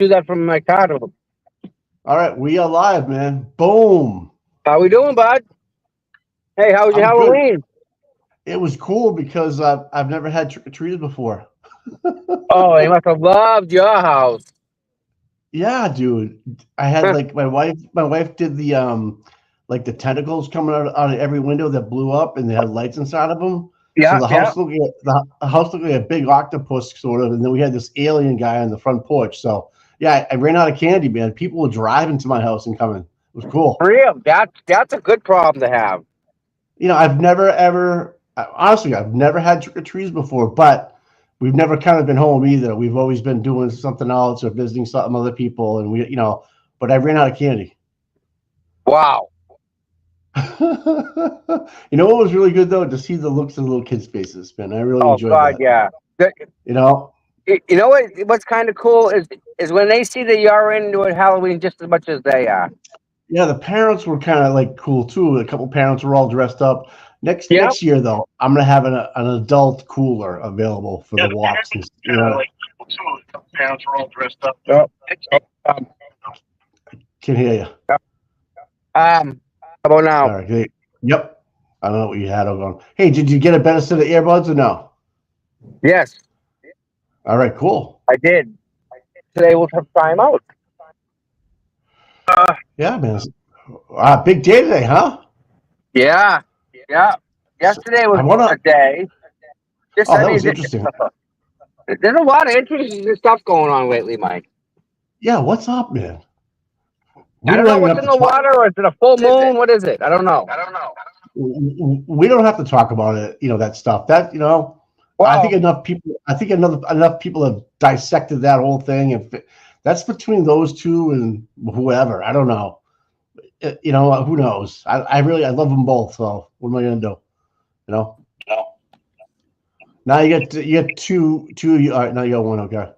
Do that from my car. All right, we are live, man. Boom. How we doing, bud? Hey, how was your I'm good. Halloween? It was cool because I've never had trick-or-treaters before. Oh, they must have loved your house. Yeah, dude. I had like my wife did the like the tentacles coming out of every window that blew up and they had lights inside of them. So Yeah, the yeah. house looked like the house looked like a big octopus sort of, and then we had this alien guy on the front porch. So yeah, I ran out of candy, man. People were driving to my house and coming. It was cool. Real. That's a good problem to have. You know, I've never ever honestly, I've never had trick-or-treats before, but we've never kind of been home either. We've always been doing something else or visiting some other people, and but I ran out of candy. Wow. You know what was really good though? To see the looks of the little kids' faces, man. I really Oh enjoyed God, that. yeah. You know? You know what? What's kind of cool is when they see that you're into it Halloween just as much as they are. Yeah, the parents were kind of like cool too. A couple parents were all dressed up. Yep. Next year though, I'm gonna have an adult cooler available for the walks. And, like cool too. The parents were all dressed up. Can hear you. How about now? All right, great. Yep. I don't know what you had on. Hey, did you get a better set of earbuds or no? Yes, All right, cool. I did. Today we'll try them out. Yeah, man. Big day today, huh? Yeah, yeah. Yesterday was a day. That was interesting. There's a lot of interesting stuff going on lately, Mike. Yeah, what's up, man? I don't know what's in the water, or is it a full moon? What is it? I don't know. We don't have to talk about it. You know that stuff. That well, I think enough people. I think enough people have dissected that whole thing, and that's between those two and whoever. I don't know. You know, who knows? I love them both. So what am I gonna do? You know. No. Now you get two. All right, now you got one. Okay.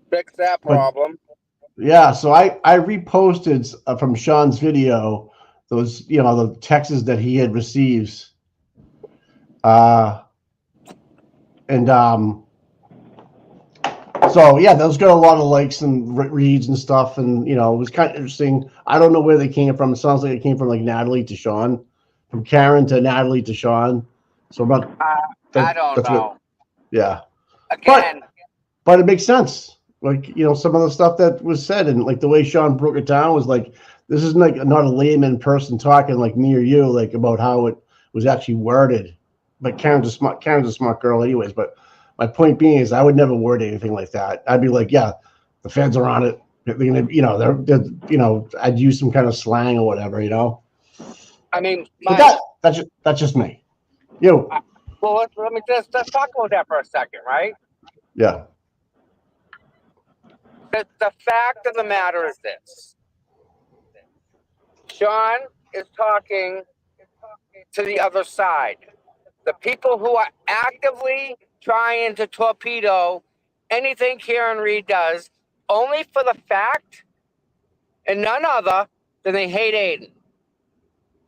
Fix that problem. Yeah, so I reposted from Sean's video those the texts that he had received, and so yeah, those got a lot of likes and reads and stuff, and it was kind of interesting. I don't know where they came from. It sounds like it came from like Natalie to Sean, from Karen to Natalie to Sean. So about I don't know. Yeah, again, but it makes sense. Like, some of the stuff that was said and like the way Sean broke it down was like, this isn't like not a layman person talking like me or you, like about how it was actually worded. But Karen's a smart girl anyways. But my point being is I would never word anything like that. I'd be like, yeah, the feds are on it. They're gonna, they're I'd use some kind of slang or whatever, I mean, that's just me. You. Well, let me just talk about that for a second, right? Yeah. The fact of the matter is this. Sean is talking to the other side. The people who are actively trying to torpedo anything Karen Reed does, only for the fact and none other than they hate Aiden.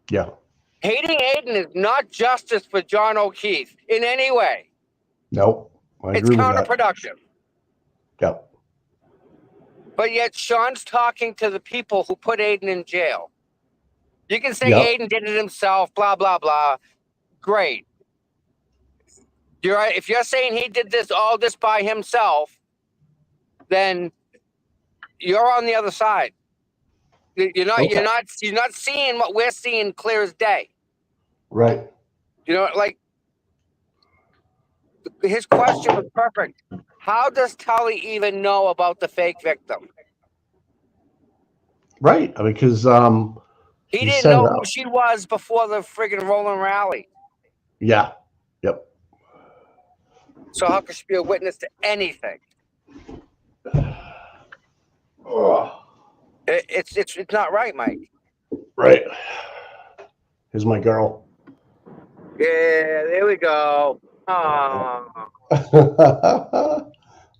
Yeah. Hating Aiden is not justice for John O'Keefe in any way. Nope. It's counterproductive. Yep. But yet Sean's talking to the people who put Aiden in jail. You can say Aiden did it himself, blah, blah, blah. Great. You're right. If you're saying he did all this by himself, then you're on the other side. You're not seeing what we're seeing clear as day. Right. Like his question was perfect. How does Tully even know about the fake victim? Right, because he didn't know who she was before the friggin' Roland rally. Yeah. Yep. So how could she be a witness to anything? It's not right, Mike. Right. Here's my girl. Yeah, there we go.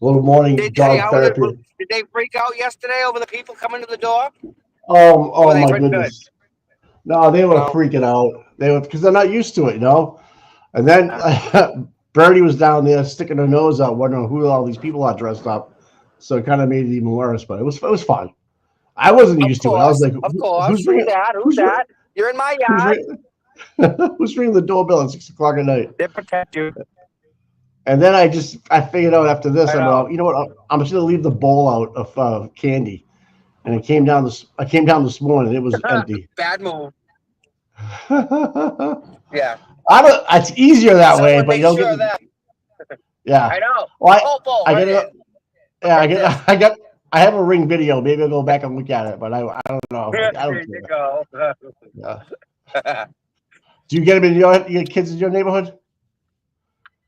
Little morning dog therapy. Did they freak out yesterday over the people coming to the door? Oh my goodness. No, they were freaking out. Because they're not used to it, And then Birdie was down there sticking her nose out, wondering who all these people are dressed up. so it kind of made it even worse. But it was fun. I wasn't used to it. I was like, of course. Who's ringing? Who's that? You're in my yard. Who's ringing the doorbell at 6 o'clock at night? They protect you. And then I figured out after this, you know what? I'm just gonna leave the bowl out of candy. And I came down this morning. It was empty. Bad move. Yeah. It's easier that way, but you don't sure get. That. Yeah. I know. Well, I have a Ring video. Maybe I'll go back and look at it, but I don't know. There you go. Yeah. Do you get them in you get kids in your neighborhood?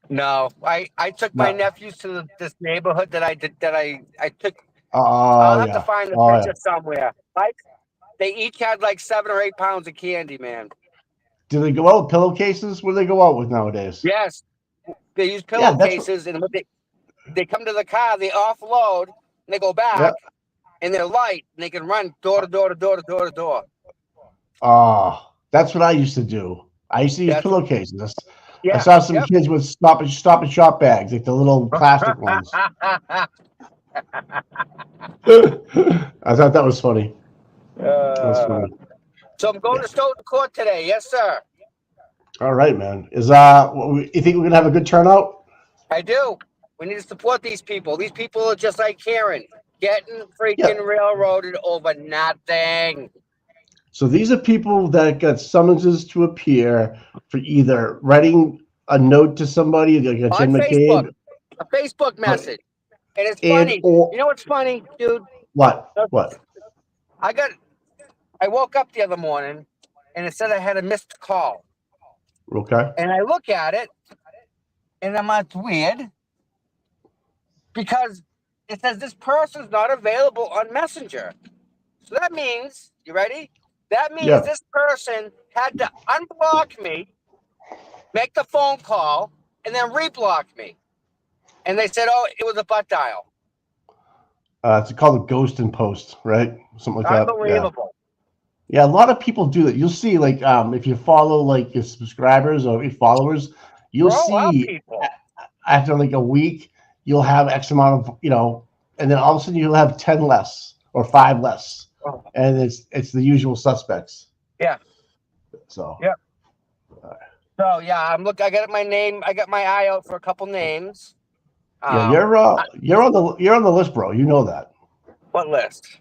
No, I took my nephews to this neighborhood that I took. I'll have to find the picture somewhere. Like they each had like 7 or 8 pounds of candy, man. Do they go out with pillowcases? What do they go out with nowadays? Yes, they use pillowcases, and when they come to the car, they offload, and they go back, and they're light, and they can run door to door to door to door to door. Oh, that's what I used to do. I used to use pillowcases. Yeah, I saw some kids with stop and shop bags, like the little plastic ones. I thought that was funny. So I'm going to Stoughton Court today. Yes, sir. All right, man. You think we're gonna have a good turnout? I do. We need to support these people. These people are just like Karen, getting freaking railroaded over nothing. So these are people that got summonses to appear for either writing a note to somebody, like a Tim McCabe, a Facebook message, and it's funny. You know what's funny, dude? What? I woke up the other morning, and it said I had a missed call. Okay. And I look at it, and I'm like, it's weird, because it says this person's not available on Messenger. So that means, you ready? That means this person had to unblock me, make the phone call, and then reblock me. And they said, oh, it was a butt dial. It's called a ghost in post, right? Something like that. Unbelievable. Yeah, a lot of people do that. You'll see, like, if you follow, like, your subscribers or your followers, you'll see after, like, a week, you'll have X amount of, and then all of a sudden you'll have 10 less or 5 less. Oh. And it's the usual suspects. Yeah. So. Yeah. So yeah, I got my name. I got my eye out for a couple names. Yeah, you're on the list, bro. You know that. What list?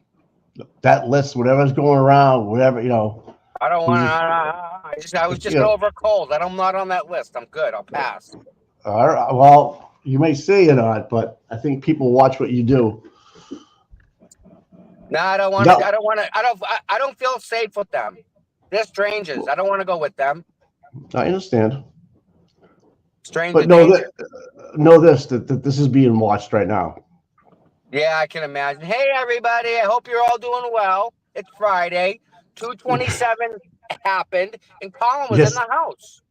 That list, whatever's going around, whatever I don't want to. I was just over a cold. I'm not on that list. I'm good. I'll pass. All right. Well, you may say you're not, but I think people watch what you do. No, I don't want to. I don't want to. I don't feel safe with them. They're strangers. I don't want to go with them. I understand. Stranger. But know that this is being watched right now. Yeah, I can imagine. Hey, everybody. I hope you're all doing well. It's Friday. 2:27 happened, and Colin was in the house.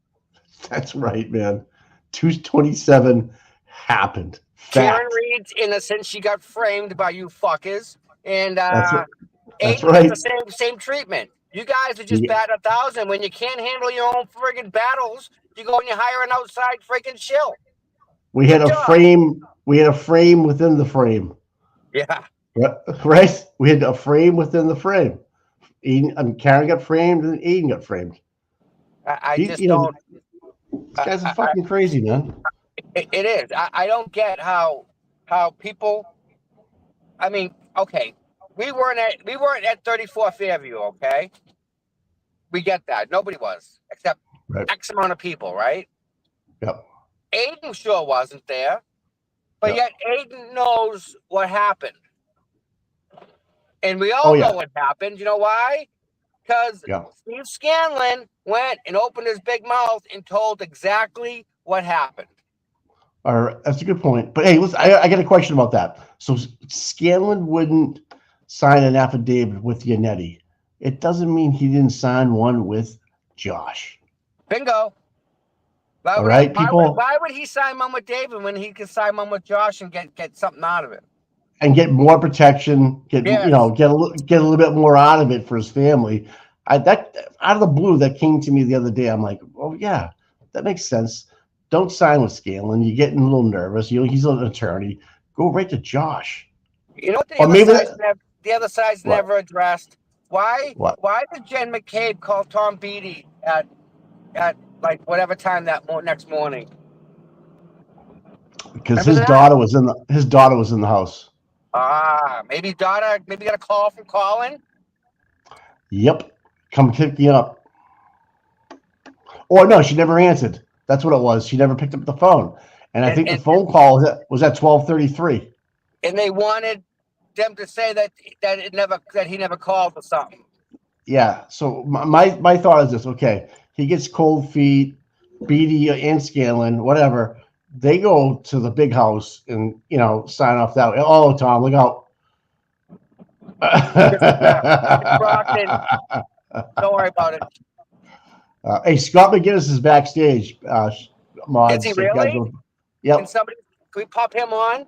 That's right, man. 2:27 happened. Karen Reed's innocent. She got framed by you fuckers. And that's Aiden right. gets the same treatment. You guys are just batting 1,000. When you can't handle your own friggin' battles, you go and you hire an outside freaking shill. We had a frame. We had a frame within the frame. Yeah. Right. We had a frame within the frame. Karen got framed, and Aiden got framed. I just don't. This guy's fucking crazy, man. It is. I don't get how people. I mean, okay, we weren't at 34 Fairview, okay? We get that. Nobody was, except X amount of people, right? Yep. Aiden sure wasn't there, but yet Aiden knows what happened. And we all know what happened. You know why? Because Steve Scanlon went and opened his big mouth and told exactly what happened. All right, that's a good point. But hey, listen, I got a question about that. So Scanlon wouldn't sign an affidavit with Yannetti. It doesn't mean he didn't sign one with Josh. Bingo. All right, people. Why would he sign one with David when he could sign one with Josh and get something out of it? And get more protection, get a little bit more out of it for his family. That out of the blue, that came to me the other day. I'm like, oh yeah, that makes sense. Don't sign with Scanlon. You're getting a little nervous. He's an attorney. Go right to Josh. You know what the Or other maybe side's that, never, the other side's what? never addressed? Why? What? Why did Jen McCabe call Tom Beattie at like whatever time that next morning? Because Remember that? his daughter was in the house. Maybe got a call from Colin. Yep. Come pick me up. Or no, she never answered. That's what it was. She never picked up the phone. And I think the phone call was at 12:33. And they wanted them to say that he never called or something. Yeah. So my thought is this. Okay, he gets cold feet, Beattie and Scanlon, whatever. They go to the big house and sign off that way. Oh, Tom, look out. Don't worry about it. Hey, Scott McGinnis is backstage. Mods, Is he really? Yep. Can we pop him on?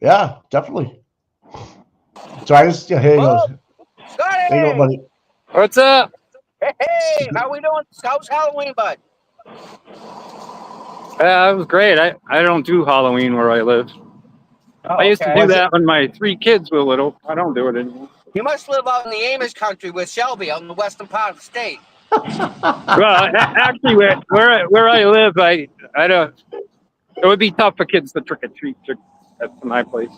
Yeah, definitely. So here he goes. Scotty! There you go, buddy. What's up? Hey, how we doing? How's Halloween, bud? It was great. I don't do Halloween where I live. I used to do that when my 3 kids were little. I don't do it anymore. You must live out in the Amish country with Shelby, out in the western part of the state. Well, actually, where I live, I don't. It would be tough for kids to trick or treat at my place.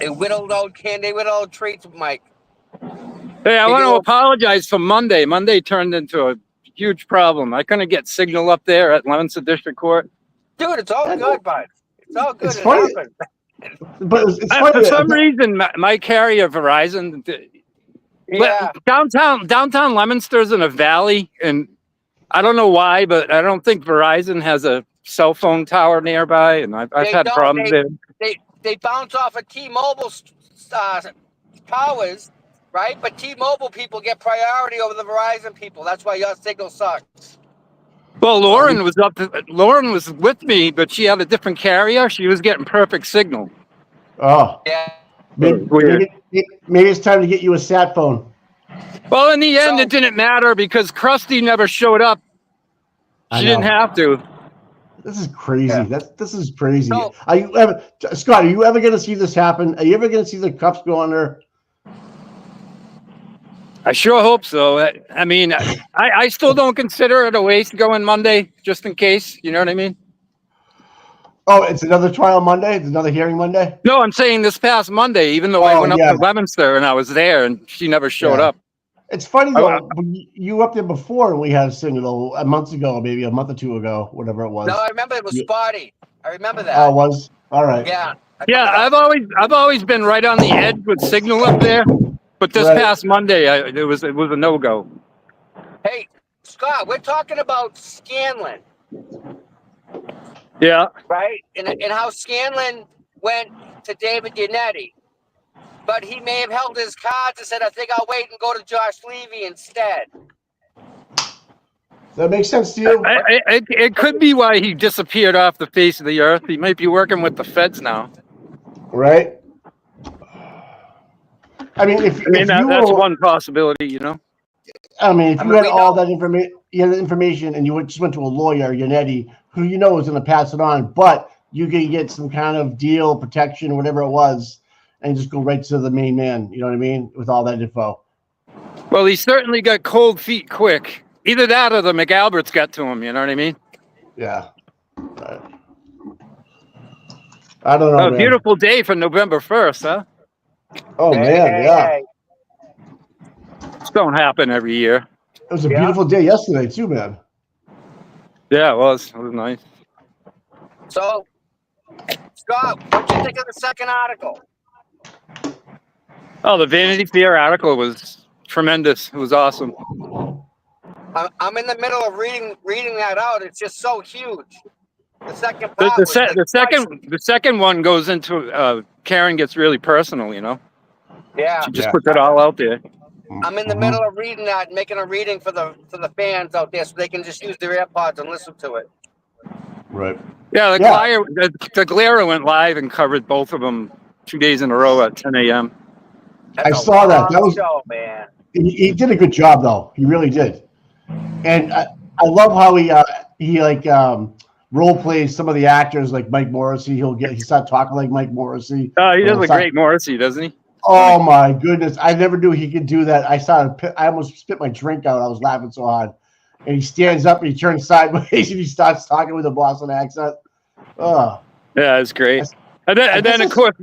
They whittled old treats, Mike. Hey, I want to apologize for Monday. Monday turned into a huge problem. I couldn't get signal up there at Leominster District Court. Dude, it's all good, bud. It's all good. It's funny. But it's funny. For some reason, my carrier, Verizon, downtown Leominster's in a valley, and I don't know why, but I don't think Verizon has a cell phone tower nearby, and I've had problems there. They bounce off of T-Mobile towers, right? But T-Mobile people get priority over the Verizon people. That's why your signal sucks. Well, Lauren was with me, but she had a different carrier. She was getting perfect signal. Oh, yeah. Maybe it's time to get you a sat phone. Well, in the end, it didn't matter because Krusty never showed up. She didn't have to. This is crazy. Yeah. This is crazy. So, Scott, are you ever going to see this happen? Are you ever going to see the cuffs go on there? I sure hope so. I mean, I still don't consider it a waste going Monday, just in case. You know what I mean? Oh, it's another trial Monday? It's another hearing Monday? No, I'm saying this past Monday, even though I went up to Leominster and I was there and she never showed up. It's funny, though. You were up there before and we had a signal a month ago, maybe a month or 2 ago, whatever it was. No, I remember it was spotty. I remember that. Oh, it was? All right. Yeah. Yeah, I've always been right on the edge with signal up there. But this past Monday, it was a no-go. Hey, Scott, we're talking about Scanlon. Yeah. Right? And how Scanlon went to David Yannetti. But he may have held his cards and said, I think I'll wait and go to Josh Levy instead. That makes sense to you? It could be why he disappeared off the face of the earth. He might be working with the feds now. Right? I mean, that's one possibility, you know. I mean, if you had all that information, and you just went to a lawyer, Yannetti, who is going to pass it on, but you can get some kind of deal, protection, whatever it was, and just go right to the main man. You know what I mean? With all that info. Well, he certainly got cold feet quick. Either that or the McAlberts got to him. You know what I mean? Yeah. I don't know. A beautiful day for November 1st, huh? Oh, man, yeah. This don't happen every year. It was a beautiful day yesterday, too, man. Yeah, it was. It was nice. So, Scott, what do you think of the second article? Oh, the Vanity Fair article was tremendous. It was awesome. I'm in the middle of reading that out. It's just so huge. The second part the second one goes into Karen gets really personal, you know. Yeah. She just puts it all out there. I'm in the middle of reading that and making a reading for the fans out there so they can just use their AirPods and listen to it. Right. Yeah, the Glare went live and covered both of them 2 days in a row at 10 a.m. I saw that. That was show, man. He did a good job, though. He really did. And I love how he role plays some of the actors like Mike Morrissey. He start talking like Mike Morrissey. Oh, he does a great Morrissey, doesn't he? Oh my goodness! I never knew he could do that. I almost spit my drink out. I was laughing so hard. And he stands up and he turns sideways and he starts talking with a Boston accent. Oh, yeah, it's great. And then of course,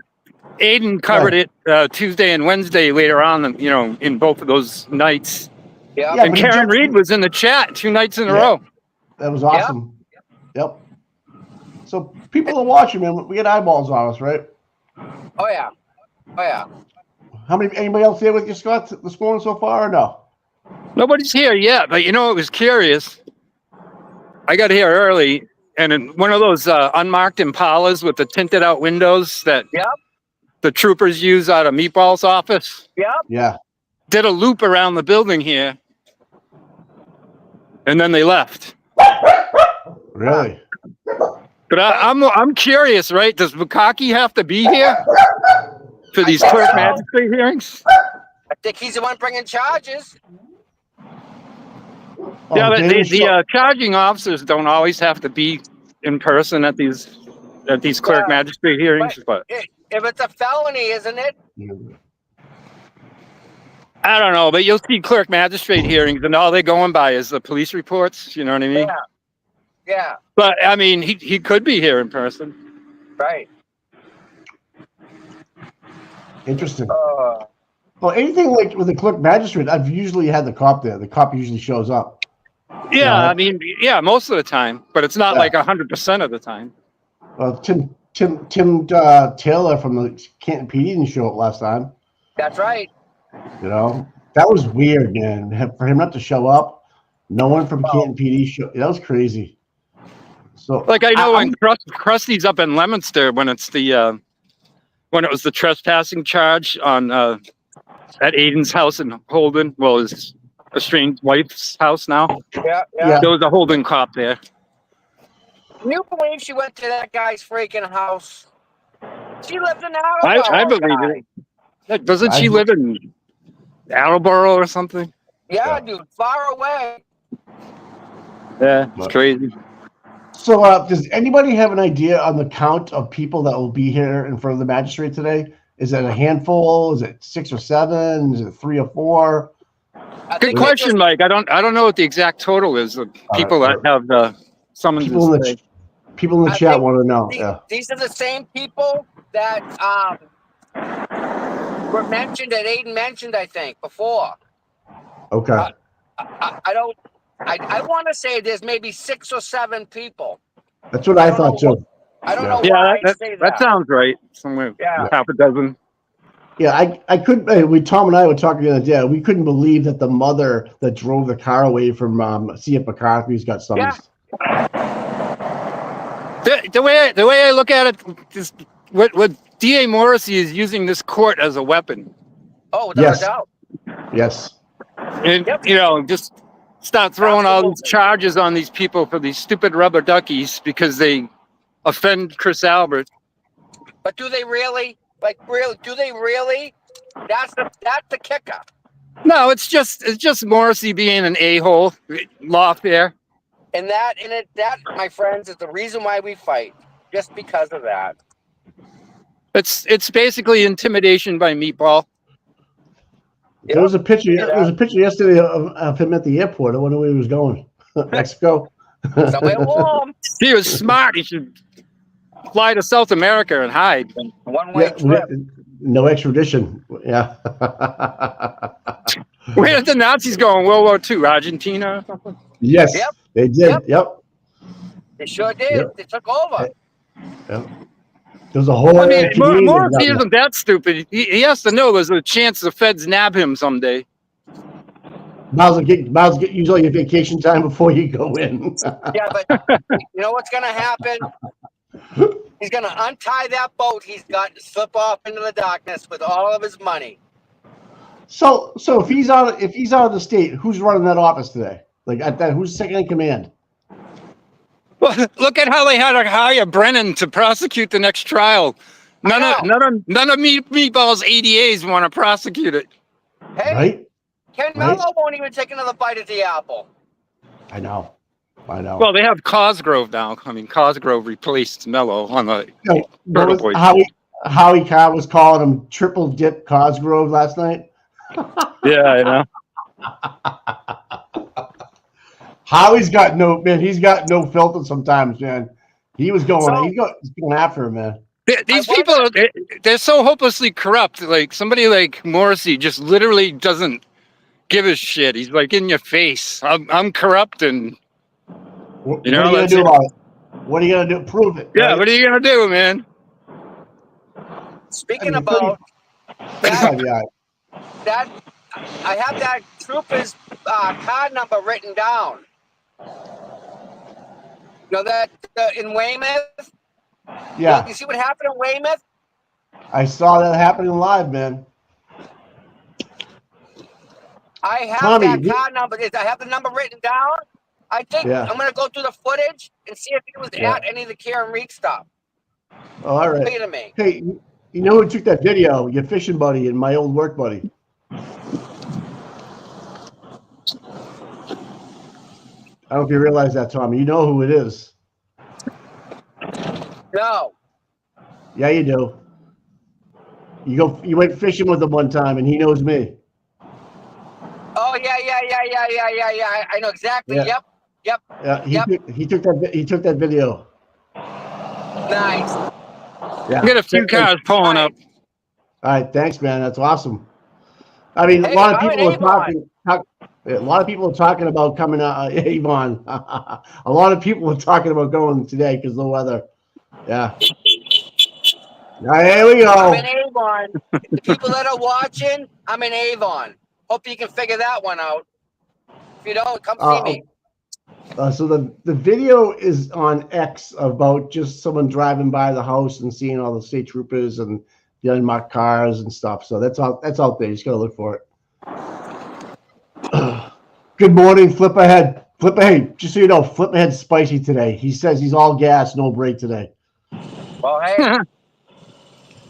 Aiden covered it Tuesday and Wednesday later on. You know, in both of those nights. Yeah. And Karen Reed was in the chat 2 nights in a row. That was awesome. Yep. So people are watching, man. We get eyeballs on us, right? Oh yeah. Oh yeah. Anybody else here with you, Scott, this morning so far, or no? Nobody's here yet, but you know, it was curious. I got here early, and in one of those unmarked Impalas with the tinted out windows that the troopers use out of Meatball's office. Yeah. Did a loop around the building here, and then they left. Really? But I'm curious, right? Does Bukaki have to be here for these clerk magistrate hearings? I think he's the one bringing charges. Yeah, but the charging officers don't always have to be in person at these clerk magistrate hearings. But if it's a felony, isn't it? I don't know, but you'll see clerk magistrate hearings, and all they're going by is the police reports. You know what I mean? Yeah. But I mean, he could be here in person. Right. Interesting. Well, anything like with the clerk magistrate, I've usually had the cop there. The cop usually shows up. Yeah, I mean, most of the time, but it's not like 100% of the time. Well, Tim Taylor from the Canton PD didn't show up last time. That's right. You know, that was weird, man. For him not to show up, no one from Canton PD showed. That was crazy. So, like, I know when Krusty's up in Leominster when it's when it was the trespassing charge on at Aiden's house in Holden. Well, his estranged wife's house now. Yeah. There was a Holden cop there. Can you believe she went to that guy's freaking house? She lives in Attleboro. I believe it. Doesn't she live in Attleboro or something? Yeah, dude, far away. Yeah, it's crazy. So, does anybody have an idea on the count of people that will be here in front of the magistrate today? Is it a handful? Is it 6 or 7? Is it 3 or 4? Good question, Mike. I don't know what the exact total is of people that have summonses. People in the chat want to know. These are the same people that were mentioned, that Aiden mentioned, I think, before. Okay. I want to say there's maybe 6 or 7 people. That's what I thought too. I don't know why I say that. That sounds right. Somewhere half a dozen. Yeah, I couldn't. Tom and I were talking the other day. We couldn't believe that the mother that drove the car away from C.F. McCarthy's got summoned. The way I look at it is what D.A. Morrissey is using this court as a weapon. Oh, without a doubt. Yes. And just start throwing all these charges on these people for these stupid rubber duckies because they offend Chris Albert. But do they really? Do they really? That's the kicker. No, it's just Morrissey being an a-hole, lawfare. And that, my friends, is the reason why we fight. Just because of that. It's basically intimidation by Meatball. There was a picture. There was a picture yesterday of him at the airport. I wonder where he was going. Mexico. Somewhere warm. He was smart. He should fly to South America and hide. One-way trip. No extradition. Yeah. Where did the Nazis go in World War II? Argentina or something? Yes, they did. Yep. They sure did. Yep. They took over. Yep. There's a whole. I mean, Morrissey isn't that stupid. He has to know there's a chance the feds nab him someday. Miles get use all your vacation time before you go in. Yeah, but you know what's going to happen? He's going to untie that boat he's got to slip off into the darkness with all of his money. So if he's out of the state, who's running that office today? Who's second in command? Well, look at how they had to hire Brennan to prosecute the next trial. None of Meatball's ADAs want to prosecute it. Hey, right? Ken Mello won't even take another bite at the apple. I know. I know. Well, they have Cosgrove now. I mean, Cosgrove replaced Mello on the Turtle Boy. Howie Carr was calling him triple dip Cosgrove last night. Yeah, I know. Howie's got he's got no filter sometimes, man. He's going after him, man. These people, they're so hopelessly corrupt. Like somebody like Morrissey just literally doesn't give a shit. He's like in your face. I'm corrupt, and what are you gonna do about it? What are you gonna do? Prove it. Yeah, right? what are you gonna do, man? Speaking about that, I have that trooper's card number written down. You know that in Weymouth? Yeah. You see what happened in Weymouth? I saw that happening live, man. I have Tommy, that card number. I have the number written down. I think I'm going to go through the footage and see if he was at any of the Karen Reed stuff. Oh, all right. Wait a minute. Hey, you know who took that video? Your fishing buddy and my old work buddy. I don't know if you realize that, Tommy. You know who it is. No. Yeah, you do. You went fishing with him one time, and he knows me. Oh yeah. I know exactly. Yeah. Yep. Yeah, he took that video. Nice. Yeah. Get a few cars pulling up. All right, thanks, man. That's awesome. I mean, a lot of people are talking. A lot of people are talking about coming out, Avon. A lot of people are talking about going today because of the weather. Yeah. Here we go. I'm in Avon. The people that are watching, I'm in Avon. Hope you can figure that one out. If you don't, come see me. So the video is on X about just someone driving by the house and seeing all the state troopers and the unmarked cars and stuff. So that's out there. You just gotta look for it. Good morning, Flip Ahead. Flip Ahead, just so you know, Flip Ahead's spicy today. He says he's all gas, no break today. Well, hey.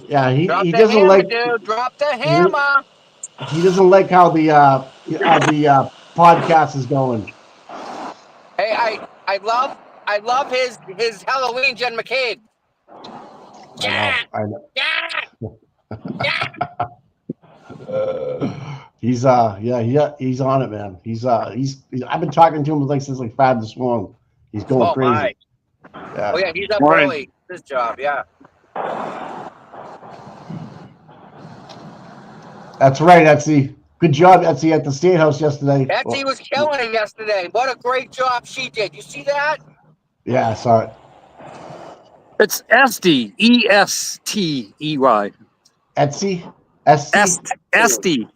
Yeah, he doesn't hammer, like. Dude, drop the hammer. He doesn't like how the podcast is going. Hey, I love his Halloween Jen McCabe. I know. He's he's on it, man. I've been talking to him since 5 this morning. He's going crazy. My. Yeah. Oh yeah, he's up early. His job, yeah. That's right, Etsy. Good job, Etsy, at the State House yesterday. Etsy was killing it yesterday. What a great job she did. You see that? Yeah, I saw it. It's Estey, E-S-T-E-Y. Etsy? Estey?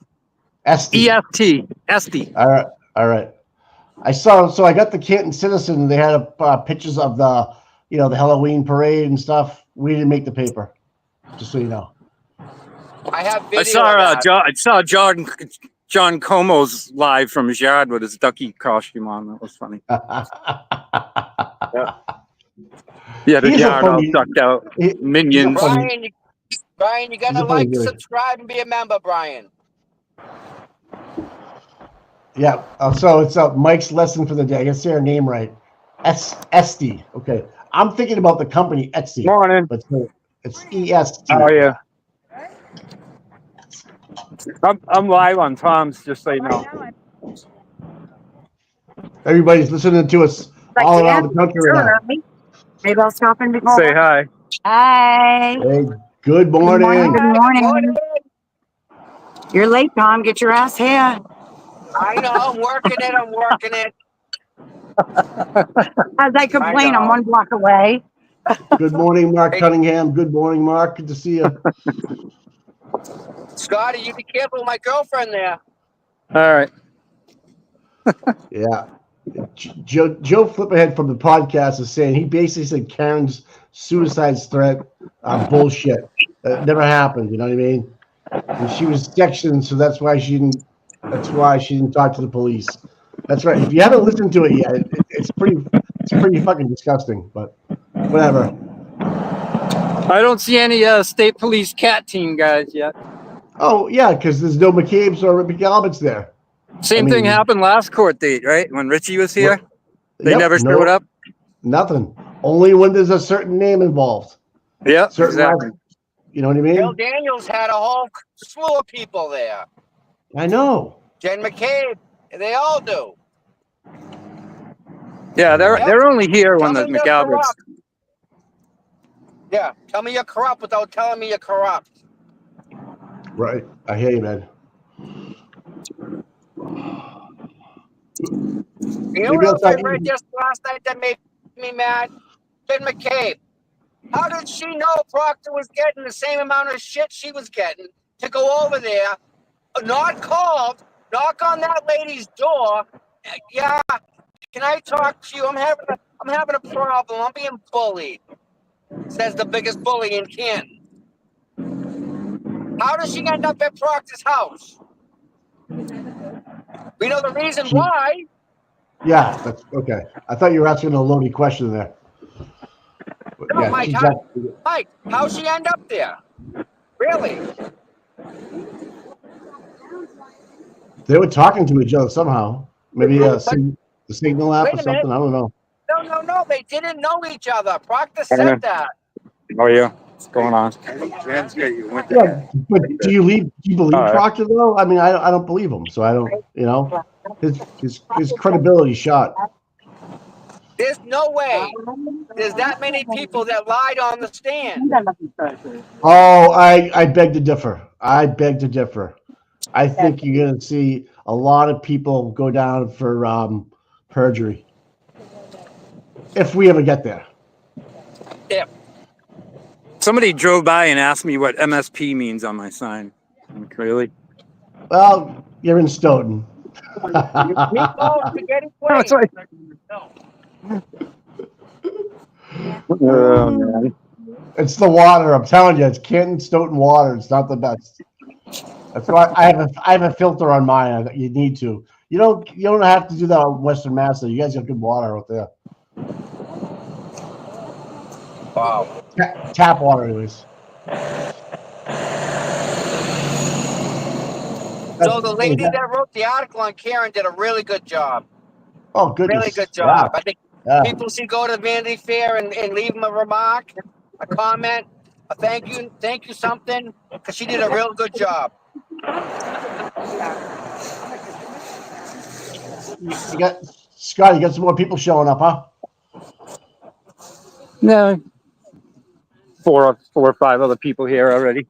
E-S-T, Estey. All right. I saw. So I got the Canton Citizen. And they had pictures of the Halloween parade and stuff. We didn't make the paper, just so you know. I have video. I saw John Como's live from his yard with his ducky costume on. That was funny. Yeah, the yard all ducked out. Minions. Brian, you gotta like, subscribe, and be a member, Brian. Yeah. So it's Mike's lesson for the day. I gotta say her name right. Estey. Okay. I'm thinking about the company Etsy. Morning. But it's E-S-T. Oh yeah. I'm live on Tom's, just so you know. Everybody's listening to us all around the country right now. Maybe I'll stop in before. Say hi. Hi. Hey, good morning. Good morning. You're late, Tom. Get your ass here. I know. I'm working it. As I complain, I'm 1 block away. Good morning, Mark Cunningham. Good morning, Mark. Good to see you. Scotty, you be careful with my girlfriend there. All right. Yeah. Joe Flipperhead from the podcast is saying he basically said Karen's suicide threat bullshit. That never happened. You know what I mean? And she was sectioned, so that's why she didn't talk to the police. That's right. If you haven't listened to it yet, it's pretty fucking disgusting. But whatever. I don't see any state police cat team guys yet. Oh yeah, because there's no McCabe's or Rippy Galbit's there. Same thing happened last court date, right? When Richie was here. They Yep, never no, showed up. Nothing. Only when there's a certain name involved. Yeah, Certain exactly. last, you know what I mean? Bill Daniels had a whole slew of people there. I know. Jen McCabe, they all do. Yeah, they're only here when Tell the me you're McAlberts. corrupt. Yeah, tell me you're corrupt without telling me you're corrupt. Right. I hear you, man. You know Maybe what I'll else I talk. read just last night that made me mad? Jen McCabe. How did she know Proctor was getting the same amount of shit she was getting to go over there, not called, knock on that lady's door? Yeah, can I talk to you? I'm having a problem. I'm being bullied. Says the biggest bully in Canton. How does she end up at Proctor's house? We know the reason why. Yeah, that's okay. I thought you were asking a loaded question there. But No, yeah, Mike, she's Mike, how'd she end up there? Really? they were talking to each other somehow. Maybe the signal app Wait or a minute. something. I don't know. No. They didn't know each other. Proctor I know. said that. How are you? What's going on? Yeah, but do you believe All right. Proctor though? I mean, I don't believe him, so I don't. You know, his credibility shot. There's no way. There's that many people that lied on the stand. Oh, I beg to differ. I beg to differ. I think you're going to see a lot of people go down for perjury if we ever get there. Yeah. Somebody drove by and asked me what MSP means on my sign. Really? Well, you're in Stoughton. Meatballs, spaghetti No, it's plates. like. Oh, man. It's the water. I'm telling you, it's Canton Stoughton water. It's not the best. That's why I have a filter on mine. You need to. You don't have to do that on Western Mass. You guys have good water out there. Wow. Tap water, anyways. So the lady that wrote the article on Karen did a really good job. Oh, goodness. Really good job. Yeah. I think Yeah. people should go to Vanity Fair and leave them a remark, a comment, a thank you something, because she did a real good job. You got Scott. You got some more people showing up, huh? No. Four or five other people here already.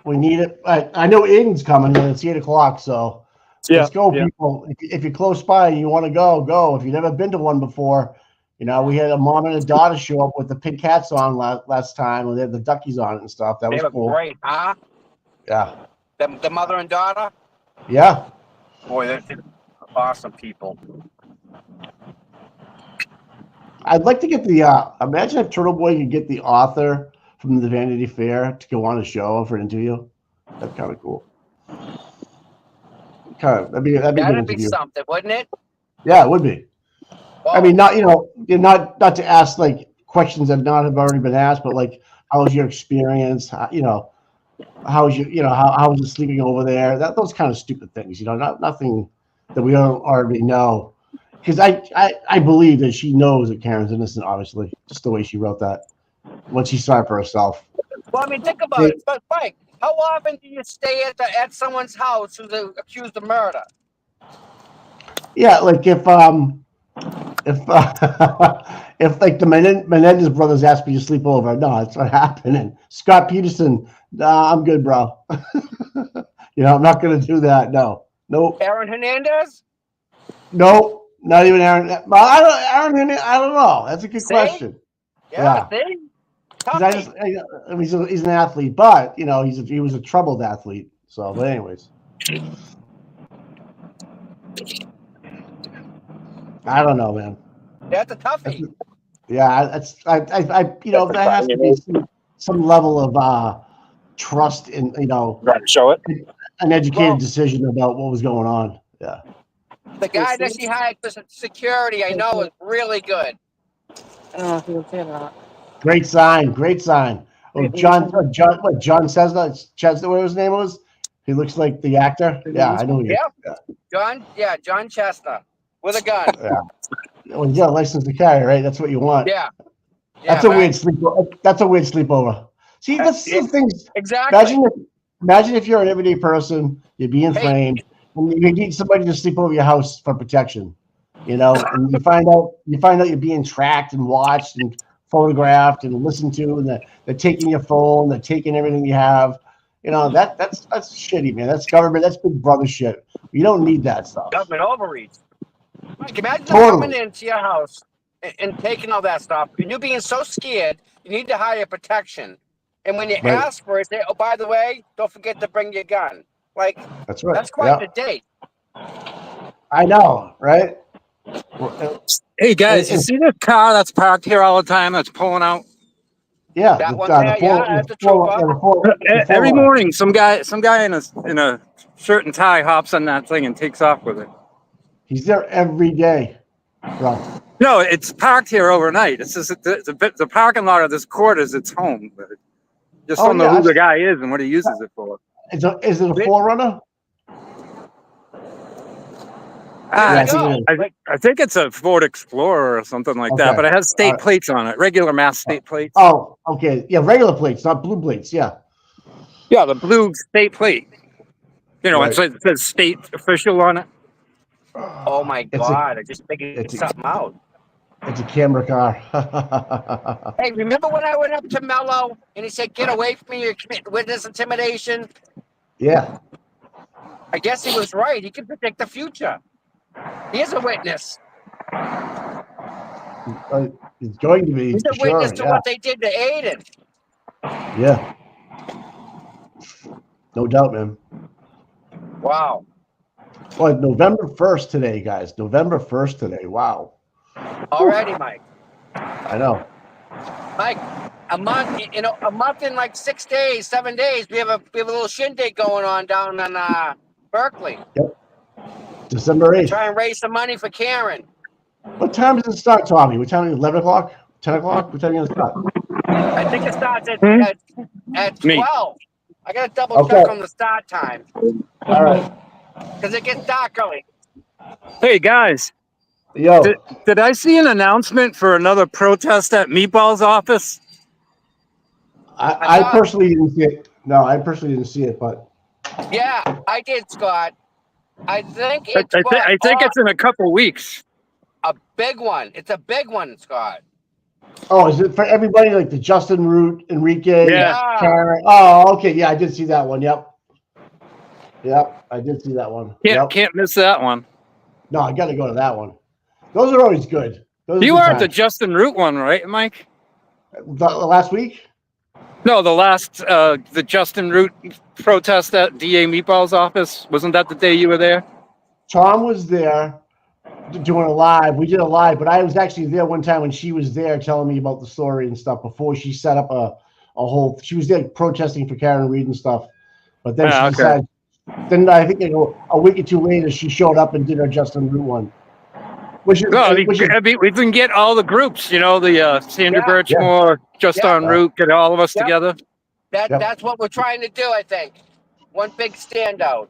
We need it. I know Aiden's coming, and it's 8:00. So let's go, people. If you're close by and you want to go. If you've never been to one before, we had a mom and a daughter show up with the pink hats on last time, and they had the duckies on it and stuff. That was cool. Great, huh? Yeah. The mother and daughter. Yeah. Boy, they're awesome people. I'd like to get the imagine if Turtle Boy could get the author from the Vanity Fair to go on a show for an interview. That's kind of cool. That'd be a good interview. Something, wouldn't it? Yeah, it would be. Well, I mean, not to ask like questions that not have already been asked, but like, how was your experience? How was how was it sleeping over there? Those kind of stupid things, nothing that we don't already know. Because I believe that she knows that Karen's innocent, obviously, just the way she wrote that when she saw it for herself. Well, I mean, think about it. But Mike, how often do you stay at someone's house who's accused of murder? Yeah, like if like the Menendez brothers asked me to sleep over, no, it's not happening. Scott Peterson, nah, I'm good, bro. I'm not gonna do that. No, nope. Aaron Hernandez? Nope. Not even Aaron. Well, I don't know. That's a good question. Yeah. He's an athlete, but he was a troubled athlete. So, but anyways, I don't know, man. That's a toughie. There has to be some level of trust in show it. An educated decision about what was going on. Yeah. The guy that she hired for security, I know, is really good. I don't know if you'll say that. Great sign. Oh, John Chestnut, whatever his name was. He looks like the actor. Yeah, I know. Yeah. John Chestnut with a gun. Well, you got a license to carry, right? That's what you want. Yeah. That's a weird sleepover. That's a weird sleepover. See, that's the things. Exactly. Imagine if you're an everyday person, you're being framed, and you need somebody to sleep over your house for protection. You know, and you find out you're being tracked and watched and photographed and listened to, and they're taking your phone, they're taking everything you have. You know, that's shitty, man. That's government. That's big brother shit. You don't need that stuff. Government overreach. Mike, imagine them coming into your house and taking all that stuff, and you being so scared, you need to hire protection. And when you ask for it, say, "Oh, by the way, don't forget to bring your gun." Like, that's right. That's quite the date. I know, right? Hey guys, you see this car that's parked here all the time that's pulling out? Yeah, that one there, that's a trooper. Every morning, some guy in a shirt and tie hops on that thing and takes off with it. He's there every day, bro. No, it's parked here overnight. It's just the parking lot of this court is its home. But just don't know who the guy is and what he uses it for. Is it a Forerunner? I think it's a Ford Explorer or something like that, but it has state plates on it, regular mass state plates. Oh, okay. Yeah, regular plates, not blue plates. Yeah. Yeah, the blue state plate. You know, it says state official on it. Oh my God, I just figured something out. It's a camera car. Hey, remember when I went up to Mello and he said, "Get away from me, you're committing witness intimidation"? Yeah. I guess he was right. He can predict the future. He is a witness. He's going to be. He's a witness to what they did to Aiden. Yeah. No doubt, man. Wow. Well, November 1st today, guys. November 1st today. Wow. Already, Mike. I know. Mike, a month in like 6 days, 7 days. We have a little shindig going on down in Berkeley. Yep. December 8th. Try and raise some money for Karen. What time does it start, Tommy? What time? 11 o'clock? 10 o'clock? What time are you going to start? I think it starts at 12. I got to double check on the start time. All right. Because it gets dark early. Hey, guys. Yo. Did I see an announcement for another protest at Meatball's office? I personally didn't see it. No, I personally didn't see it, but. Yeah, I did, Scott. I think it's in a couple weeks. A big one. It's a big one, Scott. Oh, is it for everybody like the Justin Root, Enrique, Karen? Oh, okay. Yeah, I did see that one. Yep, I did see that one. Can't miss that one. No, I got to go to that one. Those are always good. You were at the Justin Root one, right, Mike? The last week? No, the Justin Root protest at DA Meatball's office. Wasn't that the day you were there? Tom was there doing a live. We did a live, but I was actually there one time when she was there telling me about the story and stuff before she set up a whole. She was there protesting for Karen Reed and stuff, but then she decided. Then I think a week or two later, she showed up and did her Justin Root one. We can get all the groups, you know, the Sandra Birchmore, Justin Root, get all of us together. That's what we're trying to do, I think. One big standout.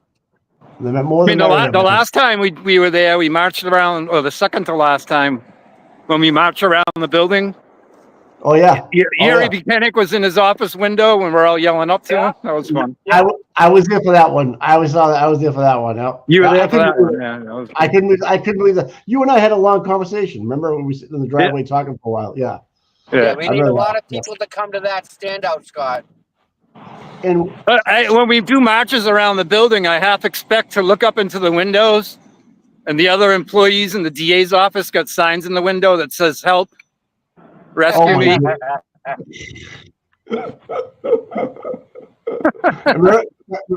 The last time we were there, we marched around, or the second to last time, when we marched around the building. Oh, yeah. Yuri Buchanan was in his office window when we're all yelling up to him. That was fun. I was there for that one. I was there for that one. Yep. You were there for that one. Yeah, I couldn't believe that. You and I had a long conversation. Remember when we were sitting in the driveway talking for a while? Yeah. Yeah, we need a lot of people to come to that standout, Scott. And when we do marches around the building, I half expect to look up into the windows, and the other employees in the DA's office got signs in the window that says "Help, rescue me."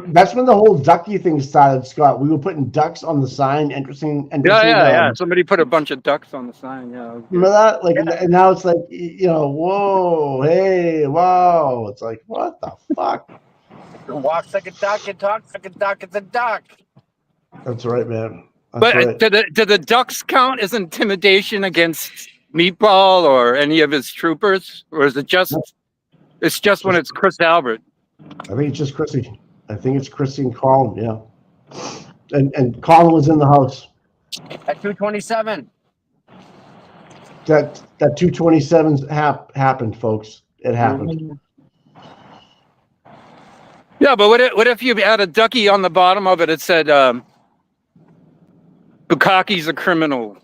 That's when the whole ducky thing started, Scott. We were putting ducks on the sign, interesting. Yeah. Somebody put a bunch of ducks on the sign. Yeah. Remember that? Like, and now it's like, you know, whoa, hey, wow. It's like, what the fuck? Walks like a duck and talks like a duck. It's a duck. That's right, man. But do the ducks count as intimidation against Meatball or any of his troopers, or is it just? It's just when it's Chris Albert. I think it's just Chrissy. I think it's Chrissy and Colin. Yeah, and Colin was in the house at 227. That 227 happened, folks. It happened. Yeah, but what if you had a ducky on the bottom of it? It said, "Bukaki's a criminal."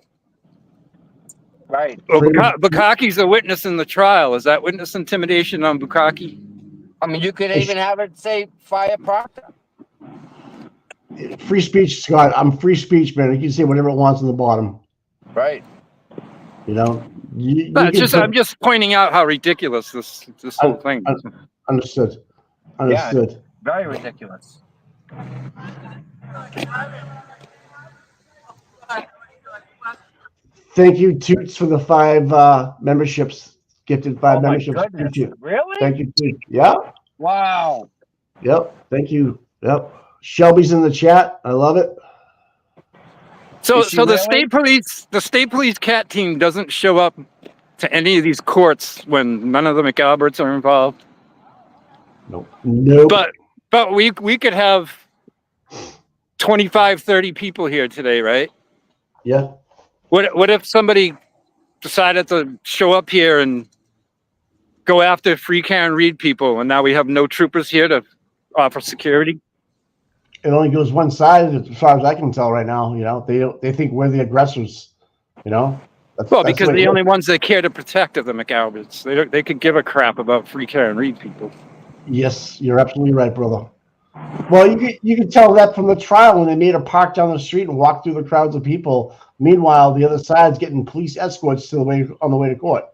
Right. Well, Bukaki's a witness in the trial. Is that witness intimidation on Bukaki? I mean, you could even have it say fire Proctor. Free speech, Scott. I'm free speech, man. You can say whatever it wants on the bottom. Right. You know. I'm just pointing out how ridiculous this whole thing is. Understood. Yeah, very ridiculous. Thank you, Toots, for the 5 memberships. Gifted 5 memberships. Goodness. Thank you. Really? Thank you, Toots. Yeah. Wow. Yep. Thank you. Yep. Shelby's in the chat. I love it. So the really? state police cat team doesn't show up to any of these courts when none of the McAlberts are involved. Nope. But we could have 25, 30 people here today, right? Yeah. What if somebody decided to show up here and go after free Karen Reed people, and now we have no troopers here to offer security? It only goes one side, as far as I can tell right now. You know, they think we're the aggressors. You know. Well, because the only ones they care to protect are the McAlberts. They could give a crap about free Karen Reed people. Yes, you're absolutely right, brother. Well, you could tell that from the trial when they made her park down the street and walk through the crowds of people. Meanwhile, the other side's getting police escorts on the way to court.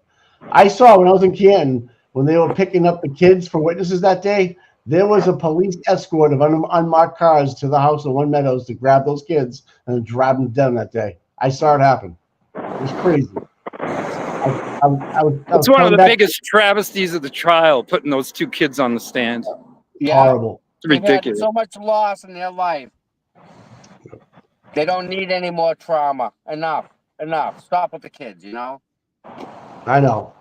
I saw when I was in Canton, when they were picking up the kids for witnesses that day, there was a police escort of unmarked cars to the house of One Meadows to grab those kids and drive them down that day. I saw it happen. It was crazy. It's one of the biggest travesties of the trial, putting those 2 kids on the stand. Yeah. Horrible. It's ridiculous. They've had so much loss in their life. They don't need any more trauma. Enough. Stop with the kids, you know? I know.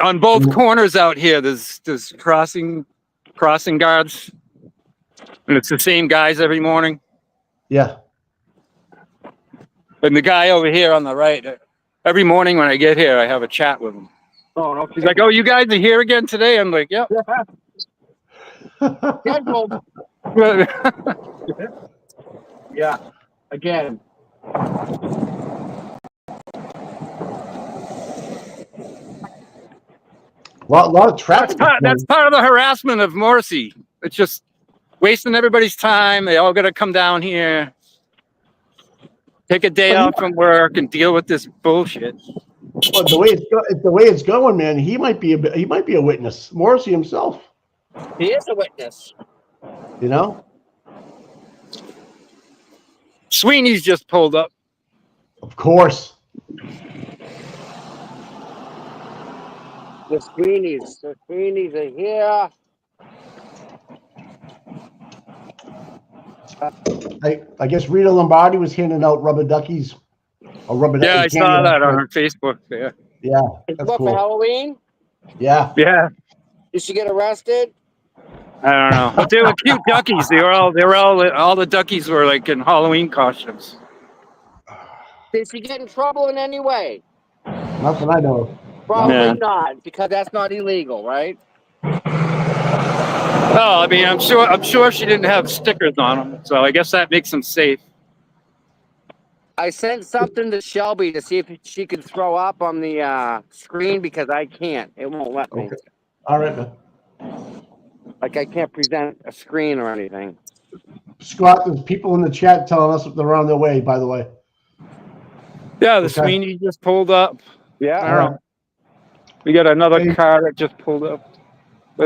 On both corners out here, there's crossing guards, and it's the same guys every morning. Yeah. And the guy over here on the right, every morning when I get here, I have a chat with him. Oh, okay. He's like, "Oh, you guys are here again today?" I'm like, "Yep." Yeah. Again. lot of traffic. That's part of the harassment of Morrissey. It's just wasting everybody's time. They all got to come down here, take a day off from work, and deal with this bullshit. Well, the way it's going, man, he might be a witness. Morrissey himself. He is a witness. You know. Sweeney's just pulled up. Of course. The Sweeneys are here. I guess Rita Lombardi was handing out rubber duckies. Or rubber Yeah, I ducky saw candy. that on her Facebook. Yeah. Yeah. It's That's what, cool. for Halloween? Yeah. Yeah. Did she get arrested? I don't know. But they were cute duckies. All the duckies were like in Halloween costumes. Did she get in trouble in any way? Nothing I know of. Probably not, because that's not illegal, right? Well, I mean, I'm sure she didn't have stickers on them, so I guess that makes them safe. I sent something to Shelby to see if she could throw up on the screen because I can't. It won't let me. Okay. All right, man. Like I can't present a screen or anything. Scott, there's people in the chat telling us they're on their way, by the way. Yeah, the Okay. Sweeney just pulled up. Yeah. I don't know. We got another car that just pulled up.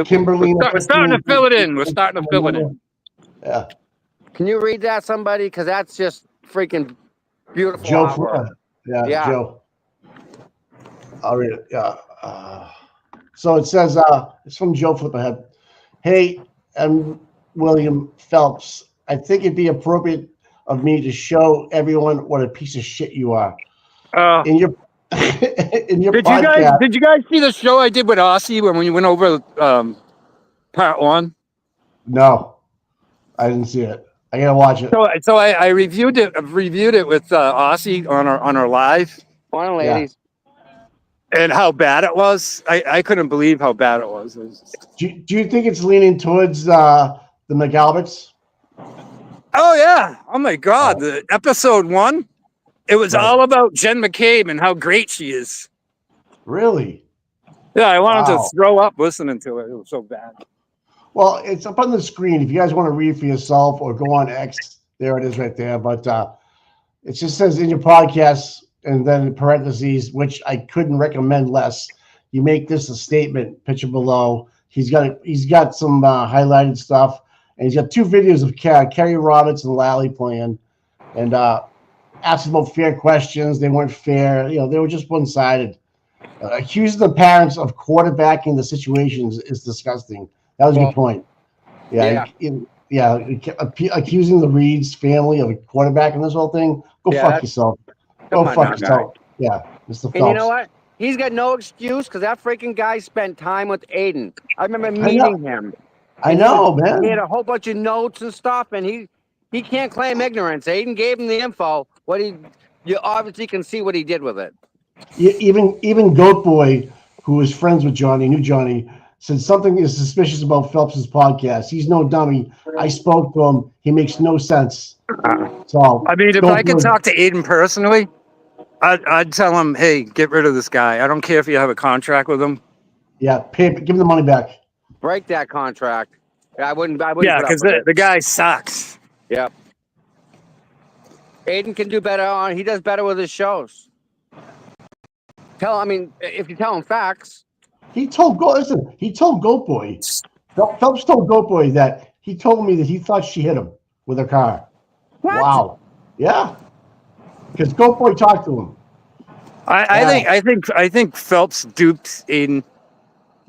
Kimberly. We're starting to fill it in. We're starting to fill it in. Yeah. Can you read that, somebody? Because that's just freaking beautiful. Joe artwork. Flipper. Yeah, Joe. I'll read it. Yeah. So it says, it's from Joe Flipperhead. Hey, I'm William Phelps. I think it'd be appropriate of me to show everyone what a piece of shit you are. In your podcast. Did you guys see the show I did with Aussie when we went over part 1? No, I didn't see it. I gotta watch it. So I reviewed it with Aussie on our live, Morning, Yeah. ladies. and how bad it was. I couldn't believe how bad it was. Do you think it's leaning towards the McAlberts? Oh yeah! Oh my God! The episode 1, it was all about Jen McCabe and how great she is. Really? Yeah, I wanted Wow. to throw up listening to it. It was so bad. Well, it's up on the screen. If you guys want to read for yourself or go on X, there it is right there. But it just says in your podcast, and then in parentheses, which I couldn't recommend less. You make this a statement. Picture below. He's got some highlighted stuff, and he's got 2 videos of Kerry Roberts and Lally playing, and asked about fair questions. They weren't fair. They were just one-sided. Accusing the parents of quarterbacking the situations is disgusting. That was a good point. Accusing the Reeds family of quarterbacking this whole thing. Go fuck yourself. Go fuck yourself. Yeah, Mr. Phelps. And you know what? He's got no excuse because that freaking guy spent time with Aiden. I remember meeting him. I know, man. He had a whole bunch of notes and stuff, and he can't claim ignorance. Aiden gave him the info. You obviously can see what he did with it. Even Goat Boy, who was friends with Johnny, knew Johnny, said something is suspicious about Phelps's podcast. He's no dummy. I spoke to him. He makes no sense. So I mean, if I could talk to Aiden personally, I'd tell him, hey, get rid of this guy. I don't care if you have a contract with him. Yeah, give him the money back. Break that contract. I wouldn't. Yeah, because the guy sucks. Yep. Aiden can do better he does better with his shows. If you tell him facts. He told Goat Boy. Phelps told Goat Boy that he told me that he thought she hit him with her car. What? Wow. Yeah. Because Goat Boy talked to him. I think Phelps duped Aiden.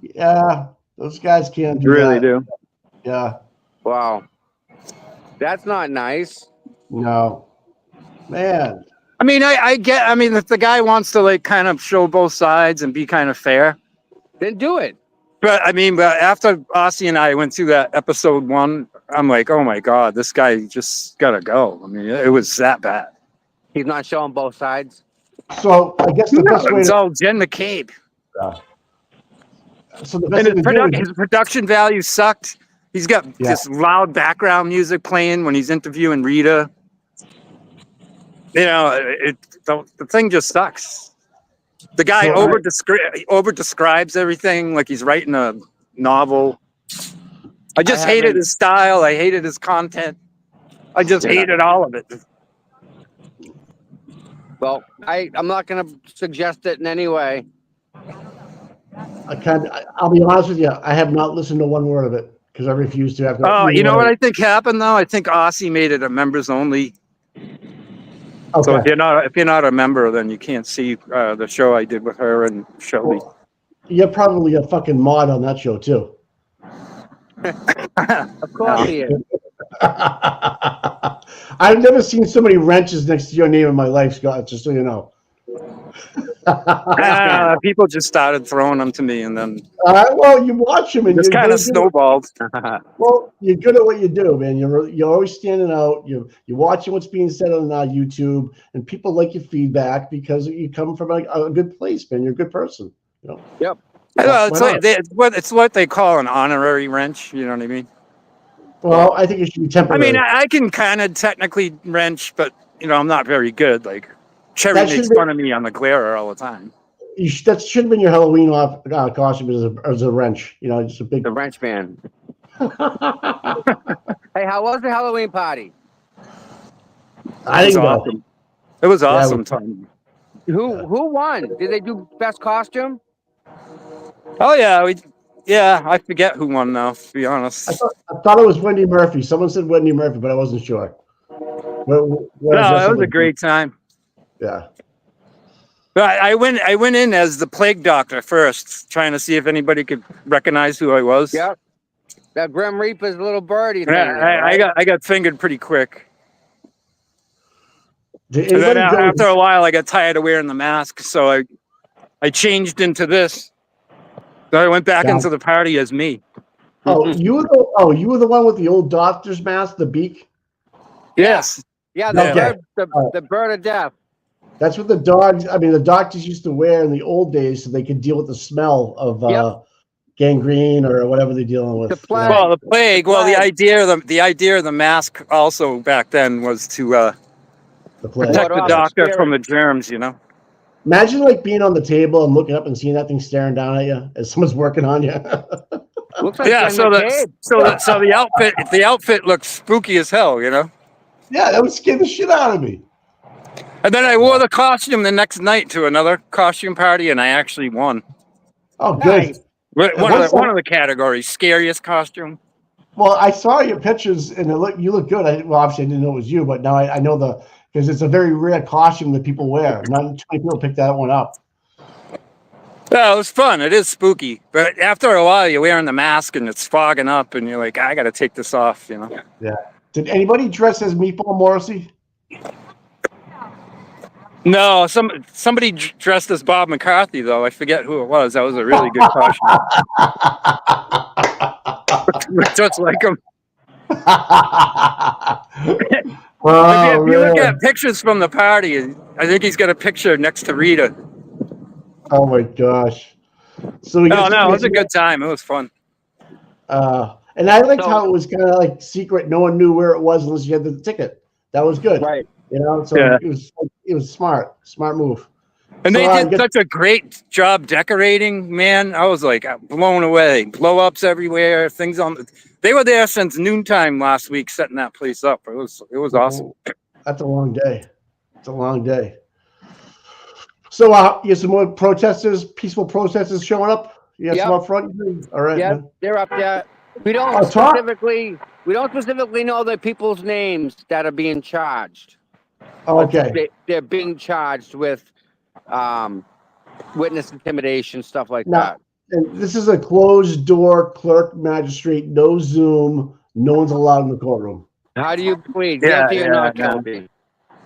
Yeah, those guys can't do really that. do. Yeah. Wow. That's not nice. No. Man. I mean, if the guy wants to kind of show both sides and be kind of fair, then do it. But after Aussie and I went through that episode 1, I'm like, oh my God, this guy just gotta go. I mean, it was that bad. He's not showing both sides. So I guess the best way it's all Jen McCabe. So the best and his production value sucked. He's got this loud background music playing when he's interviewing Rita. The thing just sucks. The guy over describes everything like he's writing a novel. I just hated his style. I hated his content. I just hated all of it. Well, I'm not going to suggest it in any way. I'll be honest with you. I have not listened to one word of it because I refuse to. You know what I think happened though? I think Aussie made it a members only. Okay. So if you're not a member, then you can't see the show I did with her and Shelby. Well, you're probably a fucking mod on that show too. Of course he is. I've never seen so many wrenches next to your name in my life, Scott. Just so you know. People just started throwing them to me, and then well, you watch them, and it's kind of snowballed. Well, you're good at what you do, man. You're always standing out. You're watching what's being said on YouTube, and people like your feedback because you come from a good place, man. You're a good person. Yep. It's what they call an honorary wrench. You know what I mean? Well, I think it should be temporary. I mean, I can kind of technically wrench, but I'm not very good. Like Cherry makes fun of me on the Glare all the time. That should have been your Halloween costume as a wrench. Just a big. The wrench man. Hey, how was the Halloween party? I think awesome. It was awesome, Tom. Who won? Did they do best costume? I Oh forget who won now, to be honest. I thought it was Wendy Murphy. Someone said Wendy Murphy, but I wasn't sure. It was a great time. Yeah. But I went in as the plague doctor first, trying to see if anybody could recognize who I was. Yep. That Grim Reaper's little birdie thing. I got fingered pretty quick. And then after a while, I got tired of wearing the mask, so I changed into this. So I went back into the party as me. You were the one with the old doctor's mask, the beak. Yes. Yeah, the Okay. the bird of death. That's what the dogs. I mean, the doctors used to wear in the old days so they could deal with the smell of gangrene or whatever they're dealing with. The plague. Well, the plague. The Well, the plague. idea of the mask also back then was to The plague. protect the off the doctor spirit. from the germs. You know. Imagine like being on the table and looking up and seeing that thing staring down at you as someone's working on you. Looks like Yeah. Ben So McCabe. the outfit looks spooky as hell. You know. Yeah, that would scare the shit out of me. And then I wore the costume the next night to another costume party, and I actually won. Oh, good. Nice. One of the categories, scariest costume. Well, I saw your pictures and you look good. Obviously I didn't know it was you, but now I know because it's a very rare costume that people wear. Not too many people pick that one up. Yeah, it was fun. It is spooky, but after a while, you're wearing the mask and it's fogging up, and you're like, I got to take this off. You know. Yeah. Did anybody dress as Meatball Morrissey? No, somebody dressed as Bob McCarthy though. I forget who it was. That was a really good costume. Just like him. If you look at pictures from the party, I think he's got a picture next to Rita. Oh my gosh! So No, it was a good time. It was fun. And I liked how it was kind of like secret. No one knew where it was unless you had the ticket. That was good. Right. You know, so Yeah. it was smart move. And So, they did such a great job decorating, man. I was like blown away. Blow ups everywhere. They were there since noontime last week, setting that place up. It was awesome. That's a long day. It's a long day. So you have some more protesters, peaceful protesters showing up. You have some up front. All right. Yeah, man. they're up there. We don't specifically know the people's names that are being charged. Okay. They're being charged with witness intimidation, stuff like Now, that. and this is a closed door clerk magistrate, no Zoom, no one's allowed in the courtroom. How do you plead? Yeah, Guilty or not guilty?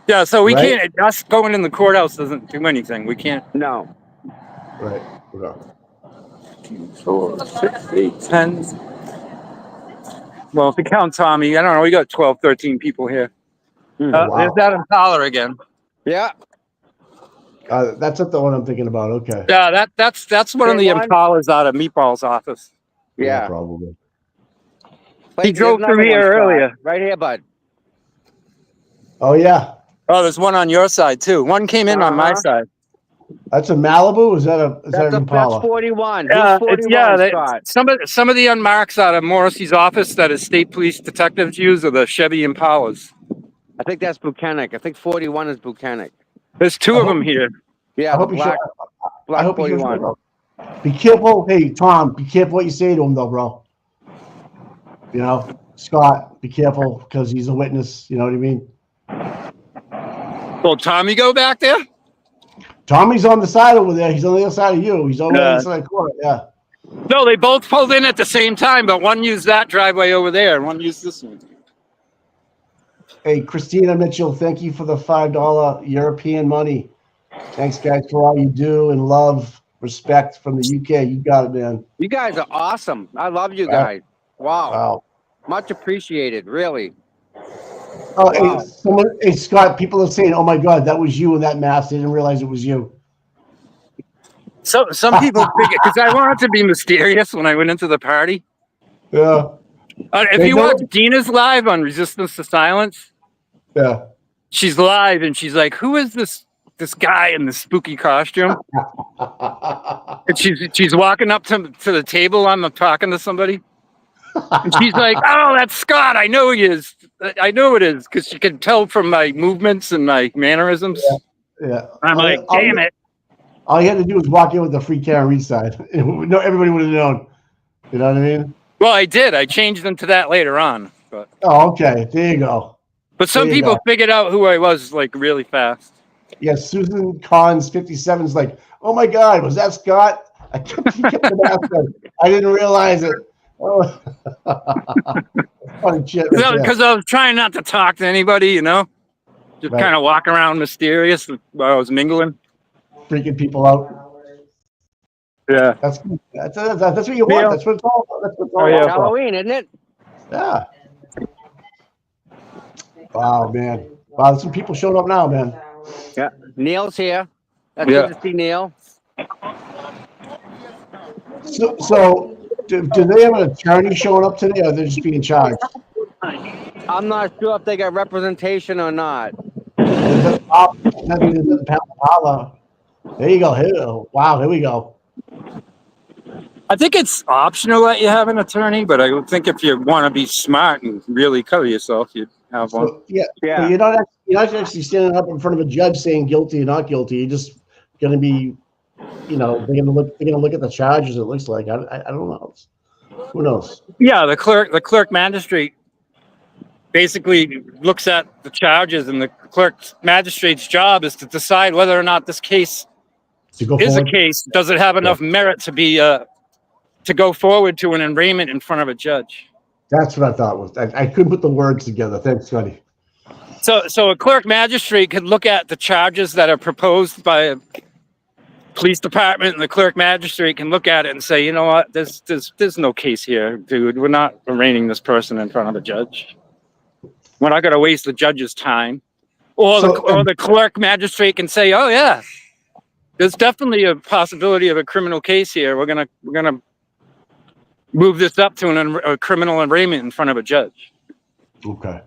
Yeah, so we Right? can't. Us going in the courthouse doesn't do anything. We can't. No. Right. Okay. 4, 6, 8, 10. Well, if you count Tommy, I don't know. We got 12, 13 people here. Wow. There's that Impala again. Yeah. That's not the one I'm thinking about. Okay. Yeah, that's one of the Same one? Impalas out of Meatball's office. Yeah. Probably. He drove through here earlier. Right here, bud. Oh yeah. Oh, there's one on your side too. One came in on my side. That's a Malibu. Is that an Impala? That's 41. Yeah, Who's 41, Scott? some of the unmarks out of Morrissey's office that his state police detectives use are the Chevy Impalas. I think that's Buchanan. I think 41 is Buchanan. There's two of them here. Yeah, I hope the you black I hope 41. you be careful. Hey, Tom, be careful what you say to him, though, bro. You know, Scott, be careful because he's a witness. You know what I mean? Well, Tommy, go back there. Tommy's on the side over there. He's on the other side of you. He's on the other side of the court. Yeah. No, they both pulled in at the same time, but one used that driveway over there and one used this one. Hey, Christina Mitchell, thank you for the $5 European money. Thanks, guys, for all you do and love, respect from the UK. You got it, man. You guys are awesome. I love you guys. Wow. Wow. Much appreciated, really. Oh, Wow. hey, Scott, people are saying, oh my God, that was you in that mask. They didn't realize it was you. So some people figure, because I wanted to be mysterious when I went into the party. Yeah. If you watch Dina's live on Resistance to Silence, yeah, she's live and she's like, "Who is this guy in this spooky costume?" And she's walking up to the table. I'm talking to somebody, and she's like, "Oh, that's Scott. I know he is. I know it is because she can tell from my movements and my mannerisms." Yeah. I'm like, "Damn it!" All you had to do was walk in with the free Karen Reed side. No, everybody would have known. You know what I mean? Well, I did. I changed them to that later on. But okay. There you go. But some people figured out who I was like really fast. Yeah, Susan Collins 57 is like, oh my God, was that Scott? I kept the mask on. I didn't realize it. Oh. Funny shit. Because I was trying not to talk to anybody, you know, just kind of walk around mysterious while I was mingling, freaking people out. Yeah, that's what you want. That's what it's all about. That's what it's all about. Halloween, isn't it? Yeah. Wow, man. Wow, there's some people showing up now, man. Yeah, Neil's here. That's Yeah. good to see Neil. So do they have an attorney showing up today, or they're just being charged? I'm not sure if they got representation or not. There you go. Wow, here we go. I think it's optional that you have an attorney, but I would think if you want to be smart and really cover yourself, you'd have one. So, yeah, Yeah. but you're not actually standing up in front of a judge saying guilty or not guilty. You're just going to be, they're going to look at the charges. It looks like I don't know. Who knows? Yeah, the clerk magistrate basically looks at the charges, and the clerk magistrate's job is to decide whether or not this case To go is forward? a case. Does it have enough merit to be to go forward to an arraignment in front of a judge? That's what I thought was. I couldn't put the words together. Thanks, Scotty. So a clerk magistrate could look at the charges that are proposed by a police department, and the clerk magistrate can look at it and say, you know what, there's no case here, dude. We're not arraigning this person in front of a judge. We're not going to waste the judge's time. Or the clerk magistrate can say, oh yeah, there's definitely a possibility of a criminal case here. We're gonna move this up to a criminal arraignment in front of a judge. Okay.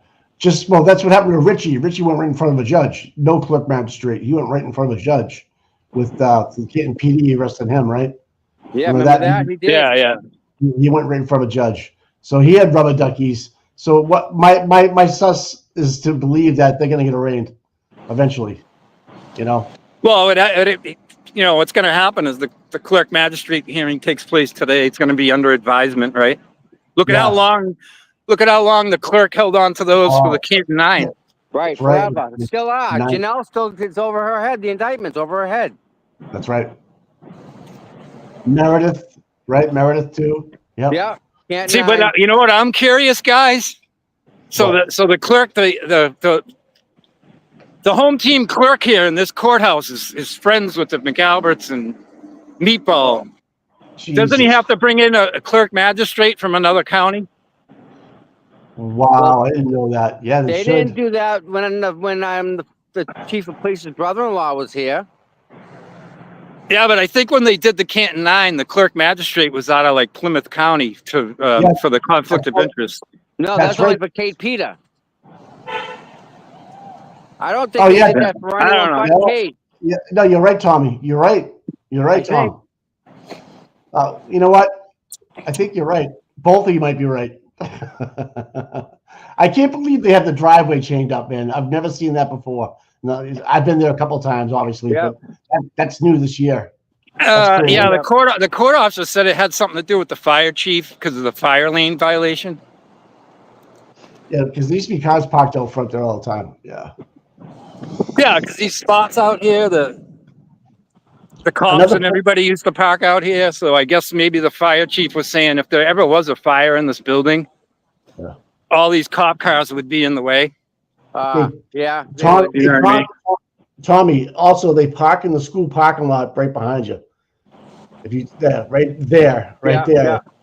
That's what happened to Richie. Richie went right in front of a judge. No clerk magistrate. He went right in front of a judge with the Canton PD arresting him, right? Yeah, remember that? He did. Yeah. He went right in front of a judge. So he had rubber duckies. So what my sus is to believe that they're going to get arraigned eventually, Well, what's going to happen is the clerk magistrate hearing takes place today. It's going to be under advisement, right? Look at how long the clerk held on to those for the Canton 9. Right, forever. Still are. Janelle it's over her head. The indictment's over her head. That's right. Meredith, right? Meredith too. Yep. Yeah. See, but you know what? I'm curious, guys. So the clerk, the home team clerk here in this courthouse is friends with the McAlberts and Meatball. Jesus. Doesn't he have to bring in a clerk magistrate from another county? Wow, I didn't know that. Yeah, they didn't do that when I'm the chief of police's brother-in-law was here. Yeah, but I think when they did the Canton 9, the clerk magistrate was out of like Plymouth County for the conflict of interest. No, that's only for Kate Peter. I don't think they did that for anyone but Kate. Yeah, no, you're right, Tommy. You're right, Tom. You know what? I think you're right. Both of you might be right. I can't believe they have the driveway chained up, man. I've never seen that before. No, I've been there a couple times, obviously, but that's new this year. The court officer said it had something to do with the fire chief because of the fire lane violation. Yeah, because there used to be cars parked out front there all the time. Yeah. Yeah, because these spots out here, the cops and everybody used to park out here. So I guess maybe the fire chief was saying if there ever was a fire in this building, all these cop cars would be in the way. Tommy, also they park in the school parking lot right behind you. If you right there. I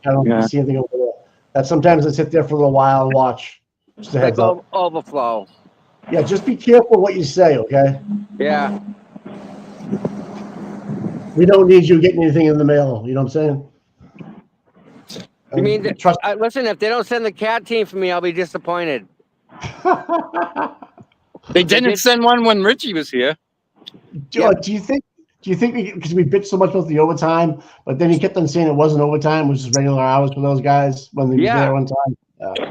don't see anything over there. That sometimes I sit there for a little while and watch. Just a heads up. Overflow. Yeah, just be careful what you say, okay? Yeah. We don't need you getting anything in the mail. You know what I'm saying? You mean listen? If they don't send the cat team for me, I'll be disappointed. They didn't send one when Richie was here. Do you think because we bitched so much about the overtime, but then he kept on saying it wasn't overtime, which is regular hours for those guys when they were there one time?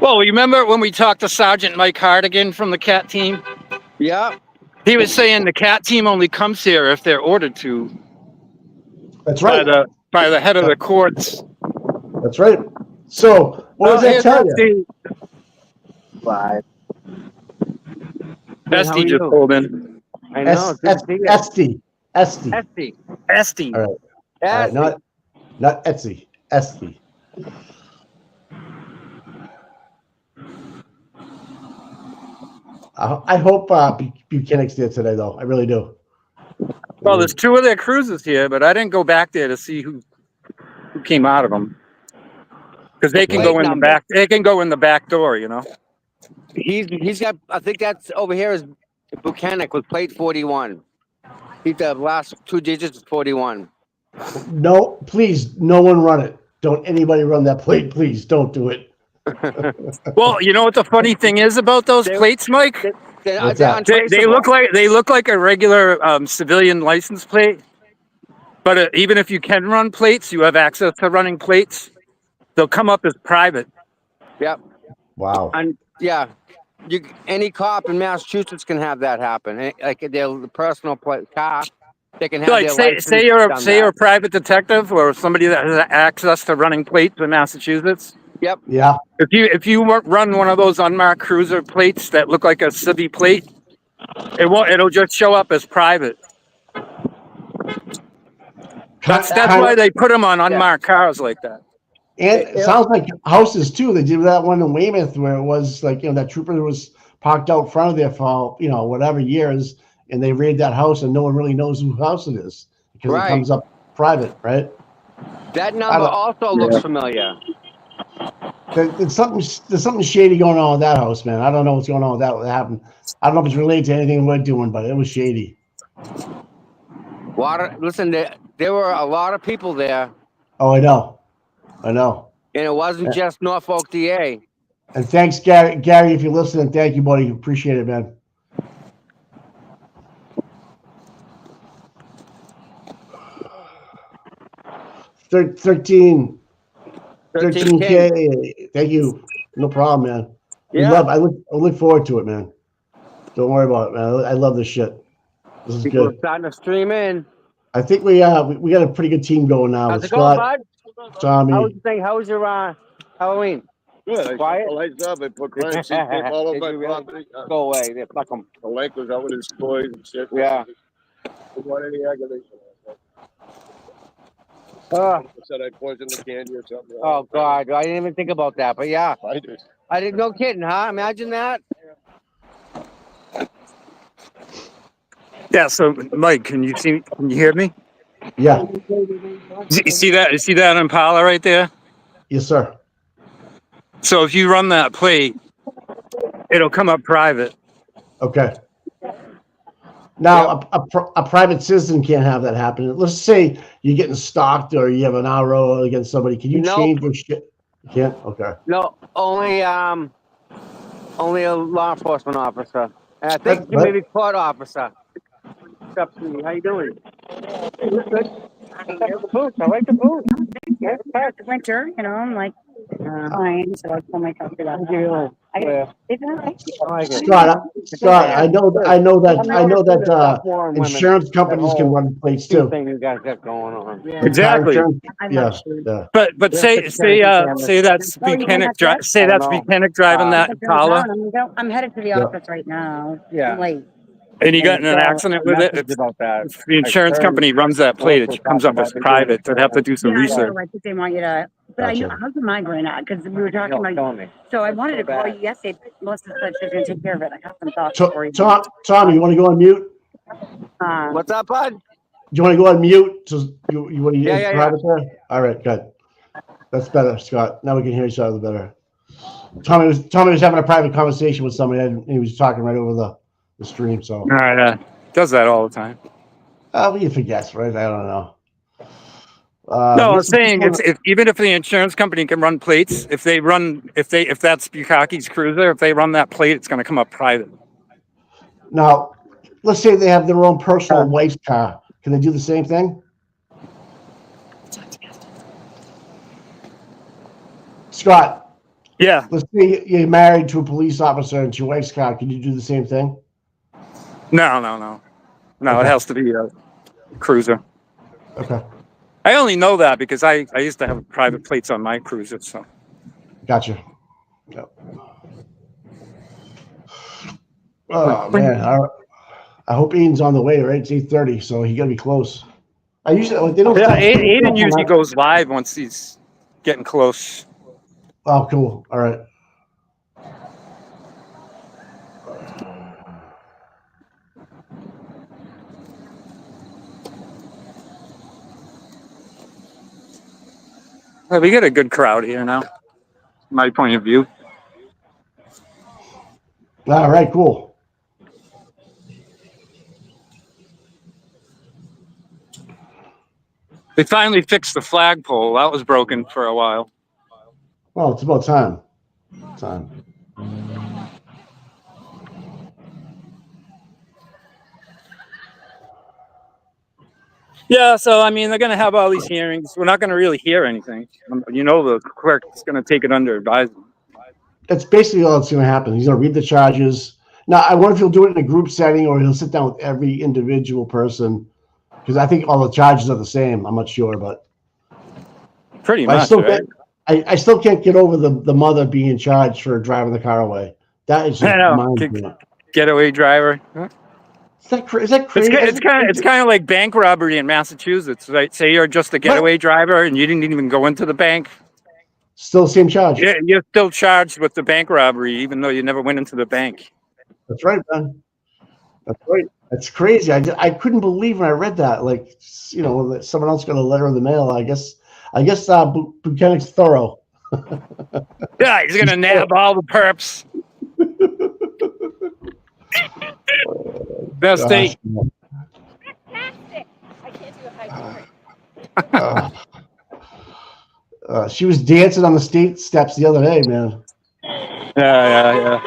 Well, you remember when we talked to Sergeant Mike Hardigan from the cat team? Yeah. He was saying the cat team only comes here if they're ordered to. That's right. By the head of the courts. That's right. So what does that tell you? Live. Esty just pulled in. I know. Esty. All right. Not Etsy. Esty. I hope Buchanan's there today, though. I really do. Well, there's two of their cruises here, but I didn't go back there to see who came out of them because they can go in the back. They can go in the back door, He's got. I think that's over here is Buchanan with plate 41. The last two digits is 41. No, please, no one run it. Don't anybody run that plate, please. Don't do it. Well, you know what the funny thing is about those plates, Mike? What's They're that? They look like a regular civilian license plate. But even if you can run plates, you have access to running plates. They'll come up as private. Yep. Wow. And yeah, any cop in Massachusetts can have that happen. Like their personal car, they can have Like their say license you're done say you're a that. private detective or somebody that has access to running plates in Massachusetts. Yep. Yeah. If you run one of those unmarked cruiser plates that look like a civvy plate, it'll just show up as private. That's Kind why of, they put them on unmarked cars like that. and it sounds like houses too. They did that one in Weymouth where it was like, that trooper was parked out front of there for, whatever years, and they raid that house and no one really knows whose house it is because it Right. comes up private, right? That number also looks familiar. There's something shady going on with that house, man. I don't know what's going on with that. What happened? I don't know if it's related to anything we're doing, but it was shady. Listen, there were a lot of people there, Oh, I know. and it wasn't just Norfolk DA. And thanks, Gary. Gary, if you're listening, thank you, buddy. Appreciate it, man. $13K. Thank you. No problem, man. Yeah. I look forward to it, man. Don't worry about it, man. I love this shit. This is People good. are starting to stream in. I think we got a pretty good team going now. How's with it going, Scott, bud? Tommy. How was your Halloween? Good. Quiet? I lights up. I put crime scene tape all over my property. Go away. There, fuck them. The lake was out with his toys and shit. Yeah. Didn't want any aggravation. Oh, I said I poisoned the candy or something. oh, God. I didn't even think about that. But yeah. I did. I didn't. No kidding, huh? Imagine that. Yeah. So, Mike, can you hear me? Yeah. You see that Impala right there? Yes, sir. So if you run that plate, it'll come up private. Okay. Now, a private citizen can't have that happen. Let's say you're getting stalked or you have an RO against somebody. Can you change your shit? You can't? Okay. No, only a law enforcement officer. And I think maybe court officer. What's up, sweetie? How you doing? Good. I like the boots. I like the boots. Yeah, it's winter, I'm like, fine. So I pull my coat out. Scott, I know that insurance companies can run plates too. Thing you guys got going on. Exactly. Yeah. But say that's Buchanan driving that Impala, I'm headed to the office right now. Yeah. I'm late. and he got in an accident with it. About that. If the insurance company runs that plate, it comes up as private. They'd have to do some research. I think they want you to. But I know how's the migraine at? Because we were talking about. So I wanted to call you yesterday. Melissa said she was going to take care of it. I have some thoughts for you. Tom, you want to go on mute? What's up, bud? Do you want to go on mute? So you want to use private there? All right, good. That's better, Scott. Now we can hear each other better. Tommy was having a private conversation with somebody, and he was talking right over the stream. So All right, does that all the time. We forgets, right? I don't know. No, I'm saying even if the insurance company can run plates, if that's Bukaki's cruiser, if they run that plate, it's going to come up private. Now, let's say they have their own personal wife's car. Can they do the same thing? Scott. Yeah. Let's say you're married to a police officer and it's your wife's car. Can you do the same thing? No. Okay. It has to be a cruiser. Okay. I only know that because I used to have private plates on my cruiser. So. Gotcha. Yep. Oh man, I hope Aiden's on the way. Right, it's 8:30, so he gotta be close. I usually they don't. Yeah, Aiden usually goes live once he's getting close. Oh, cool. All right. Well, we get a good crowd here now. My point of view. All right, cool. They finally fixed the flagpole. That was broken for a while. Well, it's about time. Yeah, so I mean, they're going to have all these hearings. We're not going to really hear anything. You know, the clerk's going to take it under advisement. That's basically all that's going to happen. He's going to read the charges. Now, I wonder if he'll do it in a group setting or he'll sit down with every individual person, because I think all the charges are the same. I'm not sure, but pretty much. I still can't get over the mother being charged for driving the car away. That is just mind-blowing. Getaway driver. Huh? Is that crazy? It's kind of like bank robbery in Massachusetts, right? Say you're just a getaway driver and you didn't even go into the bank. Still the same charge. Yeah, you're still charged with the bank robbery, even though you never went into the bank. That's right, man. That's right. That's crazy. I couldn't believe when I read that. Like, you know, someone else got a letter in the mail. I guess Buchanan's thorough. Yeah, he's gonna nab all the perps. Best date. Fantastic. I can't do a high She was dancing on the state steps the other day, man. Yeah.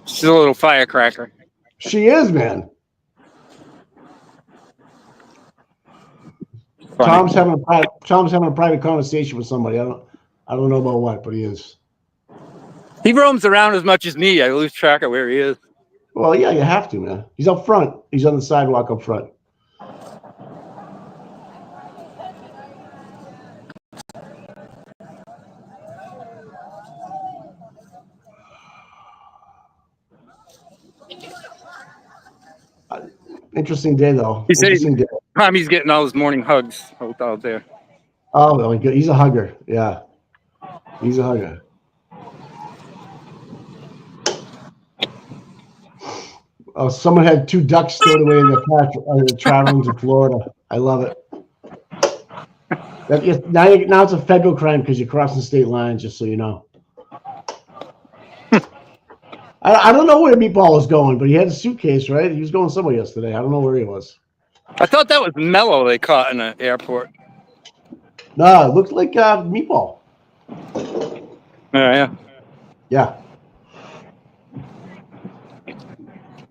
She's a little firecracker. She is, man. Funny. Tom's having a private conversation with somebody. I don't know about what, but he is. He roams around as much as me. I lose track of where he is. Well, yeah, you have to, man. He's up front. He's on the sidewalk up front. Interesting day, though. Interesting day. Tommy's getting all his morning hugs out there. Oh, well, he's a hugger. Yeah, he's a hugger. Oh, someone had 2 ducks stowed away in their patch traveling to Florida. I love it. Now it's a federal crime because you're crossing state lines, just so you know. I don't know where Meatball is going, but he had a suitcase, right? He was going somewhere yesterday. I don't know where he was. I thought that was Mello they caught in the airport. No, it looked like Meatball. Yeah.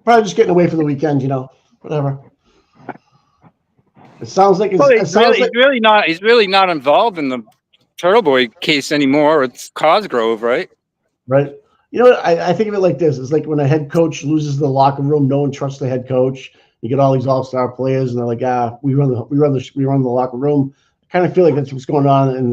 Probably just getting away for the weekend, you know. Whatever. It sounds like he's really not involved in the Turtle Boy case anymore. It's Cosgrove, right? Right. You know what? I think of it like this. It's like when a head coach loses the locker room, no one trusts the head coach. You get all these all-star players, and they're like, we run the locker room. I kind of feel like that's what's going on in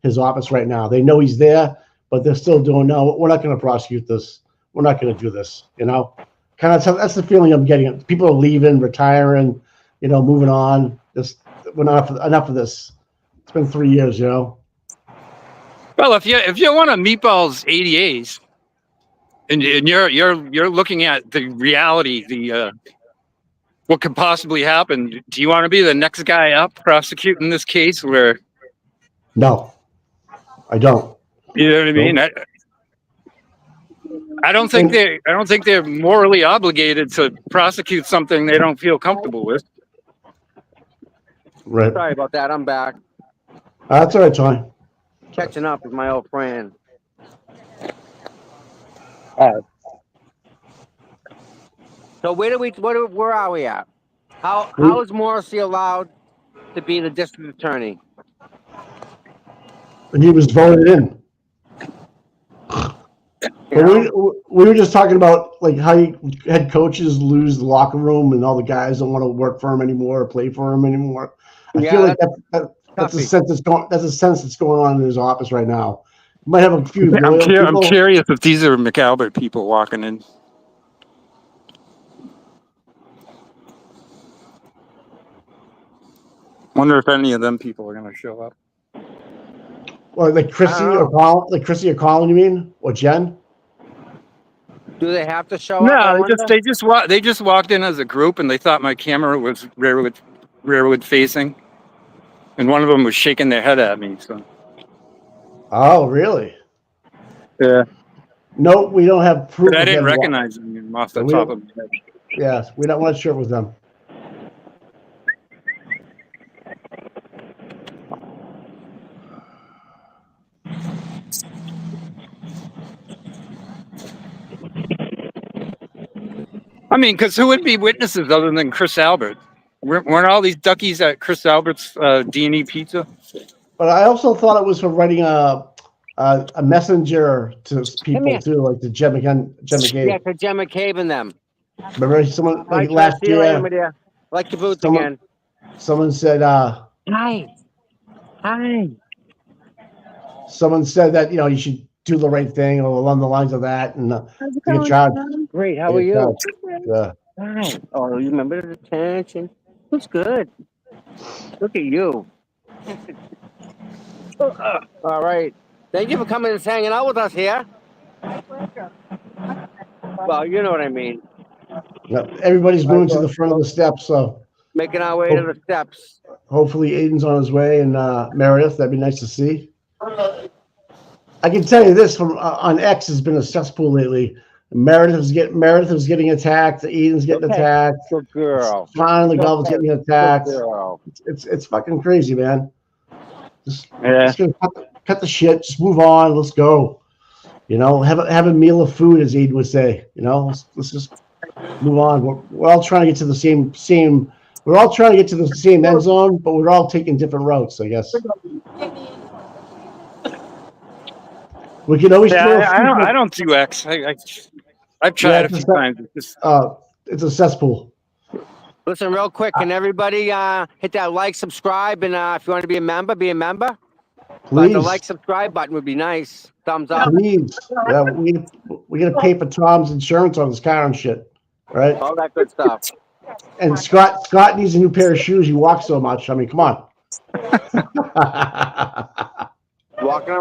his office right now. They know he's there, but they're still doing, no, we're not going to prosecute this. We're not going to do this, you know? That's the feeling I'm getting. People are leaving, retiring, you know, moving on. Enough of this. It's been 3 years, you know? Well, if you want a Meatball's ADAs, and you're looking at the reality, what could possibly happen. Do you want to be the next guy up prosecuting this case? Where? No, I don't. You know what I mean? I don't think they're morally obligated to prosecute something they don't feel comfortable with. Right. Sorry about that. I'm back. That's all right, Tony. Catching up with my old friend. So where are we at? How is Morrissey allowed to be the district attorney? And he was voted in. We were just talking about like how head coaches lose the locker room and all the guys don't want to work for him anymore or play for him anymore. I feel like that's a sense that's going on in his office right now. You might have a few. I'm curious if these are McAlbert people walking in. Wonder if any of them people are going to show up. Well, like Chrissy or Colin, you mean, or Jen? Do they have to show up? No, they just walked in as a group, and they thought my camera was rearward facing, and one of them was shaking their head at me. So. Oh, really? Yeah. No, we don't have proof. But I of didn't them. recognize him off the We top don't- of my head. Yes, we're not sure it was them. I mean, because who would be witnesses other than Chris Albert? Weren't all these duckies at Chris Albert's D&E Pizza? But I also thought it was for writing a messenger to people here. too, like to Jem McCabe. Yeah, for Jem McCabe and them. Remember someone like Bye, last see you later, year? my dear. Like your boots Someone- again. Someone said Hi. Hi. someone said that you should do the right thing or along the lines of that, and How's it get going, charged. Tom? Great. How are you? Yeah. Hi. Oh, you remember the detention? Looks good. Look at you. All right. Thank you for coming and hanging out with us here. Well, you know what I mean. Yep. Everybody's moving to the front of the steps, so Making our way to the steps. hopefully Aiden's on his way, and Meredith. That'd be nice to see. I can tell you this from on X has been a cesspool lately. Meredith is getting attacked. Aiden's getting attacked. Good girl. Finally, Galvin's getting attacked. Good girl. It's fucking crazy, man. Just Yeah. gonna cut the shit. Just move on. Let's go. Have a meal of food, as Aiden would say. Let's just move on. We're all trying to get to the same. We're all trying to get to the same end zone, but we're all taking different routes, I guess. We can always. Yeah, I don't do X. I've tried a few times. It's a cesspool. Listen, real quick, can everybody hit that like, subscribe, and if you want to be a member, be a member. But Please. the like, subscribe button would be nice. Thumbs up. Please. Yeah, we gotta pay for Tom's insurance on his car and shit, right? All that good stuff. And Scott needs a new pair of shoes. He walks so much. I mean, come on. Walking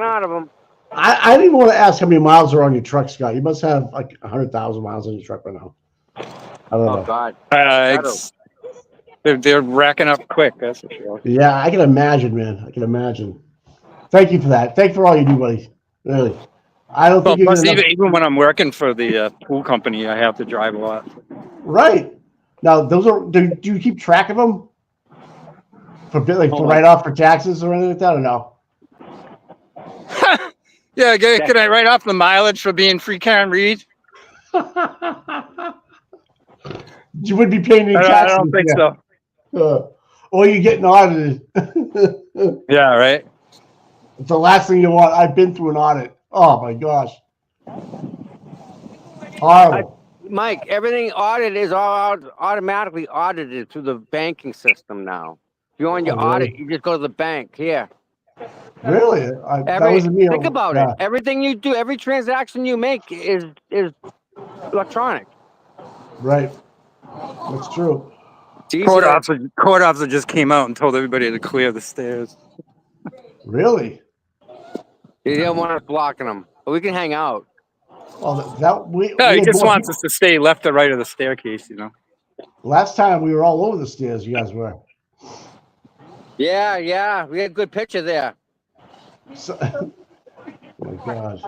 out of them. I didn't want to ask how many miles are on your truck, Scott. You must have like 100,000 miles on your truck right now. I don't know. Oh God. They're racking up quick. That's for sure. Yeah, I can imagine, man. I can imagine. Thank you for that. Thank you for all you do, buddy. Really. I don't Well, think plus you're even when I'm working for the pool company, I have to drive a lot. right. Now, those are. Do you keep track of them? For write off for taxes or anything like that, or no? Yeah, can I write off the mileage for being free Karen Reed? You would be paying any taxes. I don't think so. Or you're getting audited. Yeah, right. It's the last thing you want. I've been through an audit. Oh my gosh. Horrible. Mike, everything audited is all automatically audited through the banking system now. If you want your audit, you just go to the bank here. Really? That wasn't me. Think about it. Everything you do, every transaction you make is electronic. Right. That's true. Court officer just came out and told everybody to clear the stairs. Really? He didn't want us blocking them, but we can hang out. Well, He just wants us to stay left or right of the staircase, Last time we were all over the stairs. You guys were. Yeah, we had a good picture there. So, oh my gosh.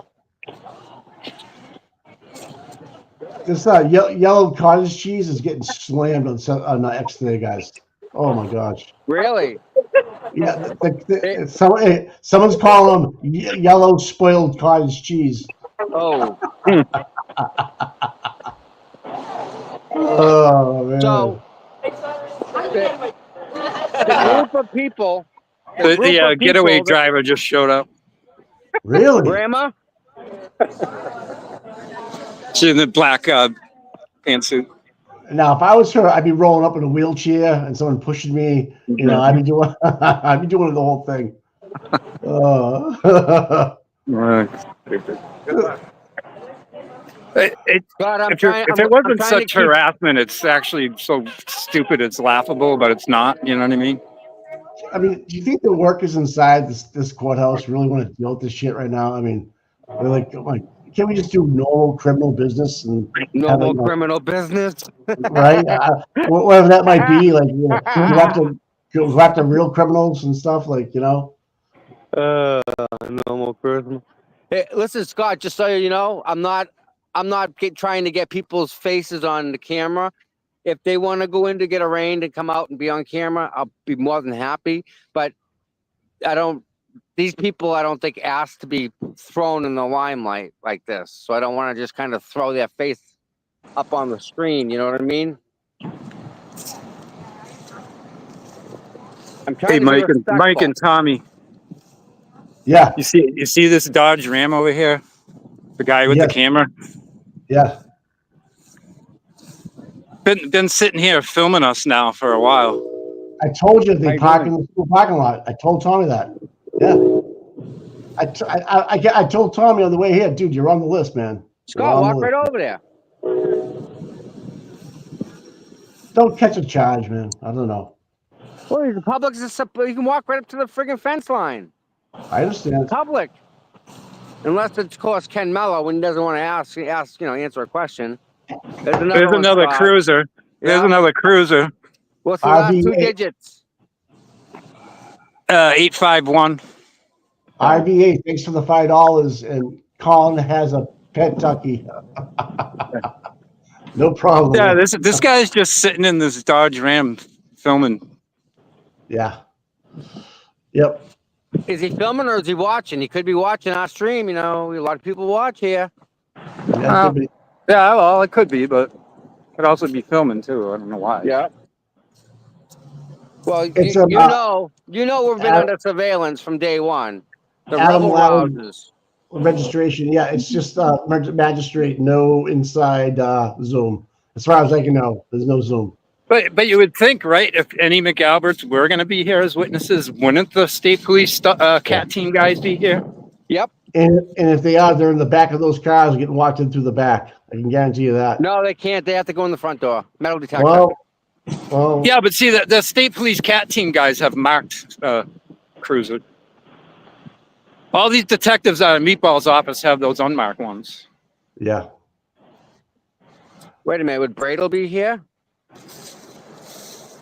This yellow cottage cheese is getting slammed on X today, guys. Oh my gosh. Really? Yeah, someone's calling them yellow spoiled cottage cheese. Oh. Oh man. So the group of people. The getaway driver just showed up. Really? Grandma? She's in the black pantsuit. Now, if I was her, I'd be rolling up in a wheelchair and someone pushing me. I'd be doing the whole thing. If it wasn't such harassment, it's actually so stupid. It's laughable, but it's not. You know what I mean? I mean, do you think the workers inside this courthouse really want to deal with this shit right now? I mean, they're like, can't we just do normal criminal business and criminal business, right? Whatever that might be, like go after real criminals and stuff, like normal criminal. Hey, listen, Scott, just so you know, I'm not trying to get people's faces on the camera. If they want to go in to get arraigned and come out and be on camera, I'll be more than happy. But these people, I don't think asked to be thrown in the limelight like this. So I don't want to just kind of throw their face up on the screen. You know what I mean? I'm trying Hey, to be Mike respectful. and Tommy. Yeah. You see this Dodge Ram over here? The guy with the camera? Yeah. Been sitting here filming us now for a while. I told you they How park you in the school parking lot. I told Tommy that. Yeah. I told Tommy on the way here, dude, you're on the list, man. Scott, walk right over there. Don't catch a charge, man. I don't know. Well, the public is you can walk right up to the friggin' fence line. I understand. Public. Unless it's, of course, Ken Mello when he doesn't want to answer a question. There's another cruiser. There's another cruiser. What's the last two RV8. digits? 851. RV8, thanks for the $5. And Colin has a Kentucky. No problem. Yeah, this guy's just sitting in this Dodge Ram filming. Yeah. Yep. Is he filming or is he watching? He could be watching our stream. You know, a lot of people watch here. Yeah, could be. Yeah, well, it could be, but it could also be filming too. I don't know why. Yeah. Well, It's you know, we've been under surveillance from day one. The Adam rebel Loud rousers. registration. Yeah, it's just magistrate, no inside Zoom. As far as I can know, there's no Zoom. But you would think, right? If any McAlberts were going to be here as witnesses, wouldn't the state police cat team guys be here? Yep. And if they are, they're in the back of those cars getting walked in through the back. I can guarantee you that. No, they can't. They have to go in the front door. Metal detector. Well, Yeah, but see, the state police cat team guys have marked cruiser. All these detectives out of Meatball's office have those unmarked ones. yeah. Wait a minute. Would Bradle be here?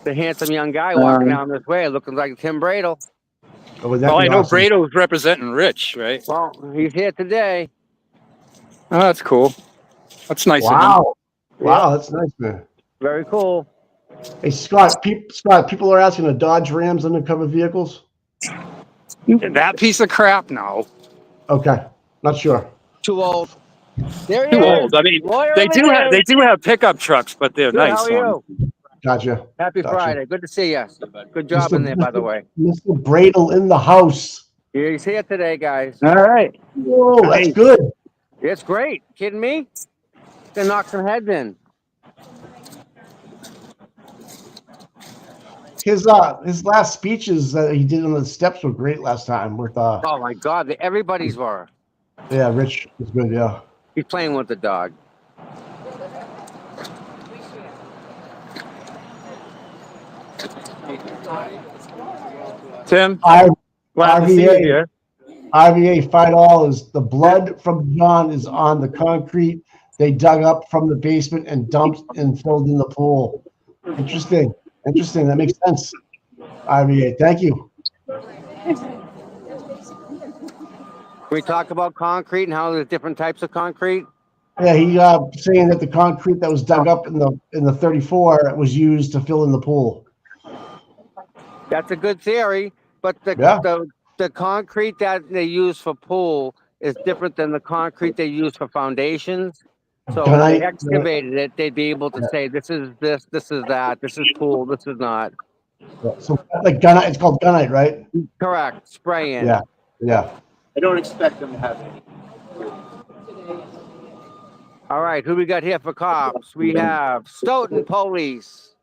The handsome young guy walking down this way, looking like Tim Bradle. Well, I know Bradle's representing Rich, right? Well, he's here today. Oh, that's cool. That's nice of him. Wow. Wow, that's nice, man. Very cool. Hey, Scott, people are asking, are Dodge Rams undercover vehicles? That piece of crap, no. Okay, not sure. Too old. There he Too is. old. I mean, they do have pickup trucks, but they're Good, nice how are ones. you? Gotcha. Happy Gotcha. Friday. Good to see you. Good job in there, by the way. Mr. Bradle in the house. He's here today, guys. All right. Whoa, that's good. It's great. Kidding me? Gonna knock some heads in. His last speeches that he did on the steps were great last time with Oh my God, everybody's were. yeah, Rich was good, yeah. He's playing with the dog. Tim, glad to see you here. RVA $5. The blood from John is on the concrete they dug up from the basement and dumped and filled in the pool. Interesting. That makes sense. RVA, thank you. Can we talk about concrete and how there's different types of concrete? Yeah, he saying that the concrete that was dug up in the 34 was used to fill in the pool. That's a good theory, but the concrete that they use for pool is different than the concrete they use for foundations. So if they excavated it, they'd be able to say this is this is that, this is pool, this is not. So like gunite, it's called gunite, right? Correct. Spray in. Yeah. I don't expect them to have any. All right, who we got here for cops? We have Stoughton Police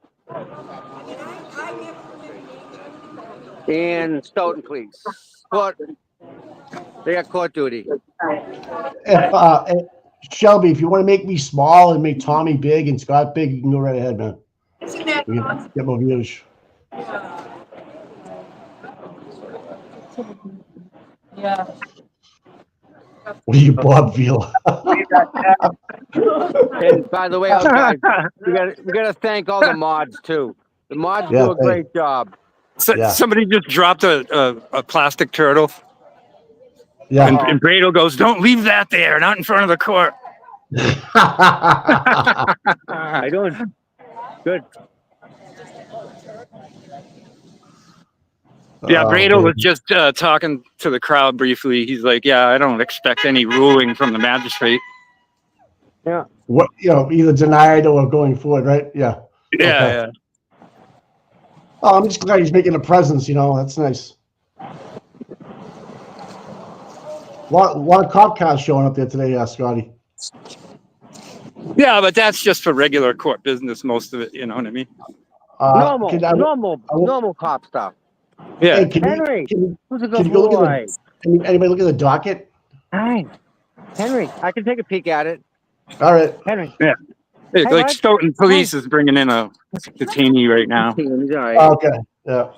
and Stoughton Police. Court. They got court duty. If Shelby, if you want to make me small and make Tommy big and Scott big, you can go right ahead, man. We can get more views. Yeah. What do you, Bob Vila? And by the way, guys, we got to thank all the mods too. The mods do a great job. So, somebody just dropped a plastic turtle. Yeah. And Brado goes, "Don't leave that there, not in front of the court." How you doing? Good. Yeah, Brado Oh, was baby. just talking to the crowd briefly. He's like, "Yeah, I don't expect any ruling from the magistrate." Yeah. What, either denied or going forward, right? Yeah. Yeah, Okay. yeah. Oh, I'm just glad he's making a presence. That's nice. Lot of cop cars showing up there today, Scotty. Yeah, but that's just for regular court business, most of it. You know what I mean? Normal cop stuff. Yeah. Hey, Henry, who's a can good you go look boy? at anybody look at the docket? Hi, Henry. I can take a peek at it. All right. Henry. Yeah. Hey, Hey, like bud. Stoughton Police is bringing in a detainee right now. He's all right. Okay. Yeah.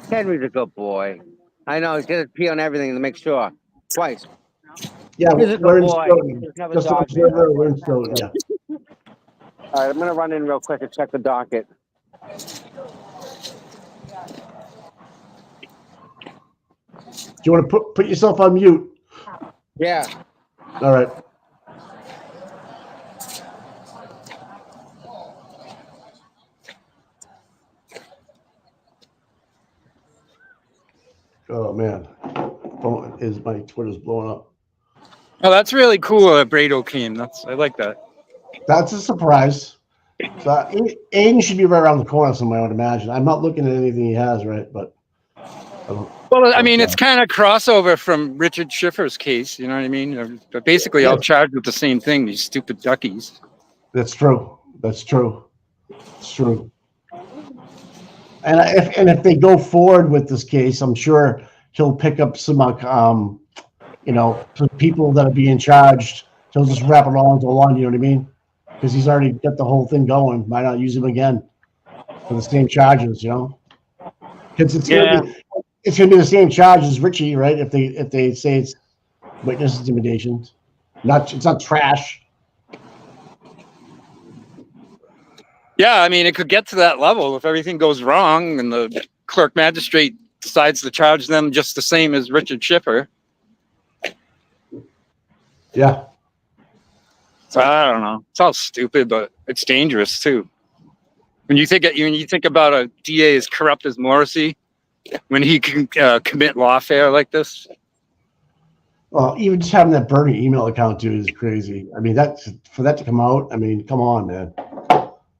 Henry's a good boy. I know he's gonna pee on everything to make sure. Twice. Yeah. He's a We're good in boy. Stoughton. He's never Just to dogged make me. sure we're in Stoughton. Yeah. All right, I'm gonna run in real quick and check the docket. Do you want to put yourself on mute? Yeah. All right. Oh man, my Twitter's blowing up. Oh, that's really cool that Brado came. I like that. That's a surprise. So Aiden should be right around the corner somewhere, I would imagine. I'm not looking at anything he has, right? But Well, I mean, it's kind of crossover from Richard Schiffer's case. You know what I mean? They're basically all charged with the same thing. These stupid duckies. That's true. That's true. It's true. And if they go forward with this case, I'm sure he'll pick up some some people that are being charged. He'll just wrap it all into one. You know what I mean? Because he's already got the whole thing going. Why not use him again for the same charges? Because it's gonna be the same charge as Richie, right? If they say it's witness intimidation, it's not trash. Yeah, I mean, it could get to that level if everything goes wrong and the clerk magistrate decides to charge them just the same as Richard Schiffer. Yeah. So I don't know. It's all stupid, but it's dangerous too. When you think about a DA as corrupt as Morrissey, when he can commit lawfare like this. Well, even just having that Bernie email account too is crazy. I mean, for that to come out. I mean, come on, man.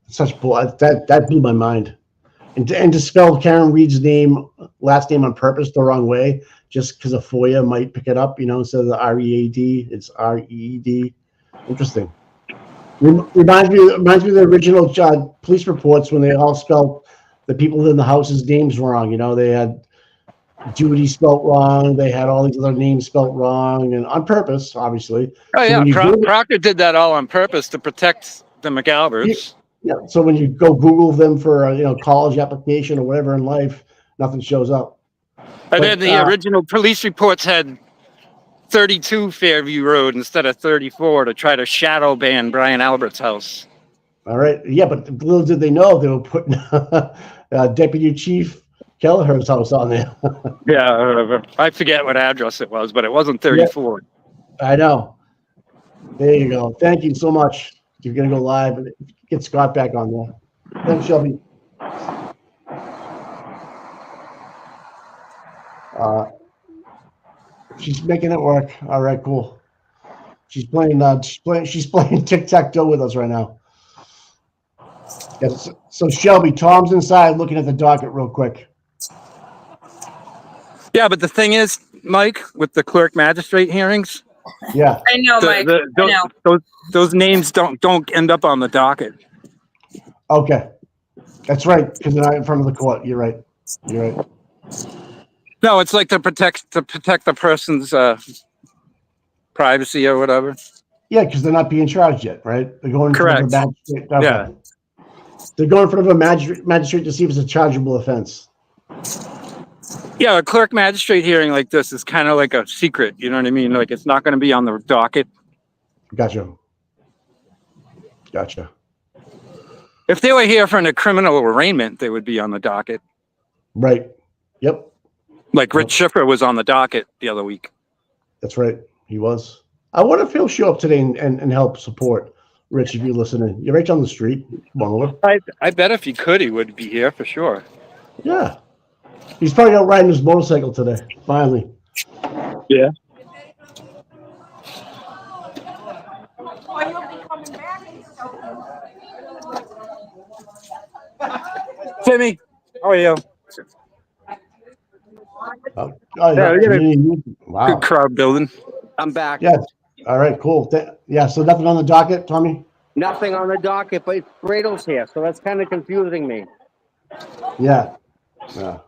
Such bull. That blew my mind. And to spell Karen Reed's last name on purpose the wrong way, just because a FOIA might pick it up, instead of the READ, it's REED. Interesting. Reminds me of the original police reports when they all spelled the people in the house's names wrong. They had Judy spelt wrong. They had all these other names spelt wrong, and on purpose, obviously. Oh yeah, Proctor did that all on purpose to protect the McAlberts. Yeah. So when you go Google them for college application or whatever in life, nothing shows up. And then the original police reports had 32 Fairview Road instead of 34 to try to shadow ban Brian Albert's house. All right. Yeah, but little did they know they were putting Deputy Chief Kelleher's house on there. Yeah, I forget what address it was, but it wasn't 34. Yeah, I know. There you go. Thank you so much. You're going to go live and get Scott back on there. Thanks, Shelby. She's making it work. All right, cool. She's playing tic-tac-toe with us right now. Yes. So Shelby, Tom's inside looking at the docket real quick. Yeah, but the thing is, Mike, with the clerk magistrate hearings. Yeah. I know, Mike. I know. Those names don't end up on the docket. Okay. That's right, because they're not in front of the court. You're right. No, it's like to protect the person's privacy or whatever. Yeah, because they're not being charged yet, right? They're going Correct. in front of a magistrate. Okay. Yeah. They're going in front of a magistrate to see if it's a chargeable offense. Yeah, a clerk magistrate hearing like this is kind of like a secret. You know what I mean? Like it's not going to be on the docket. Gotcha. If they were here for a criminal arraignment, they would be on the docket. Right. Yep. Like Rich Schiffer was on the docket the other week. That's right. He was. I wonder if he'll show up today and help support. Rich, if you're listening, you're right down the street. Come on over. I bet if he could, he would be here for sure. Yeah. He's probably out riding his motorcycle today. Finally. Yeah. Timmy, how are you? Wow. Good crowd building. I'm back. Yeah. All right, cool. Yeah, so nothing on the docket, Tommy? Nothing on the docket, but Bradel's here, so that's kind of confusing me. Yeah. Do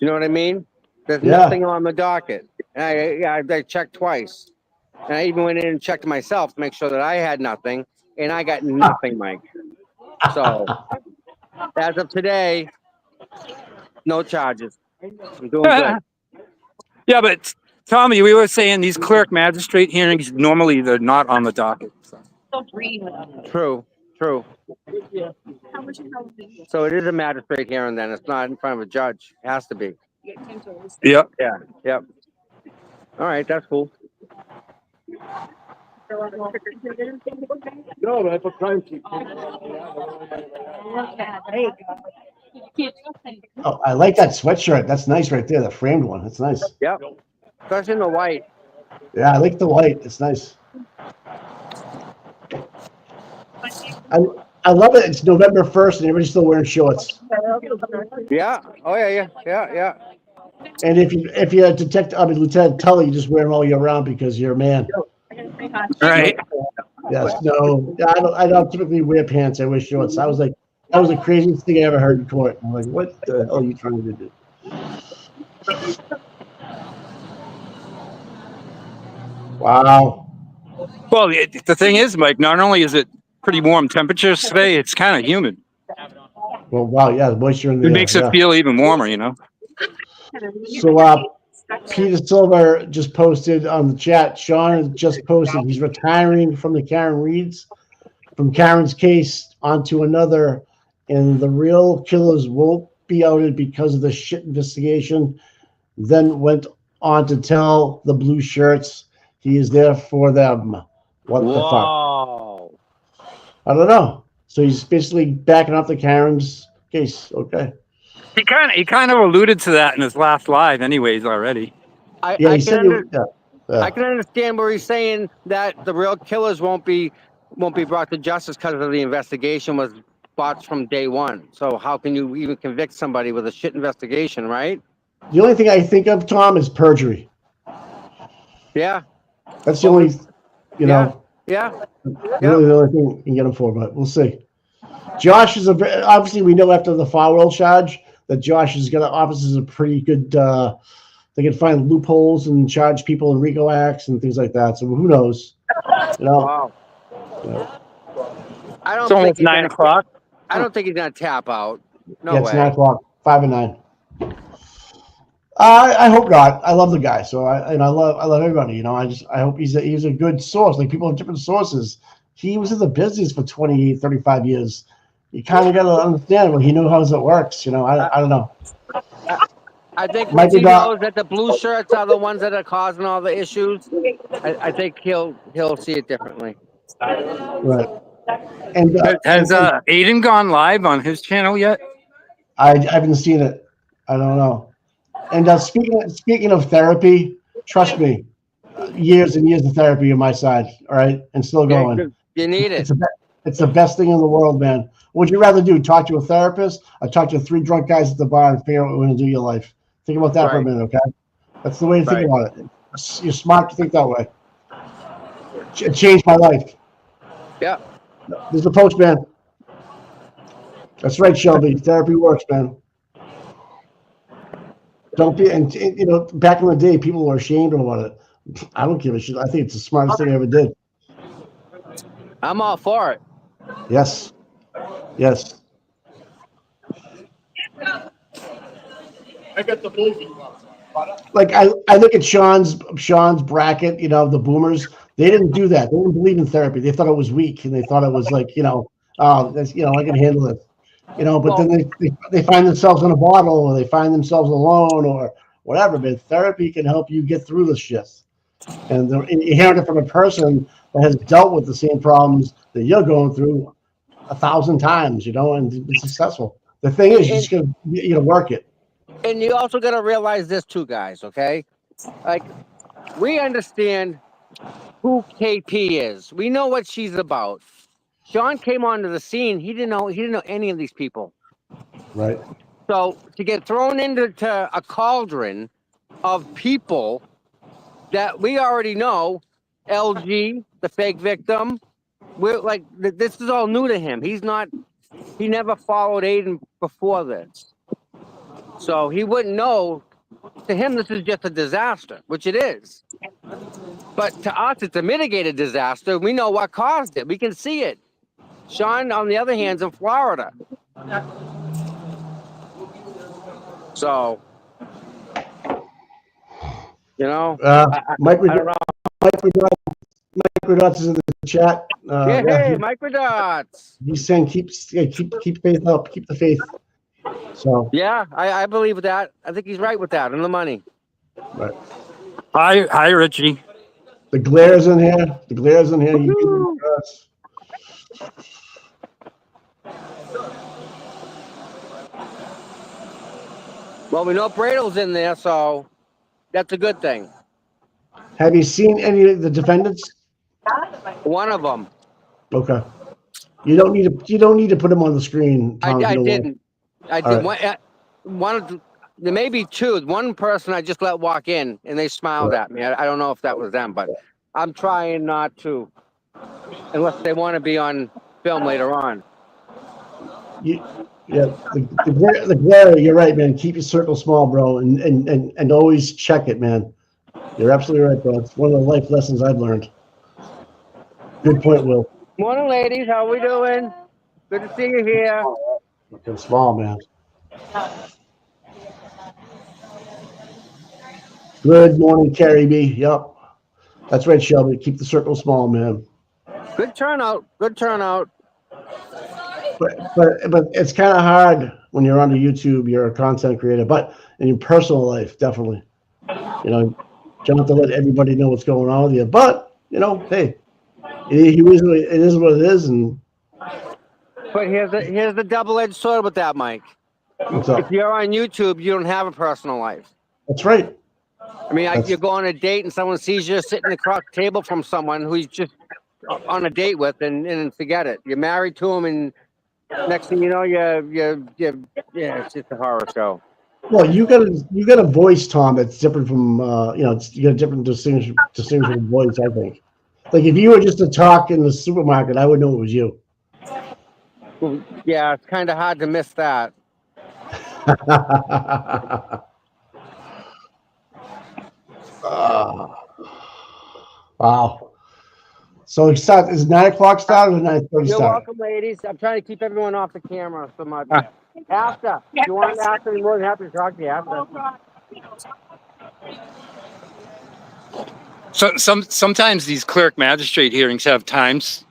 you know what I mean? There's nothing on the docket. And I checked twice. And I even went in and checked myself to make sure that I had nothing. And I got nothing, Mike. So, as of today, no charges. I'm doing good. Yeah, but Tommy, we were saying these clerk magistrate hearings, normally they're not on the docket. So. True. So it is a magistrate hearing then. It's not in front of a judge. It has to be. Yep. Yep. All right, that's cool. No, that's a crime scene. Oh, I like that sweatshirt. That's nice right there, the framed one. That's nice. Yep. Especially in the white. Yeah, I like the white. It's nice. I love it. It's November 1st and everybody's still wearing shorts. Yeah. Oh yeah. And if you're Lieutenant Tully, you just wear them all year round because you're a man. Right. Yes. No. I don't typically wear pants. I wear shorts. I was like, that was the craziest thing I ever heard in court. I'm like, what the hell are you trying to do? Wow. Well, the thing is, Mike, not only is it pretty warm temperatures today, it's kind of humid. Well, wow. Yeah, the moisture in the It makes it feel even warmer, you know? So, Peter Silver just posted on the chat. Sean just posted he's retiring from the Karen Reeds, from Karen's case onto another, and the real killers won't be outed because of the shit investigation. Then went on to tell the blue shirts he is there for them. What the fuck? I don't know. So he's basically backing up the Karen's case. Okay. He kind of alluded to that in his last live, anyways, already. I can understand where he's saying that the real killers won't be brought to justice because of the investigation was botched from day one. So how can you even convict somebody with a shit investigation, right? The only thing I think of, Tom, is perjury. Yeah. That's the only, know. Yeah. Really the only thing you can get him for, but we'll see. Josh is obviously we know after the Falwell charge that Josh is going to offices a pretty good. They can find loopholes and charge people in RICO acts and things like that. So who knows? Wow. Yeah. I don't it's almost 9 o'clock. I don't think he's going to tap out. No way. It's 9 o'clock. 5 and 9. I hope not. I love the guy, so I love everybody. I hope he's a good source. Like people have different sources. He was in the business for 20, 35 years. You kind of got to understand what he knew how it works. I don't know. I think once he knows that the blue shirts are the ones that are causing all the issues, I think he'll see it differently. Right. And has Aiden gone live on his channel yet? I haven't seen it. I don't know. And speaking of therapy, trust me, years and years of therapy on my side. All right, and still going. You need it. It's the best thing in the world, man. What would you rather do? Talk to a therapist or talk to 3 drunk guys at the bar and figure out what you're going to do in your life? Think about that for a minute, okay? That's the way to think about it. You're smart to think that way. It changed my life. Yeah. There's the postman. That's right, Shelby. Therapy works, man. Don't be, and back in the day, people were ashamed about it. I don't give a shit. I think it's the smartest thing I ever did. I'm all for it. Yes. I got the movie. Like I look at Sean's bracket, the boomers. They didn't do that. They didn't believe in therapy. They thought it was weak, and they thought it was like, that's, I can handle it. But then they find themselves in a bottle, or they find themselves alone, or whatever. But therapy can help you get through this shit. And you're hearing it from a person that has dealt with the same problems that you're going through 1,000 times, you know, and be successful. The thing is, you gotta work it. And you also got to realize this too, guys, okay? Like, we understand who KP is. We know what she's about. Sean came onto the scene. He didn't know any of these people. Right. So to get thrown into a cauldron of people that we already know, LG, the fake victim, we're like, this is all new to him. He never followed Aiden before this. So he wouldn't know. To him, this is just a disaster, which it is. But to us, it's a mitigated disaster. We know what caused it. We can see it. Sean, on the other hand, is in Florida. So, you know, Mike Redots is in the chat. hey, Mike Redots. He's saying keep faith up, keep the faith. So yeah, I believe that. I think he's right with that and the money. Right. Hi, Richie. The glare's in here. The glare's in here. Well, we know Bradel's in there, so that's a good thing. Have you seen any of the defendants? One of them. Okay. You don't need to put them on the screen, Tom. I didn't. I did. Right. One. There may be two. One person I just let walk in, and they smiled at me. I don't know if that was them, but I'm trying not to, unless they want to be on film later on. The glare. You're right, man. Keep your circle small, bro, and always check it, man. You're absolutely right, bro. It's one of the life lessons I've learned. Good point, Will. Morning, ladies. How we doing? Good to see you here. Looking small, man. Good morning, Carrie B. Yep. That's right, Shelby. Keep the circle small, man. Good turnout. Good turnout. But it's kind of hard when you're on YouTube, you're a content creator, but in your personal life, definitely. You know, you don't have to let everybody know what's going on with you. But, you know, hey, it is what it is. And but here's the double-edged sword with that, Mike. If you're on YouTube, you don't have a personal life. That's right. I mean, you go on a date and someone sees you sitting across the table from someone who you're just on a date with, and forget it. You're married to them, and next thing you know, it's just a horror show. Well, you got a voice, Tom, that's different from you got a different distinguishable voice. I think, like if you were just to talk in the supermarket, I would know it was you. Well, yeah, it's kind of hard to miss that. Wow. So is 9 o'clock start or 9:30 start? You're welcome, ladies. I'm trying to keep everyone off the camera so much. After, if you want after, I'm more than happy to talk to you after. So sometimes these clerk magistrate hearings have times,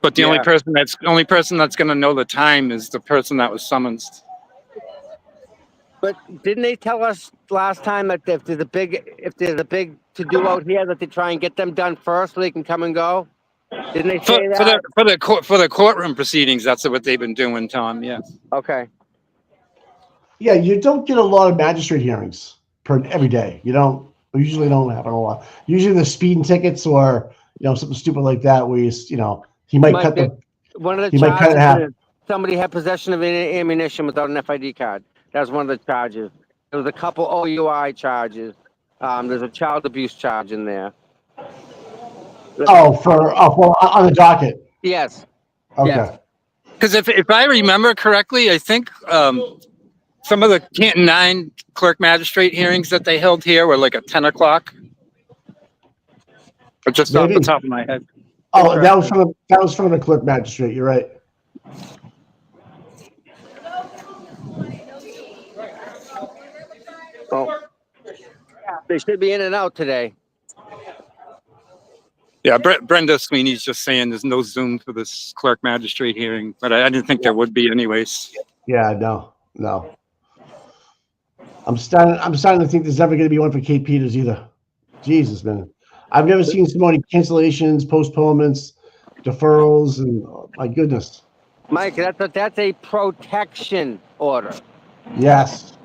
but the only person that's going to know the time is the person that was summoned. But didn't they tell us last time that if there's a big to do out here, that they try and get them done first so they can come and go? Didn't they say that? For the courtroom proceedings, that's what they've been doing, Tom. Yeah. Okay. Yeah, you don't get a lot of magistrate hearings every day. You don't. Usually don't happen a lot. Usually the speeding tickets or something stupid like that where he might cut the. One of the charges. Somebody had possession of ammunition without an FID card. That was one of the charges. There was a couple OUI charges. There's a child abuse charge in there. For on the docket. Yes. Okay. Because if I remember correctly, I think some of the Canton 9 clerk magistrate hearings that they held here were like at 10 o'clock. But just off the top of my head. Oh, that was from the clerk magistrate. You're right. Oh, they should be in and out today. Yeah, Brenda Sweeney's just saying there's no Zoom for this clerk magistrate hearing, but I didn't think there would be anyways. Yeah, no. I'm starting to think there's never going to be one for Kate Peters either. Jesus, man. I've never seen so many cancellations, postponements, deferrals, and my goodness. Mike, that's a protection order Yes.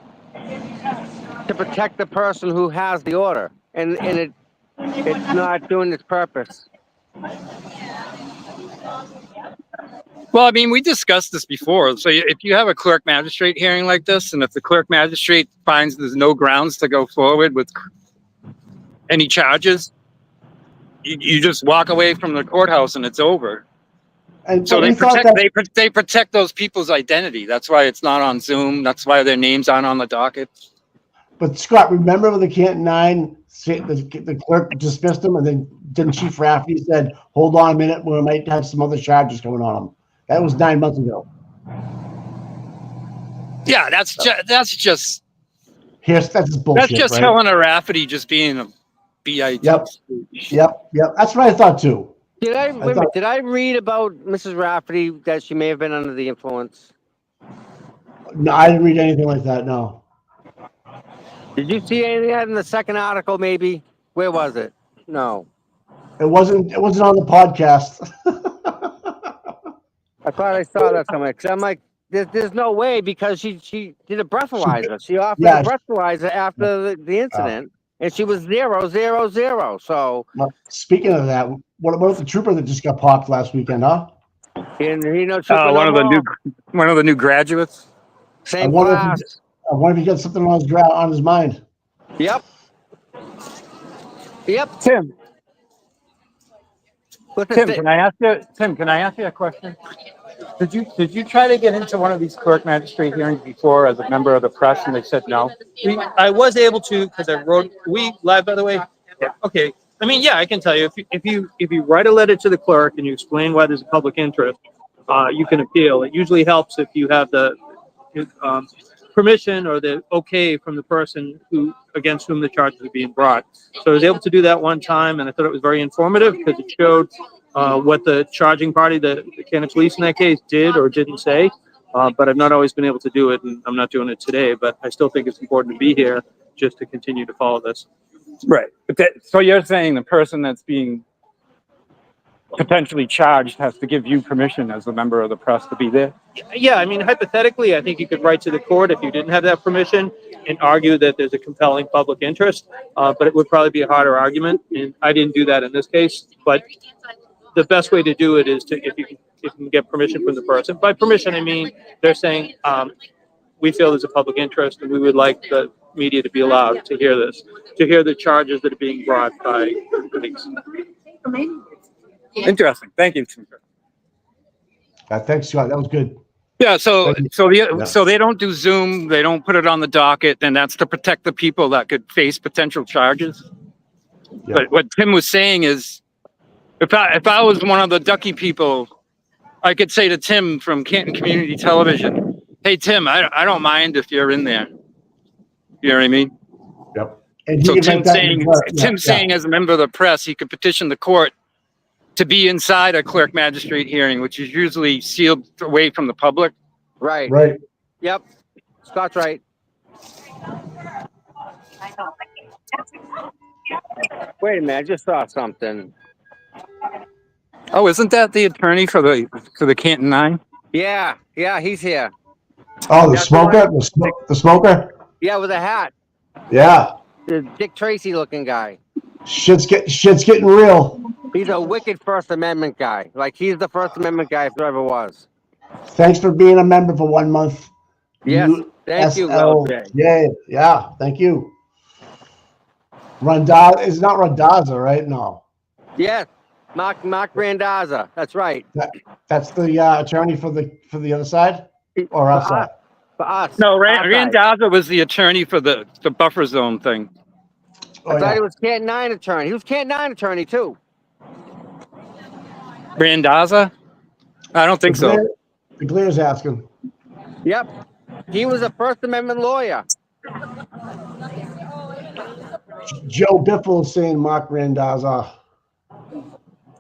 to protect the person who has the order, and it's not doing its purpose. Well, I mean, we discussed this before. So if you have a clerk magistrate hearing like this, and if the clerk magistrate finds there's no grounds to go forward with any charges, you just walk away from the courthouse and it's over. And so but they we thought protect that, they protect those people's identity. That's why it's not on Zoom. That's why their names aren't on the docket. but Scott, remember when the Canton Nine, the clerk dismissed them, and then Chief Rafferty said, "Hold on a minute, we might have some other charges coming on them." That was 9 months ago. Yeah, that's just That's bullshit. that's just right? Helena Rafferty just being a BIT. Yep. That's what I thought too. Did I read about Mrs. Rafferty that she may have been under the influence? No, I didn't read anything like that. No. Did you see anything of that in the second article? Maybe. Where was it? No. It wasn't on the podcast. I thought I saw that somewhere. Cause I'm like, there's no way, because she did a breathalyzer. She offered a breathalyzer after the incident, and she was 0, 0, 0. So speaking of that, what about the trooper that just got popped last weekend, huh? And one of the new graduates. Same class. I wonder if he got something on his mind. Yep. Tim. Tim, can I ask you a question? Did you try to get into one of these clerk magistrate hearings before as a member of the press, and they said no? I was able to, because I wrote. We live, by the way. Yeah. Okay. I mean, yeah, I can tell you if you write a letter to the clerk and you explain why there's a public interest, you can appeal. It usually helps if you have the permission or the okay from the person against whom the charges are being brought. So I was able to do that one time, and I thought it was very informative because it showed what the charging party, the Canton Police in that case, did or didn't say. But I've not always been able to do it, and I'm not doing it today. But I still think it's important to be here just to continue to follow this. Right. So you're saying the person that's being potentially charged has to give you permission as a member of the press to be there? Yeah, I mean, hypothetically, I think you could write to the court if you didn't have that permission and argue that there's a compelling public interest, but it would probably be a harder argument, and I didn't do that in this case. But the best way to do it is if you can get permission from the person. By permission, I mean they're saying, we feel there's a public interest, and we would like the media to be allowed to hear this, to hear the charges that are being brought by police. Interesting. Thank you. Thanks, Scott. That was good. Yeah. So they don't do Zoom. They don't put it on the docket, and that's to protect the people that could face potential charges. Yeah. But what Tim was saying is, if I was one of the Ducky people, I could say to Tim from Canton Community Television, "Hey Tim, I don't mind if you're in there." You know what I mean? Yep. And so Tim's saying as a member of the press, he could petition the court to be inside a clerk magistrate hearing, which is usually sealed away from the public. Right. Right. Yep. Scott's right. Wait a minute, I just saw something. Oh, isn't that the attorney for the Canton Nine? Yeah, he's here. Oh, the smoker? The smoker? Yeah, with a hat. Yeah. The Dick Tracy looking guy. Shit's getting real. He's a wicked First Amendment guy. Like, he's the First Amendment guy if there ever was. Thanks for being a member for 1 month. Yes, thank you, LJ. Yeah, thank you. Randazza, it's not Randazza, right? No. Yes, Mark Randazza. That's right. That's the attorney for the other side, or us? For us. No, Randazza was the attorney for the buffer zone thing. I thought he was Canton 9 attorney. He was Canton 9 attorney too. Randazza? I don't think so. The Glaire's asking. Yep. He was a First Amendment lawyer. Joe Biffle is saying Mark Randazza.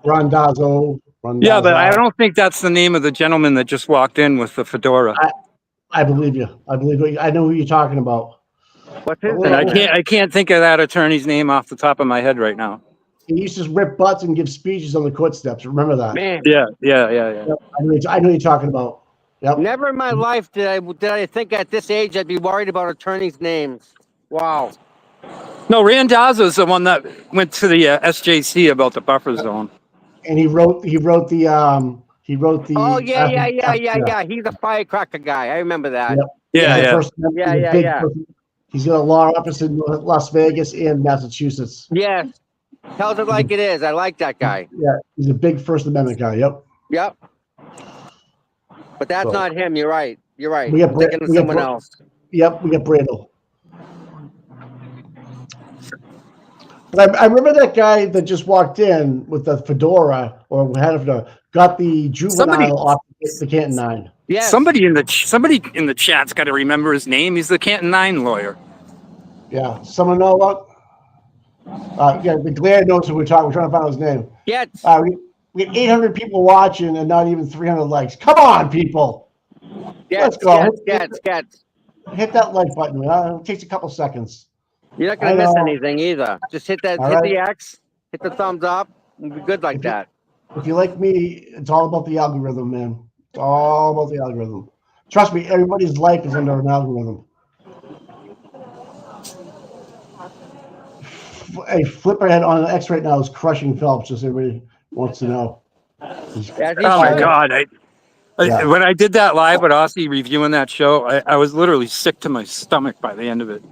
Randazzo. Yeah, but I don't think that's the name of the gentleman that just walked in with the fedora. I believe you. I know who you're talking about. What's his name? I can't think of that attorney's name off the top of my head right now. He used to just rip butts and give speeches on the court steps. Remember that? Man, Yeah. Yep, I know you're talking about. Yep. never in my life did I think at this age I'd be worried about attorneys' names. Wow. No, Randazzo's the one that went to the SJC about the buffer zone. And he wrote the. Oh yeah. He's a firecracker guy. I remember that. Yep. Yeah. Yeah. He's got a law office in Las Vegas and Massachusetts. Yes. Tells it like it is. I like that guy. Yeah, he's a big First Amendment guy. Yep. Yep. But that's So, not him. You're right. You're right. We got I'm thinking of someone else. Yep, we got Bradle. But I remember that guy that just walked in with the fedora or had a fedora, got the juvenile off the Canton 9. Yes. Somebody in the chat's got to remember his name. He's the Canton 9 lawyer. Yeah, someone know what? Yeah, the Glare knows who we're talking. We're trying to find out his name. Yes. We had 800 people watching and not even 300 likes. Come on, people. Let's go. Hit that like button. It takes a couple seconds. You're not going to miss anything either. Just hit that. Hit the X. Hit the thumbs up. We'll be good like that. If you like me, it's all about the algorithm, man. It's all about the algorithm. Trust me, everybody's life is under an algorithm. A Flipperhead on X right now is crushing Phelps, just everybody wants to know. Oh my God. When I did that live with Aussie reviewing that show, I was literally sick to my stomach by the end of it.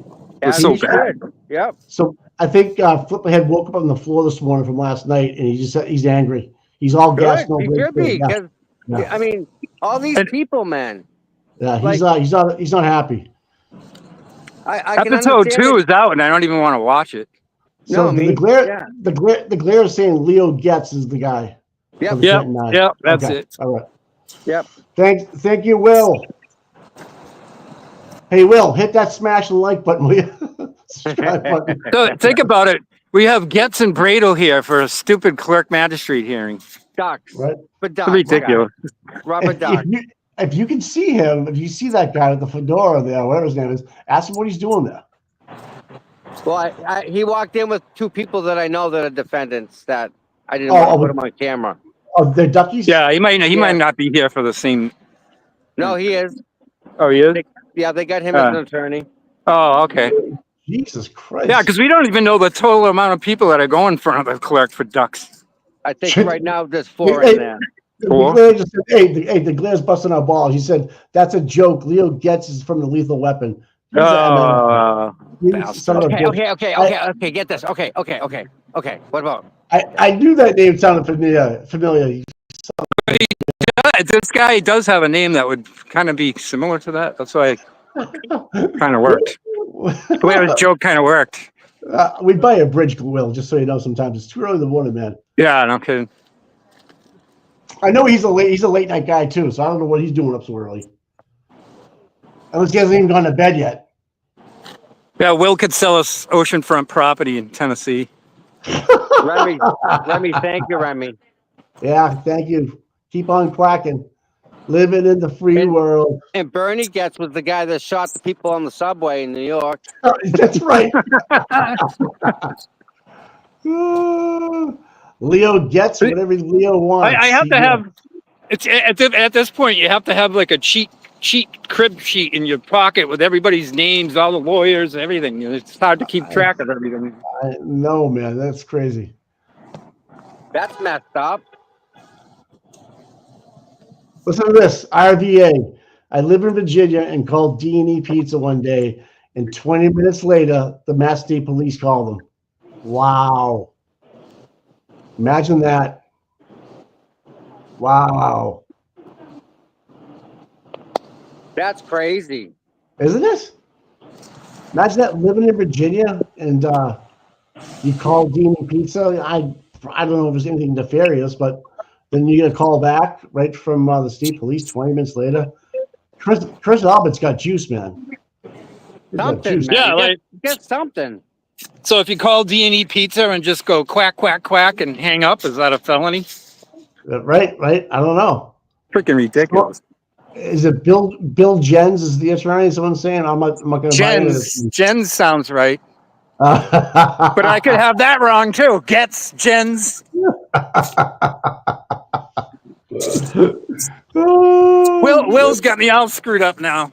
It was so bad. Yep. So I think Flipperhead woke up on the floor this morning from last night, and he's angry. He's all gas. He should be, because I mean, all these people, man. Yeah, he's not happy. Episode 2 is out, and I don't even want to watch it. So the glare is saying Leo Getz is the guy. Yep, that's it. All right. Yep. Thank you, Will. Hey, Will, hit that smash the like button, will you? Subscribe button. So think about it. We have Getz and Bradle here for a stupid clerk magistrate hearing. Ducks. Right. But ducks. Ridiculous. Rubber duck. If you can see him, if you see that guy with the fedora there, whatever his name is, ask him what he's doing there. Well, he walked in with two people that I know that are defendants that I didn't want to put them on camera. Oh, they're duckies? Yeah, he might not be here for the same. No, he is. Oh, he is? They got him as an attorney. Oh, okay. Jesus Christ. Yeah, because we don't even know the total amount of people that are going in front of the clerk for ducks. I think right now there's 4 in there. The Glaire's busting our balls. He said, that's a joke. Leo Getz is from the Lethal Weapon. Oh. Okay. Get this. Okay. What about? I knew that name sounded familiar. This guy does have a name that would kind of be similar to that. That's why it kind of worked. The way his joke kind of worked. We'd buy a bridge, Will, just so you know. Sometimes it's too early in the morning, man. Yeah, no kidding. I know he's a late night guy too, so I don't know what he's doing up so early. Unless he hasn't even gone to bed yet. Yeah, Will could sell us oceanfront property in Tennessee. Remy, thank you, Remy. Yeah, thank you. Keep on quacking. Living in the free world. And Bernie Getz was the guy that shot the people on the subway in New York. That's right. Leo gets whatever Leo wants. I have to have. It's at this point you have to have like a cheat crib sheet in your pocket with everybody's names, all the lawyers, everything. It's hard to keep track of everything. No, man, that's crazy. That's messed up. Listen to this, RVA. I live in Virginia and called D&E Pizza one day, and 20 minutes later, the Mass State Police called them. Wow. Imagine that. Wow. That's crazy. Isn't it? Imagine that, living in Virginia and you call D&E Pizza. I don't know if there's anything nefarious, but then you get a call back right from the state police 20 minutes later. Chris Albert's got juice, man. Something, man. Yeah, get something. So if you call D&E Pizza and just go quack, quack, quack and hang up, is that a felony? Right. I don't know. Freaking ridiculous. Is it Bill Jens is the attorney? Someone saying I'm not going to buy this. Jens sounds right. But I could have that wrong too. Gets, Jens. Will's got me all screwed up now.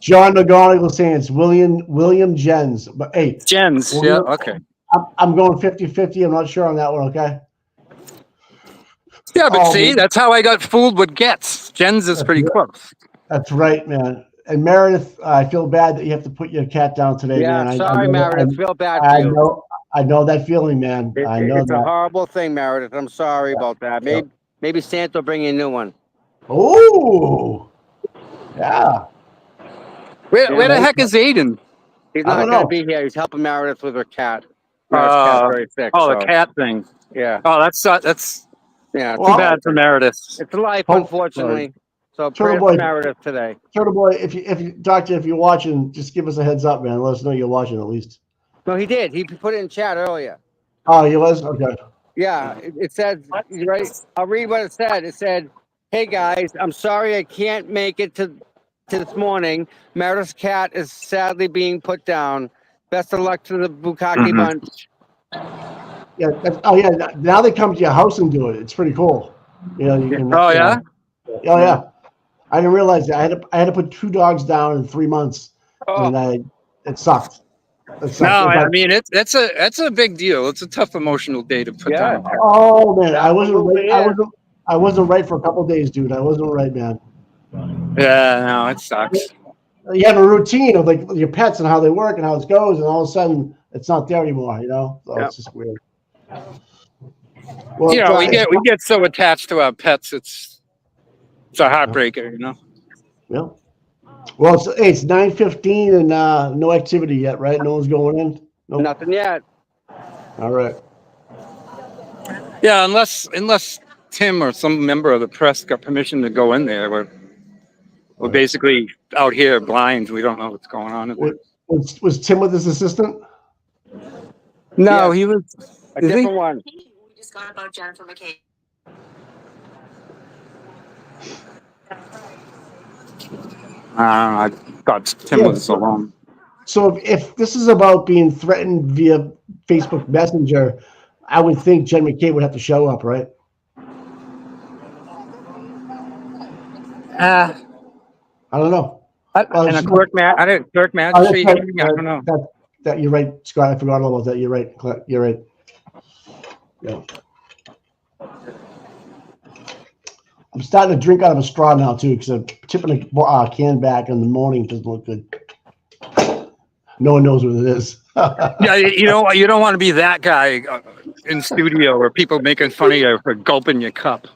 John McGonigal was saying it's William Jens. But hey, Jens, yeah, okay. I'm going 50-50. I'm not sure on that one, okay? Yeah, but see, that's how I got fooled with Gets. Jens is pretty close. That's right, man. And Meredith, I feel bad that you have to put your cat down today, man. Sorry, Meredith. Feel bad for you. I know that feeling, man. I know it's a horrible thing, Meredith. I'm sorry about that. Maybe Santa will bring you a new one. Oh, yeah. Where the heck is Aiden? He's not going to be here. He's helping Meredith with her cat. Meredith's cat's very sick. The cat thing. Yeah. Oh, that's yeah. Too bad for Meredith. It's life, unfortunately. So pray for Meredith today. Turtle Boy, if you doctor, if you're watching, just give us a heads up, man. Let us know you're watching at least. No, he did. He put it in chat earlier. Oh, he was? Okay. Yeah, it said, right? I'll read what it said. It said, "Hey guys, I'm sorry I can't make it to this morning. Meredith's cat is sadly being put down. Best of luck to the Bukkake bunch." Yeah. Now they come to your house and do it. It's pretty cool. You know. You can, yeah. Oh yeah. I didn't realize that. I had to put 2 dogs down in 3 months, and it sucked. No, I mean that's a big deal. It's a tough emotional day to put down. Oh man, I wasn't right for a couple of days, dude. I wasn't right, man. Yeah, no, it sucks. You have a routine of like your pets and how they work and how it goes, and all of a sudden it's not there anymore. You know, so it's just weird. Well, you know, we get so attached to our pets. It's a heartbreaker, you know. Yeah. Well, it's 9:15 and no activity yet, right? No one's going in. Nope. Nothing yet. All right. Yeah, unless Tim or some member of the press got permission to go in there, we're basically out here blind. We don't know what's going on. Was Tim with his assistant? No, he was a different one. We just got about Jennifer McKay. I thought Tim was alone. So if this is about being threatened via Facebook Messenger, I would think Jen McKay would have to show up, right? I don't know. And a clerk magistrate. I don't know. That you're right, Scott. I forgot all about that. You're right. You're right. Yeah. I'm starting to drink out of a straw now too, because I'm tipping a can back in the morning. Doesn't look good. No one knows what it is. Yeah, you don't want to be that guy in studio where people making fun of you for gulping your cup.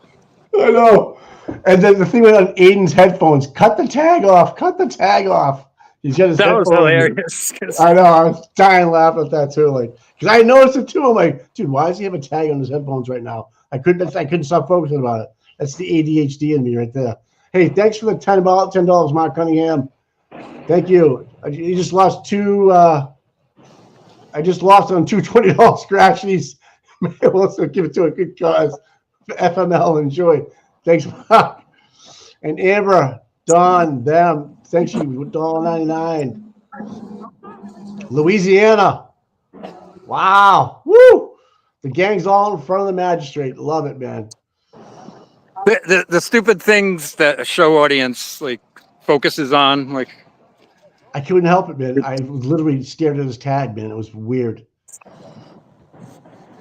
I know. And then the thing with Aiden's headphones, cut the tag off. Cut the tag off. He's got his headphones. That was hilarious. I know. I was dying laughing at that too. Like, because I noticed it too. I'm like, dude, why does he have a tag on his headphones right now? I couldn't stop focusing about it. That's the ADHD in me right there. Hey, thanks for the $10, Mark Cunningham. Thank you. You just lost two. I just lost on two $20 scratchies. We'll also give it to a good cause. FML, enjoy. Thanks, Mark. And Amber, Don, them. Thanks you. $1.99. Louisiana. Wow. Woo. The gang's all in front of the magistrate. Love it, man. The stupid things that a show audience like focuses on, like I couldn't help it, man. I literally stared at his tag, man. It was weird.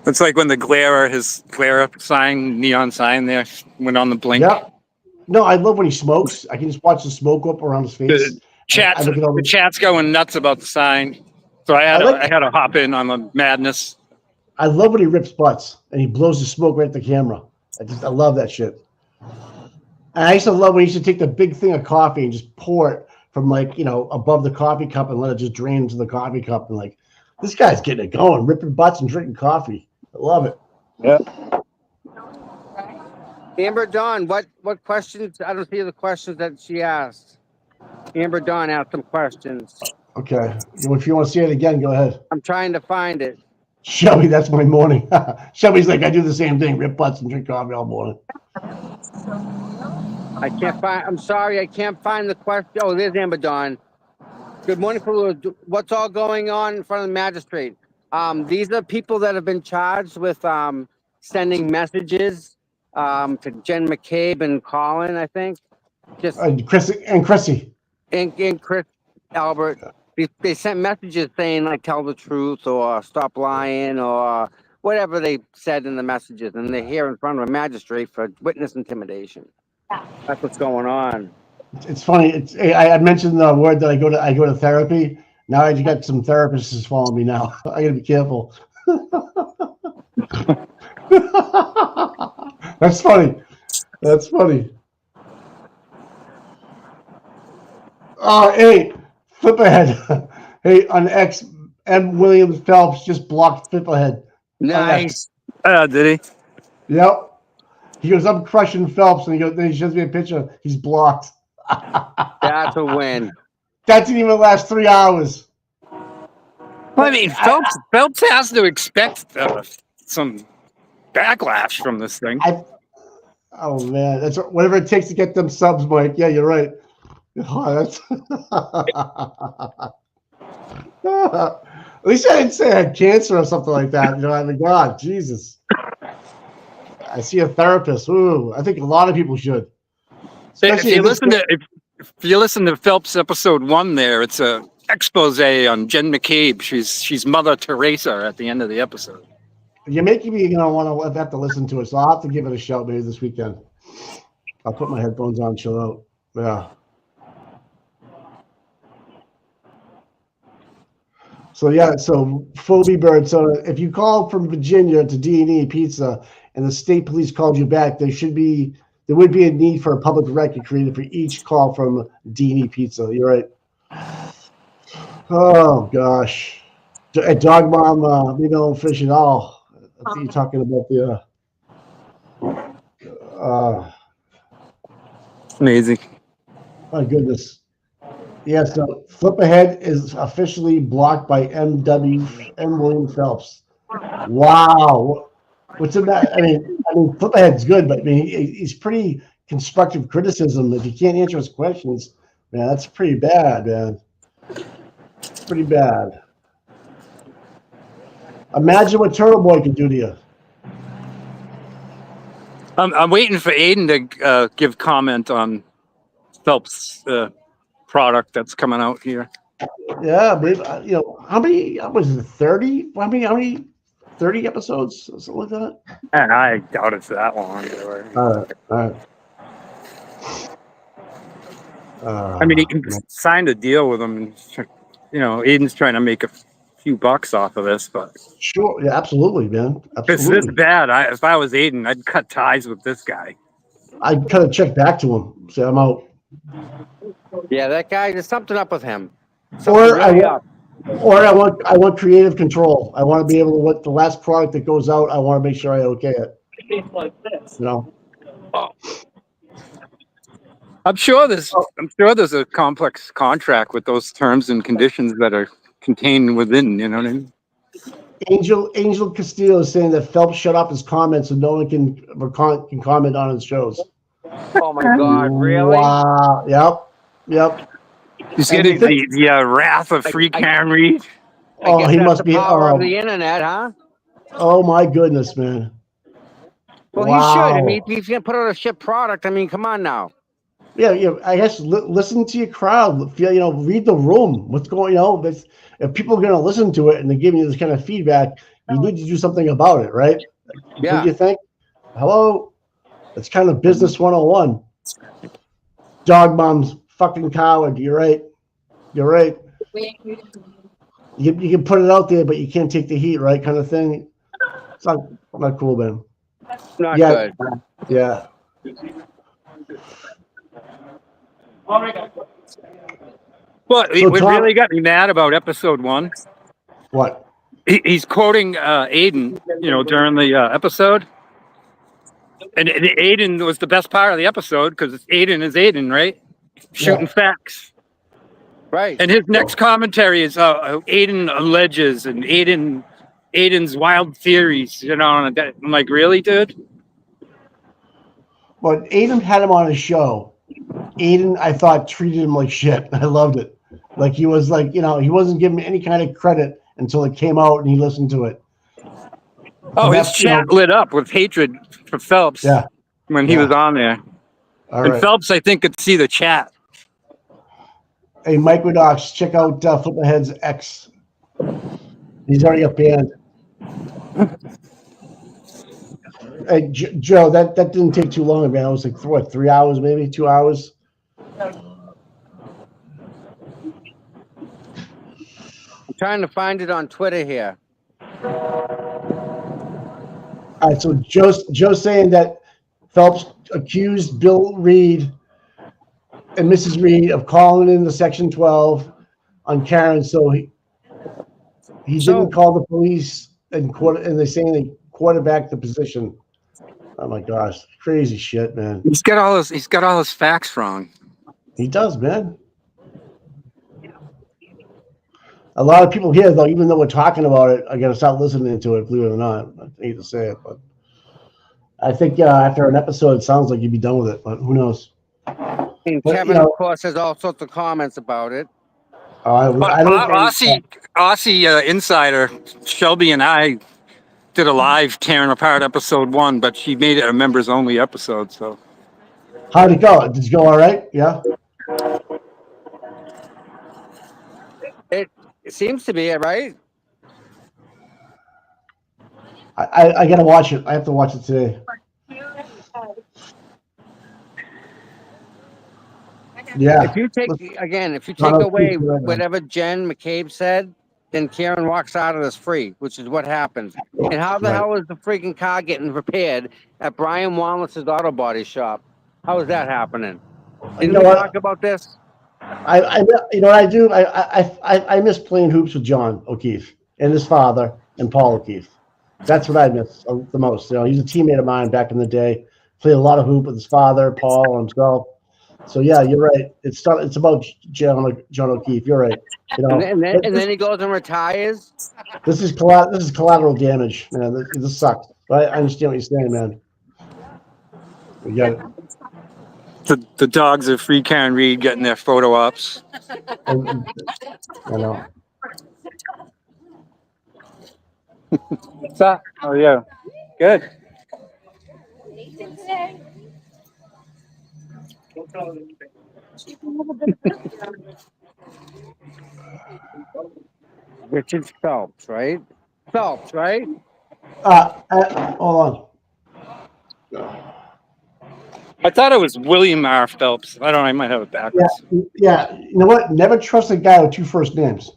It's like when his glare sign, neon sign there went on the blink. Yeah. No, I love when he smokes. I can just watch the smoke up around his face. The chat's going nuts about the sign. So I had to hop in on the madness. I love when he rips butts and he blows the smoke right at the camera. I love that shit. And I used to love when he used to take the big thing of coffee and just pour it from above the coffee cup and let it just drain into the coffee cup. And like, this guy's getting it going, ripping butts and drinking coffee. I love it. Yeah. Amber Dawn, what questions? I don't see the questions that she asked. Amber Dawn asked some questions. Okay. If you want to see it again, go ahead. I'm trying to find it. Shelby, that's my morning. Shelby's like, I do the same thing, rip butts and drink coffee all morning. I can't find. I'm sorry, I can't find the question. Oh, there's Amber Dawn. Good morning, what's all going on in front of the magistrate? These are people that have been charged with sending messages to Jen McCabe and Colin, I think. Just Chrissy. and Chris Albert. They sent messages saying like tell the truth or stop lying or whatever they said in the messages, and they're here in front of a magistrate for witness intimidation. That's what's going on. It's funny. I mentioned the word that I go to therapy. Now I got some therapists following me now. I gotta be careful. That's funny. That's funny. Oh, hey, flip ahead. Hey, on X, M. Williams Phelps just blocked flip ahead. Nice. Did he? Yep. He goes, I'm crushing Phelps, and then he shows me a picture. He's blocked. That's a win. That didn't even last 3 hours. Well, I mean, Phelps has to expect some backlash from this thing. Oh man, that's whatever it takes to get them subs, Mike. Yeah, you're right. Oh, that's at least I didn't say I had cancer or something like that. You know, I mean, God, Jesus. I see a therapist. Ooh, I think a lot of people should. If you listen to Phelps episode 1, there it's a expose on Jen McCabe. She's Mother Teresa at the end of the episode. You're making me want to have to listen to it, so I'll have to give it a shout maybe this weekend. I'll put my headphones on, chill out. Yeah. So Phoebe Bird. So if you call from Virginia to D&E Pizza and the state police called you back, there would be a need for a public record created for each call from D&E Pizza. You're right. Oh gosh, Dog Mom, we don't fish at all. I think you're talking about the. Amazing. My goodness. Yeah, so Flip Ahead is officially blocked by M. William Phelps. Wow. What's in that? I mean, Flip Ahead's good, but I mean, he's pretty constructive criticism. If you can't answer his questions, man, that's pretty bad, man. Pretty bad. Imagine what Turtle Boy can do to you. I'm waiting for Aiden to give comment on Phelps' product that's coming out here. Yeah, maybe, how many was it? 30? How many 30 episodes? Something like that? And I doubt it's that long. All right. I mean, he can sign a deal with him. Aiden's trying to make a few bucks off of this, but sure, yeah, absolutely, man. It's this bad. If I was Aiden, I'd cut ties with this guy. I'd cut a check back to him. Say I'm out. Yeah, that guy. There's something up with him. Or I want creative control. I want to be able to what the last product that goes out. I want to make sure I okay it. Like this. I'm sure there's a complex contract with those terms and conditions that are contained within. You know what I mean? Angel Castillo is saying that Phelps shut off his comments so no one can comment on his shows. Oh my God! Really? Wow. Yep. He's getting the wrath of free Camry. Oh, he must be on the internet, huh? Oh my goodness, man. Well, he should. I mean, if he's gonna put out a shit product, I mean, come on now. Yeah. I guess listen to your crowd. Read the room. What's going on? If people are gonna listen to it and they're giving you this kind of feedback, you need to do something about it, right? Yeah. What do you think? Hello. It's kind of business 101. Dog Mom's fucking coward. You're right. You can put it out there, but you can't take the heat, right? Kind of thing. It's not cool, man. Not good. Yeah. What really got me mad about episode 1? What? He's quoting Aiden, during the episode. And Aiden was the best part of the episode because Aiden is Aiden, right? Shooting facts. Right. And his next commentary is Aiden alleges and Aiden's wild theories, and I'm like, really, dude? Well, Aiden had him on his show. Aiden, I thought, treated him like shit. I loved it. Like he was like, he wasn't giving any kind of credit until it came out and he listened to it. Oh, his That's, you know, chat lit up with hatred for Phelps Yeah. when he Yeah. was on there. All And right. Phelps, I think, could see the chat. Hey, Microdocs, check out Flipperhead's X. He's already up banned. Hey, Joe, that didn't take too long, man. It was like, what, 3 hours, maybe 2 hours? I'm trying to find it on Twitter here. All right, so Joe's saying that Phelps accused Bill Reed and Mrs. Reed of calling in the Section 12 on Karen, so he didn't call the police and they're saying they quarterbacked the position. Oh my gosh, crazy shit, man. He's got all his facts wrong. He does, man. A lot of people here, though, even though we're talking about it, I gotta start listening to it, believe it or not. I hate to say it, but I think after an episode, it sounds like you'd be done with it, but who knows? And But, Kevin, of course, has all sorts of comments about it. I don't. Aussie Insider, Shelby and I did a live tearing apart episode 1, but she made it a members only episode. So How'd it go? Did it go all right? Yeah. It seems to be, right? I gotta watch it. I have to watch it today. Yeah. If you take away whatever Jen McCabe said, then Karen walks out of this free, which is what happens. And how the hell is the freaking car getting repaired at Brian Wallace's auto body shop? How is that happening? Didn't we talk about this? You know what I do? I miss playing hoops with John O'Keefe and his father and Paul O'Keefe. That's what I miss the most. You know, he's a teammate of mine back in the day. Played a lot of hoop with his father, Paul, and himself. So yeah, you're right. It's about John O'Keefe. You're right. You know, and then he goes and retires. This is collateral damage, man. This sucks. But I understand what you're saying, man. We got it. the dogs are free Karen Reed getting their photo ops. I know. What's that? Oh yeah, good. Richard Phelps, right? Phelps, right? Hold on. I thought it was William R. Phelps. I don't know. I might have it backwards. Yeah. You know what? Never trust a guy with 2 first names.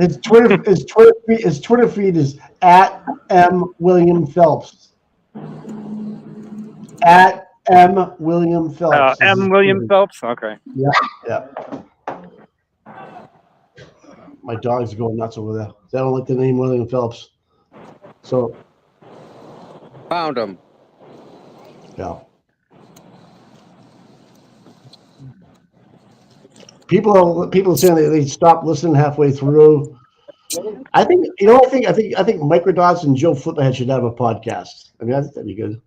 His Twitter feed is at M William Phelps. At M William Phelps. M. William Phelps. Okay. Yeah. My dogs are going nuts over there. They don't like the name William Phelps. So found him. Yeah. People are saying they stopped listening halfway through. I think Microdots and Joe Flipperhead should have a podcast. I mean, I think that'd be good.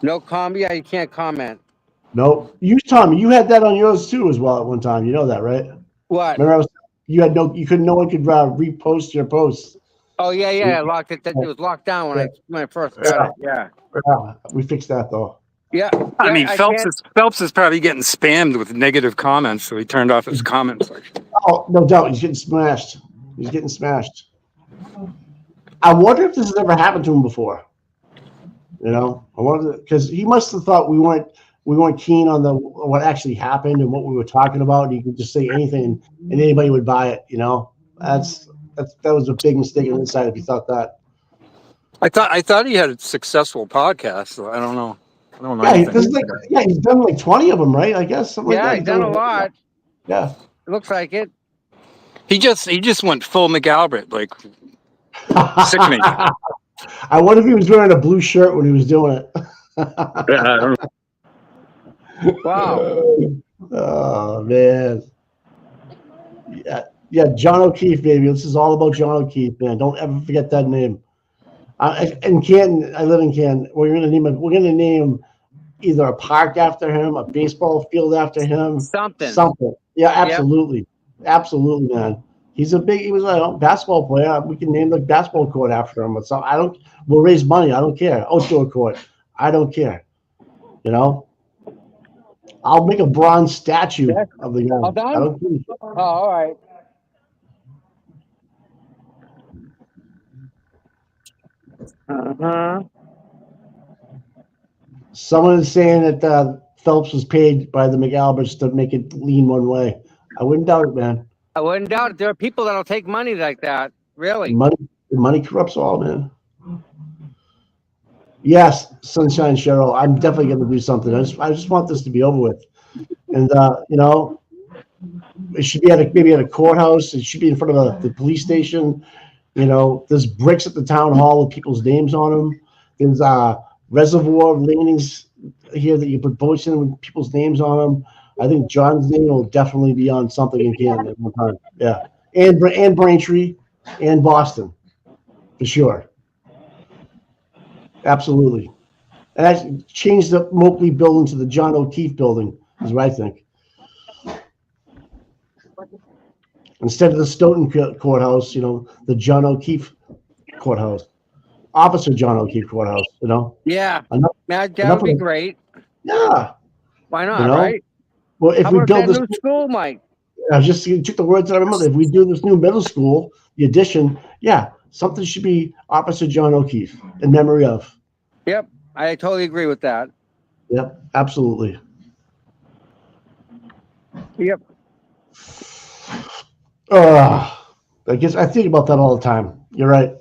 No comment. Yeah, you can't comment. No, Tommy, you had that on yours too as well at one time. You know that, right? What? Remember, no one could repost your posts. Oh yeah. I locked it. It was locked down when I first got it. Yeah. We fixed that though. Yeah. I mean, Phelps is probably getting spammed with negative comments, so he turned off his comment section. Oh, no doubt, he's getting smashed. I wonder if this has ever happened to him before. You know, I wonder, because he must have thought we weren't keen on what actually happened and what we were talking about. And he could just say anything, and anybody would buy it. You know, that was a big mistake on his side if he thought that. I thought he had a successful podcast, so I don't know. He's done like 20 of them, right? I guess something like that. He's done a lot. Yeah, it looks like it. He just went full McAlbert, like sickening. I wonder if he was wearing a blue shirt when he was doing it. Wow. Oh man. Yeah, John O'Keefe, baby. This is all about John O'Keefe, man. Don't ever forget that name. In Canton, I live in Canton. We're gonna name either a park after him, a baseball field after him, Something. something. Yeah, absolutely, absolutely, man. He was a basketball player. We can name the basketball court after him. Or something. We'll raise money. I don't care. Outdoor court. I don't care. You know, I'll make a bronze statue of the guy. All done? I don't care. Oh, all right. Uh-huh. Someone is saying that Phelps was paid by the McAlberts to make it lean one way. I wouldn't doubt it, man. I wouldn't doubt it. There are people that'll take money like that. Really. Money corrupts all, man. Yes, Sunshine Cheryl. I'm definitely going to do something. I just want this to be over with. And you know, it should be maybe at a courthouse. It should be in front of the police station. You know, there's bricks at the town hall with people's names on them. There's reservoir landings here that you put boats in with people's names on them. I think John's name will definitely be on something in Canada at one time. Yeah, and Braintree and Boston, for sure. Absolutely. And I changed the Moakley building to the John O'Keefe building, is what I think. Instead of the Stoughton courthouse, you know, the John O'Keefe courthouse. Officer John O'Keefe courthouse, you know? Yeah. That would be great. Yeah. Why not, You know? right? Well, if How we about build that this new school, Mike? I was just took the words out of my mouth. If we do this new middle school, the addition, yeah, something should be Officer John O'Keefe in memory of. Yep. I totally agree with that. Yep, absolutely. Yep. I guess I think about that all the time. You're right.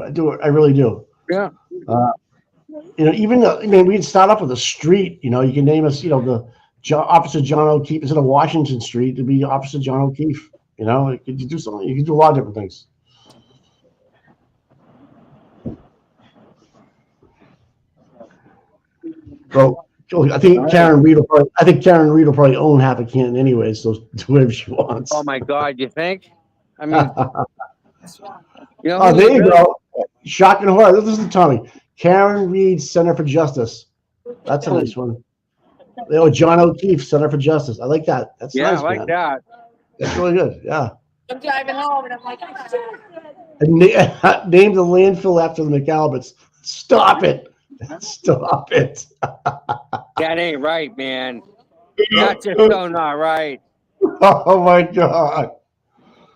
I do. I really do. Yeah. You know, even I mean, we can start off with a street. You know, you can name us. You know, Officer John O'Keefe instead of Washington Street to be Officer John O'Keefe. You know, you could do something. You can do a lot of different things. So I think Karen Reed will probably own half of Canton anyway, so do whatever she wants. Oh my God, you think? I mean, you know, oh, there you go. Shock and horror. Listen to Tommy. Karen Reed, Center for Justice. That's a nice one. Oh, John O'Keefe, Center for Justice. I like that. That's nice. I like man. that. That's really good. Yeah. I'm driving home and I'm like, And name the landfill after the McAlberts. Stop it. Stop it. That ain't right, man. That's just so not right. Oh my God.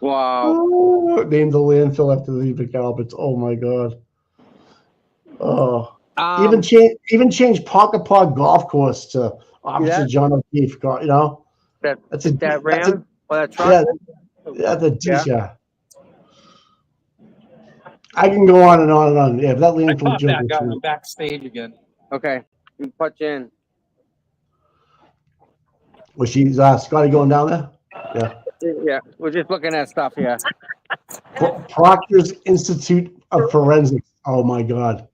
Wow. Oh, name the landfill after the McAlberts. Oh my God. Oh. Even change Ponkapaw Golf Course to Officer John O'Keefe. You know, that's a that ram. That's Well, that truck. Yeah. I can go on and on and on. Yeah, if that landfill joke. I'm backstage again. Okay, we put you in. Was she Scotty going down there? Yeah. Yeah, we're just looking at stuff here. Proctor's Institute of Forensics. Oh my God.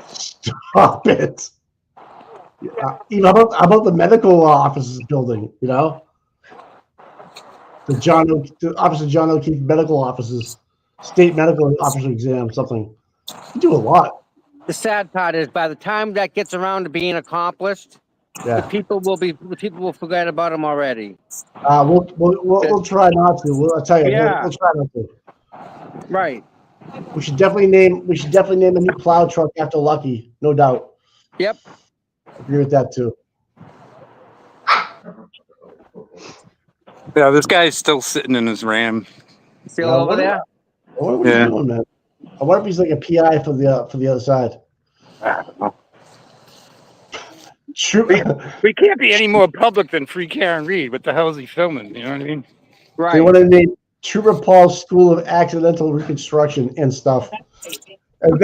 Stop it. Even how about the medical offices building, you know? The Officer John O'Keefe medical offices, state medical officer exam, something. You do a lot. The sad part is, by the time that gets around to being accomplished, the people will forget about them already. We'll try not to. I'll tell you. Yeah. We'll try not to. Right. We should definitely name a new plow truck after Lucky, no doubt. Yep. Agree with that too. Yeah, this guy's still sitting in his ram. Still over there? What are we doing, man? I wonder if he's like a PI for the other side. I don't know. True. We can't be any more public than Free Karen Reed. What the hell is he filming? You know what I mean? Right. They want to name Trooper Paul's School of Accidental Reconstruction and stuff. And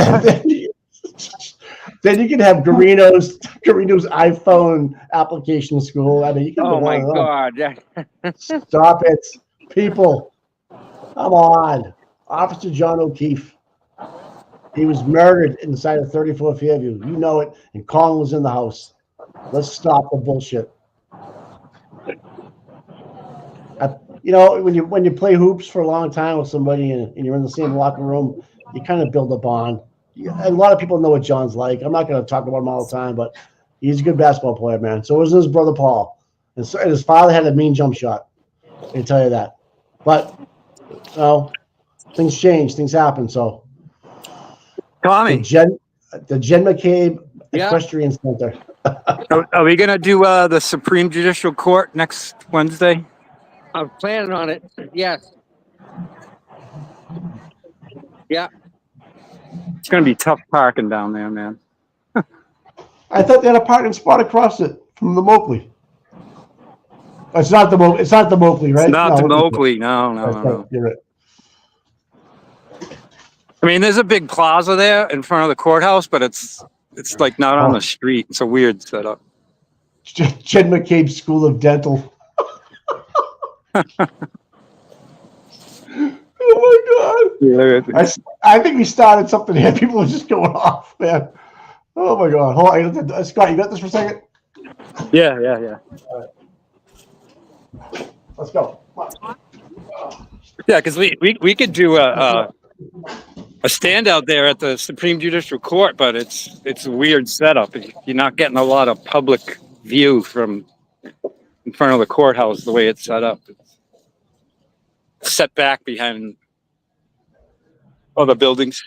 then you can have Garino's iPhone application school. I mean, you can. Oh my God! Stop it, people! Come on, Officer John O'Keefe. He was murdered inside of 34 Fairview. You know it. And Colin was in the house. Let's stop the bullshit. You know, when you play hoops for a long time with somebody and you're in the same locker room, you kind of build a bond. A lot of people know what John's like. I'm not going to talk about him all the time, but He's a good basketball player, man. So was his brother Paul. And his father had a mean jump shot. I can tell you that. But, things change. Things happen. So Tommy, the Jen McCabe Yeah. Equestrian Center. are we gonna do the Supreme Judicial Court next Wednesday? I'm planning on it. Yes. Yeah. It's gonna be tough parking down there, man. I thought they had a parking spot across it from the Moakley. It's not the Moakley, right? Not the it isn't. Moakley. No. You're right. I mean, there's a big plaza there in front of the courthouse, but it's like not on the street. It's a weird setup. Jen McCabe School of Dental. Oh my God! I think we started something here. People are just going off, man. Oh my God! Hold on, Scott, you got this for a second? Yeah. Let's go. Yeah, because we could do a stand out there at the Supreme Judicial Court, but it's a weird setup. You're not getting a lot of public view from in front of the courthouse the way it's set up. It's set back behind other buildings.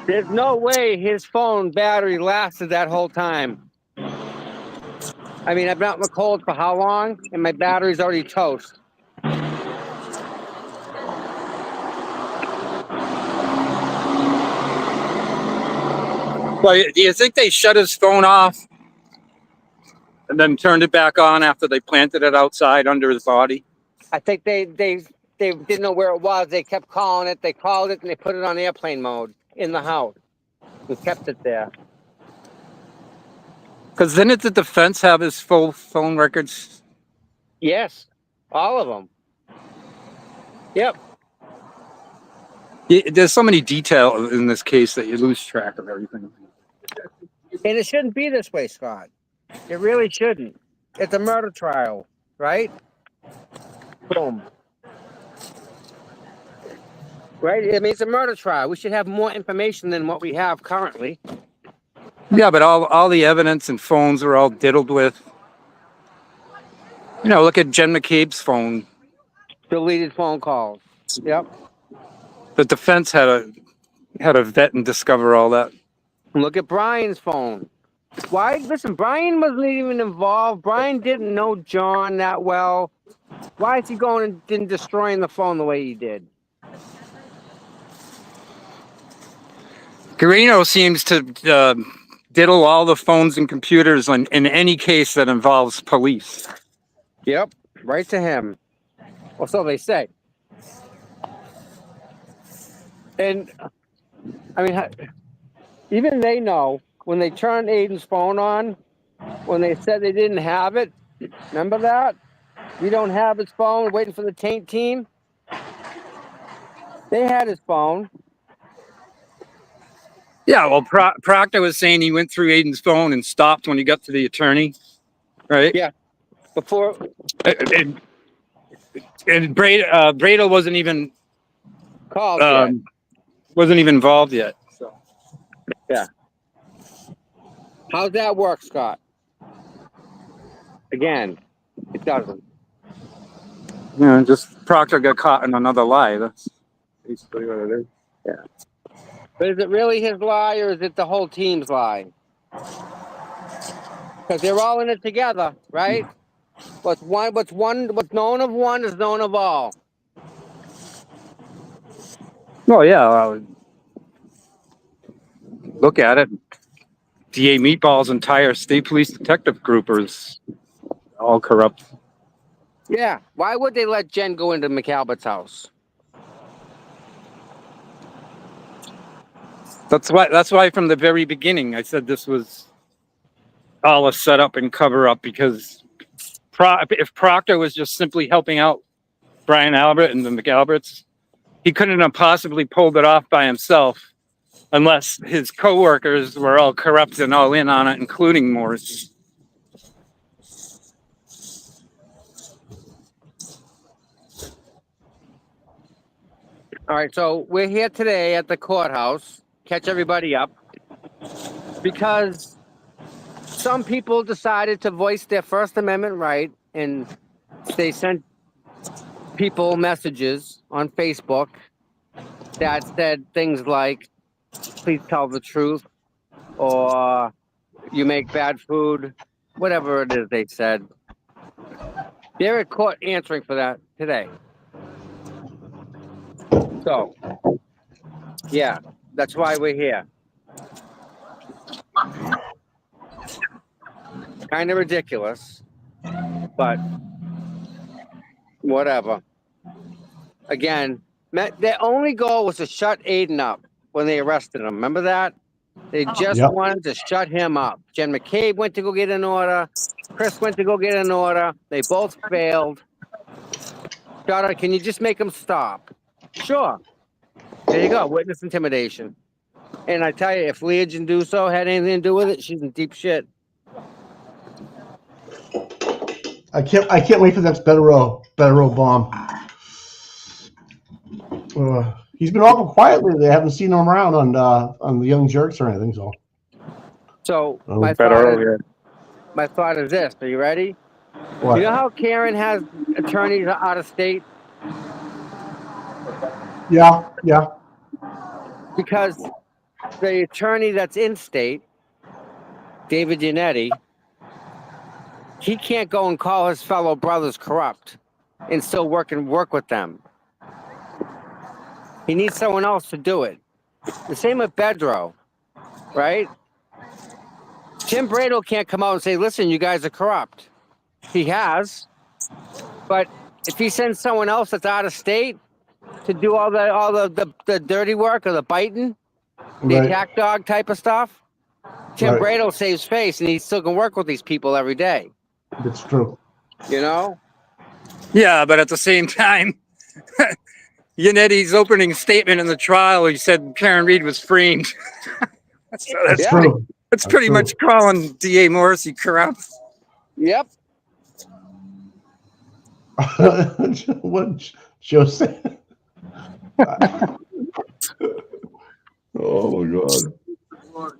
There's no way his phone battery lasted that whole time. I mean, I've been out in the cold for how long? And my battery's already toast. Well, do you think they shut his phone off and then turned it back on after they planted it outside under his body? I think they didn't know where it was. They kept calling it. They called it and they put it on airplane mode in the house. We kept it there. Because didn't the defense have his full phone records? Yes, all of them. Yep. There's so many details in this case that you lose track of everything. And it shouldn't be this way, Scott. It really shouldn't. It's a murder trial, right? Boom. Right? I mean, it's a murder trial. We should have more information than what we have currently. Yeah, but all the evidence and phones are all diddled with. You know, look at Jen McCabe's phone. Deleted phone calls. Yep. The defense had a vet and discover all that. Look at Brian's phone. Why? Listen, Brian wasn't even involved. Brian didn't know John that well. Why is he going and destroying the phone the way he did? Guarino seems to diddle all the phones and computers in any case that involves police. Yep, right to him. Well, so they say. And, I mean, even they know when they turned Aiden's phone on, when they said they didn't have it, remember that? We don't have his phone, waiting for the taint team. They had his phone. Yeah, well, Proctor was saying he went through Aiden's phone and stopped when he got to the attorney, right? Yeah. Before. And Bradle wasn't even Called yet. Wasn't even involved yet. So. Yeah. How's that work, Scott? Again, it doesn't. Yeah, just Proctor got caught in another lie. That's basically what it is. Yeah. But is it really his lie or is it the whole team's lie? Because they're all in it together, right? What's known of one is known of all. Well, yeah. Look at it. DA Meatball's entire state police detective group is all corrupt. Yeah. Why would they let Jen go into McAlbert's house? That's why from the very beginning I said this was all a setup and cover up, because if Proctor was just simply helping out Brian Albert and the McAlberts, he couldn't have possibly pulled it off by himself unless his coworkers were all corrupt and all in on it, including Morris. All right, so we're here today at the courthouse, catch everybody up, because some people decided to voice their First Amendment right, and they sent people messages on Facebook that said things like, please tell the truth, or you make bad food, whatever it is they said. They're at court answering for that today. So, yeah, that's why we're here. Kind of ridiculous, but whatever. Again, their only goal was to shut Aiden up when they arrested him. Remember that? They just Yep. wanted to shut him up. Jen McCabe went to go get an order. Chris went to go get an order. They both failed. Daughter, can you just make him stop? Sure. There you go. Witness intimidation. And I tell you, if Leah Janduso had anything to do with it, she's in deep shit. I can't wait for that better row bomb. He's been awful quiet lately. I haven't seen him around on the Young Jerks or anything. So my thought is this. Are you ready? what? You know how Karen has attorneys out of state? Yeah. Because the attorney that's in state, David Yannetti, he can't go and call his fellow brothers corrupt and still work with them. He needs someone else to do it. The same with Bedro, right? Tim Brado can't come out and say, listen, you guys are corrupt. He has. But if he sends someone else that's out of state to do all the dirty work or the biting, the attack dog type of stuff, Tim Brado saves face, and he still can work with these people every day. That's true. You know? Yeah, but at the same time, Yannetti's opening statement in the trial, he said Karen Reed was framed. That's true. That's pretty much calling D.A. Morrissey corrupt. Yep. What Joe said? Oh my God.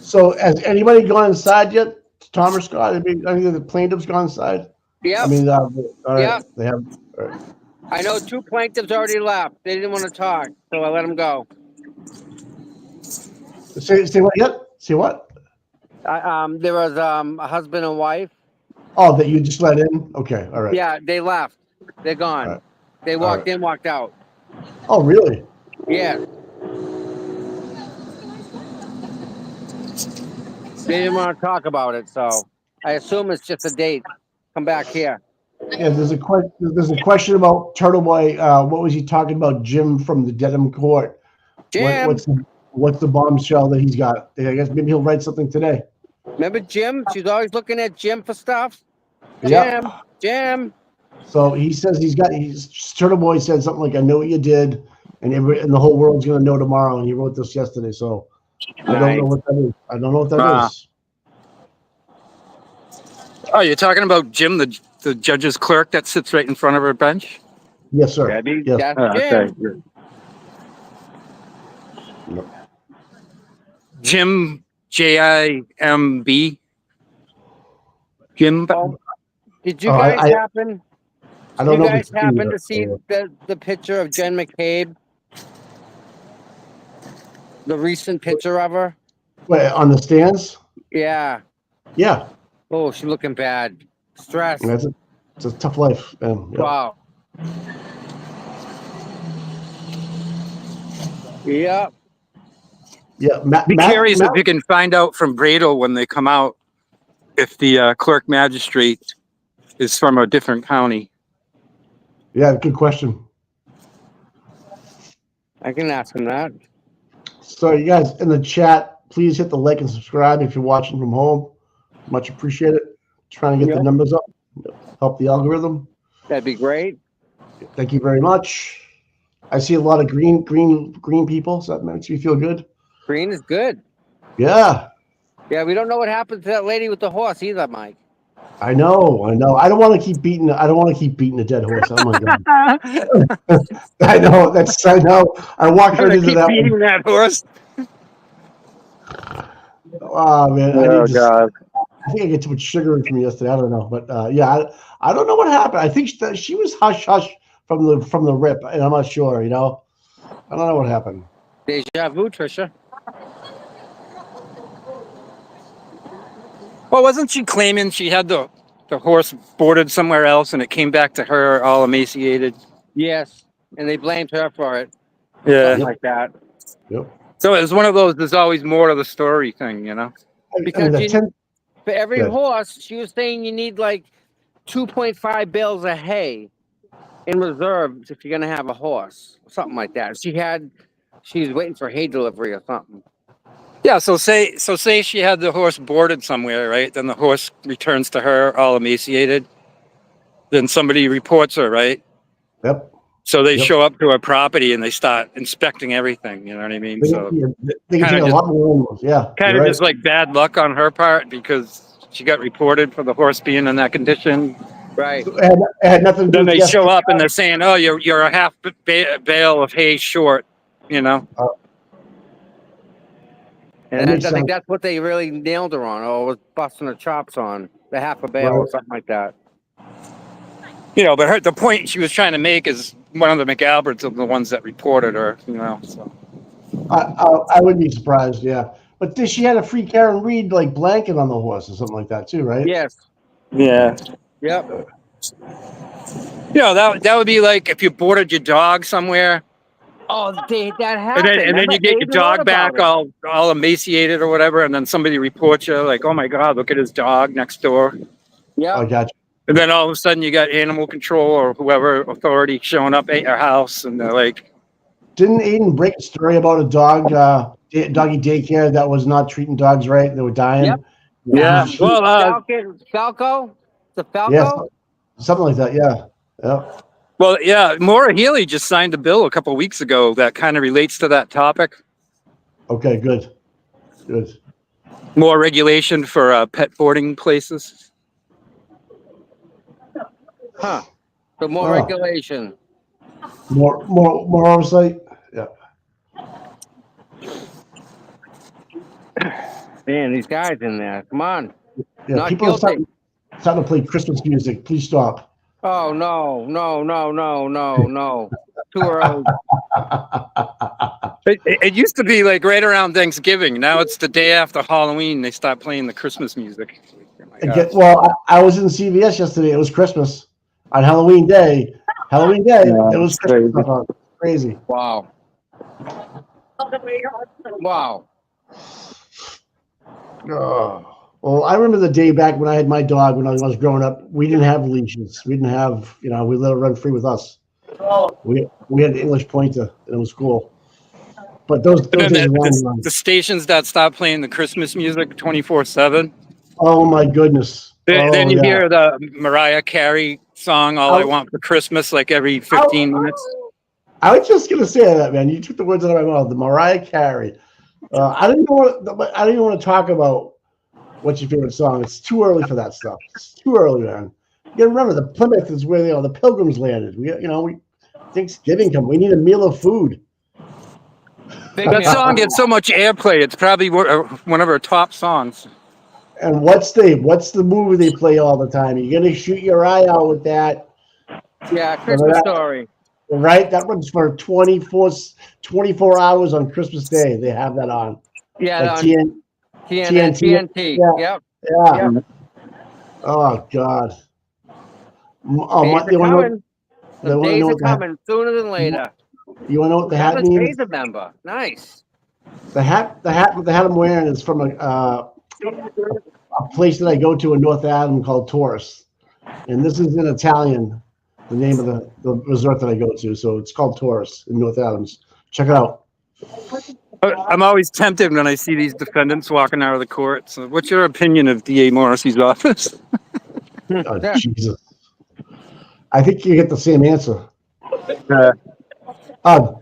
So has anybody gone inside yet? Tom or Scott? Any of the plaintiffs gone inside? Yep. I mean, all right. Yep. They have. All right. I know 2 plaintiffs already left. They didn't want to talk, so I let them go. Say what yet? Say what? There was a husband and wife. Oh, that you just let in? Okay, all right. Yeah, they left. They're gone. Right. They walked in, walked out. Oh, really? Yeah. They didn't want to talk about it, so I assume it's just a date. Come back here. Yeah, there's a question about Turtle Boy. What was he talking about? Jim from the Dedham court. Jim. What's the bombshell that he's got? I guess maybe he'll write something today. Remember Jim? She's always looking at Jim for stuff. Jim. So he says Turtle Boy said something like, "I know what you did, and the whole world's gonna know tomorrow." And he wrote this yesterday, so I don't know what that is. I don't know what that is. Oh, you're talking about Jim, the judge's clerk that sits right in front of her bench? Yes, sir. Yes. That's Jim. Okay. No. Jim, Jimb. Jim. Did you guys happen? I don't know. You guys happen to see the picture of Jen McCabe? The recent picture of her? Wait, on the stands? Yeah. Yeah. Oh, she's looking bad. Stress. It's a tough life. Yeah. Wow. Yep. Yeah. Be curious if you can find out from Brado when they come out if the clerk magistrate is from a different county. Yeah, good question. I can ask him that. So you guys in the chat, please hit the like and subscribe if you're watching from home. Much appreciated. Trying to get the numbers up, help the algorithm. That'd be great. Thank you very much. I see a lot of green people, so that makes me feel good. Green is good. Yeah. Yeah, we don't know what happened to that lady with the horse either, Mike. I know. I don't want to keep beating. I don't want to keep beating a dead horse. Oh my god. I know. I know. I walked right into keep that beating one. that horse. Oh man, I Oh need to. God. I think I get too much sugar from yesterday. I don't know, but yeah, I don't know what happened. I think she was hush hush from the rip, and I'm not sure. I don't know what happened. Deja vu, Trisha. Well, wasn't she claiming she had the horse boarded somewhere else and it came back to her all emaciated? Yes, and they blamed her for it. Yeah. Something like that. Yep. So it was one of those. There's always more to the story thing, you know. I mean, Because the for every Good. horse, she was saying you need like 2.5 bales of hay in reserves if you're gonna have a horse, something like that. She was waiting for hay delivery or something. Yeah. So say she had the horse boarded somewhere, right? Then the horse returns to her all emaciated. Then somebody reports her, right? Yep. So they Yep. show up to her property and they start inspecting everything. You know what I mean? So They can kinda take a just- lot more animals. Yeah. kind you're of right. just like bad luck on her part because she got reported for the horse being in that condition. Right. It had nothing to do Then with they the show up and they're saying, "Oh, you're a half bale of hay short," you know. And That makes I think sense. that's what they really nailed her on, or was busting her chops on, the half a bale or Right. something like that. You know, but the point she was trying to make is one of the McAlberts are the ones that reported her. You know, so I wouldn't be surprised. Yeah. But she had a free Karen Reed like blanket on the horse or something like that too, right? Yes. yeah. Yep. You know, that would be like if you boarded your dog somewhere, Oh, that and happened. then you get your dog back all emaciated or whatever, and then somebody reports you like, "Oh my God, look at his dog next door." Yeah. I got you. And then all of a sudden you got animal control or whoever authority showing up at your house and they're like, Didn't Aiden break a story about a doggy daycare that was not treating dogs right? They were dying. Yep. yeah, well, Falco? The Falco? Yes, something like that. Yeah. Yeah. yeah, Maura Healy just signed a bill a couple of weeks ago that kind of relates to that topic. Okay. Good. Good. More regulation for pet boarding places. Huh. So more Oh. regulation. More oversight. Yeah. Man, these guys in there. Come on. Yeah. Not People are guilty. starting to play Christmas music. Please stop. Oh no. Too early. It used to be like right around Thanksgiving. Now it's the day after Halloween. They start playing the Christmas music. Oh my gosh. Well, I was in CVS yesterday. It was Christmas on Halloween Day. Yeah, It was it's Christmas. Crazy. Wow. Wow. Oh. Well, I remember the day back when I had my dog when I was growing up. We didn't have leashes. We didn't have, we let her run free with us. We had an English pointer, and it was cool. But those days are long. The stations that stop playing the Christmas music 24/7. Oh my goodness. Then you yeah. hear the Mariah Carey song "All I Want for Christmas" like every 15 minutes. I was just gonna say that, man. You took the words out of my mouth. The Mariah Carey. I don't even want to talk about what's your favorite song. It's too early for that stuff. It's too early, man. You gotta remember, the Plymouth is where the Pilgrims landed. We Thanksgiving come. We need a meal of food. That song gets so much airplay. It's probably one of her top songs. And what's the movie they play all the time? You're gonna shoot your eye out with that. Yeah, Christmas Story. Right? That runs for 24 hours on Christmas Day. They have that on. Yeah, Like on TNT. Yeah. Yep. Yeah. Oh God. Days are coming sooner than later. You want to know what the hat That was means? Days member. Nice. The hat I'm wearing is from a place that I go to in North Adam called Taurus, and this is in Italian. The name of the resort that I go to, so it's called Taurus in North Adams. Check it out. I'm always tempted when I see these defendants walking out of the court. So what's your opinion of DA Morrissey's office? Oh, Jesus. I think you get the same answer.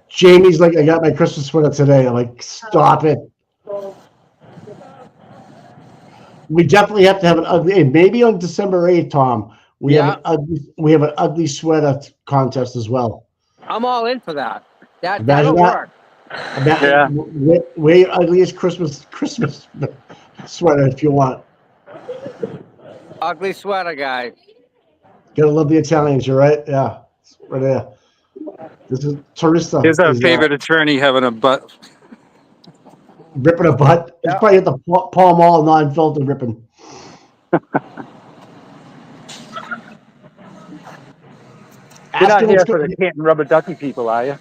Jamie's like, I got my Christmas sweater today. I'm like, stop it. We definitely have to have an ugly. Maybe on December 8th, Tom. We have an ugly sweater contest as well. I'm all in for that. Imagine That'll that. work. Yeah. Wear your ugliest Christmas sweater if you want. Ugly sweater, guys. Gotta love the Italians. You're right. Yeah, it's right there. This is Teresa. Here's our is, favorite attorney having a butt. ripping a butt. He's probably at the Pall Mall non-filter ripping. You're not Ask him here what's for the going- Canton rubber ducky people, are you?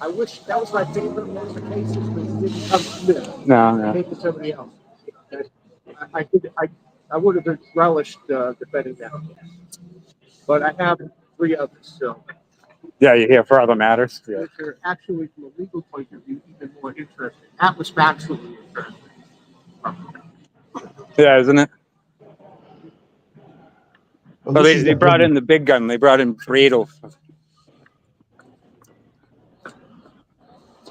I wish that was my favorite one of the cases, but it didn't come to me. No, I hate to somebody else. I would have relished defending that. But I have 3 others, so. Yeah, you're here for other matters. Yeah. Which are actually, from a legal point of view, even more interesting. That was factually interesting. Yeah, isn't it? Well, Well, this they is the brought big- in the big gun. They brought in Bradle.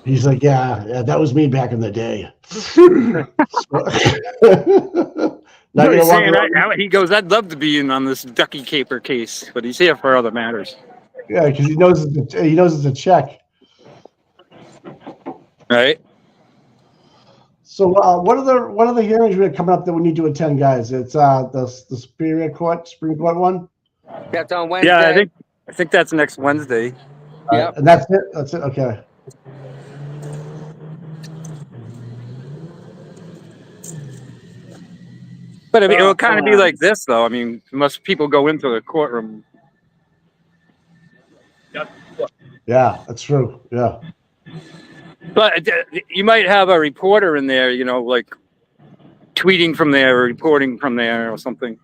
He's like, yeah, that was me back in the day. Not No, gonna he's walk saying, around- he goes, I'd love to be in on this ducky caper case, but he's here for other matters. Yeah, because he knows it's a check. Right? So, what are the hearings we have coming up that we need to attend, guys? It's the Supreme Court one. That's on Wednesday. Yeah, I think that's next Wednesday. Yep. And that's it. That's it. Okay. But I mean, it will kind of be like this, though. I mean, unless people go into the courtroom. Yeah, that's true. Yeah. But you might have a reporter in there, like tweeting from there or reporting from there or something.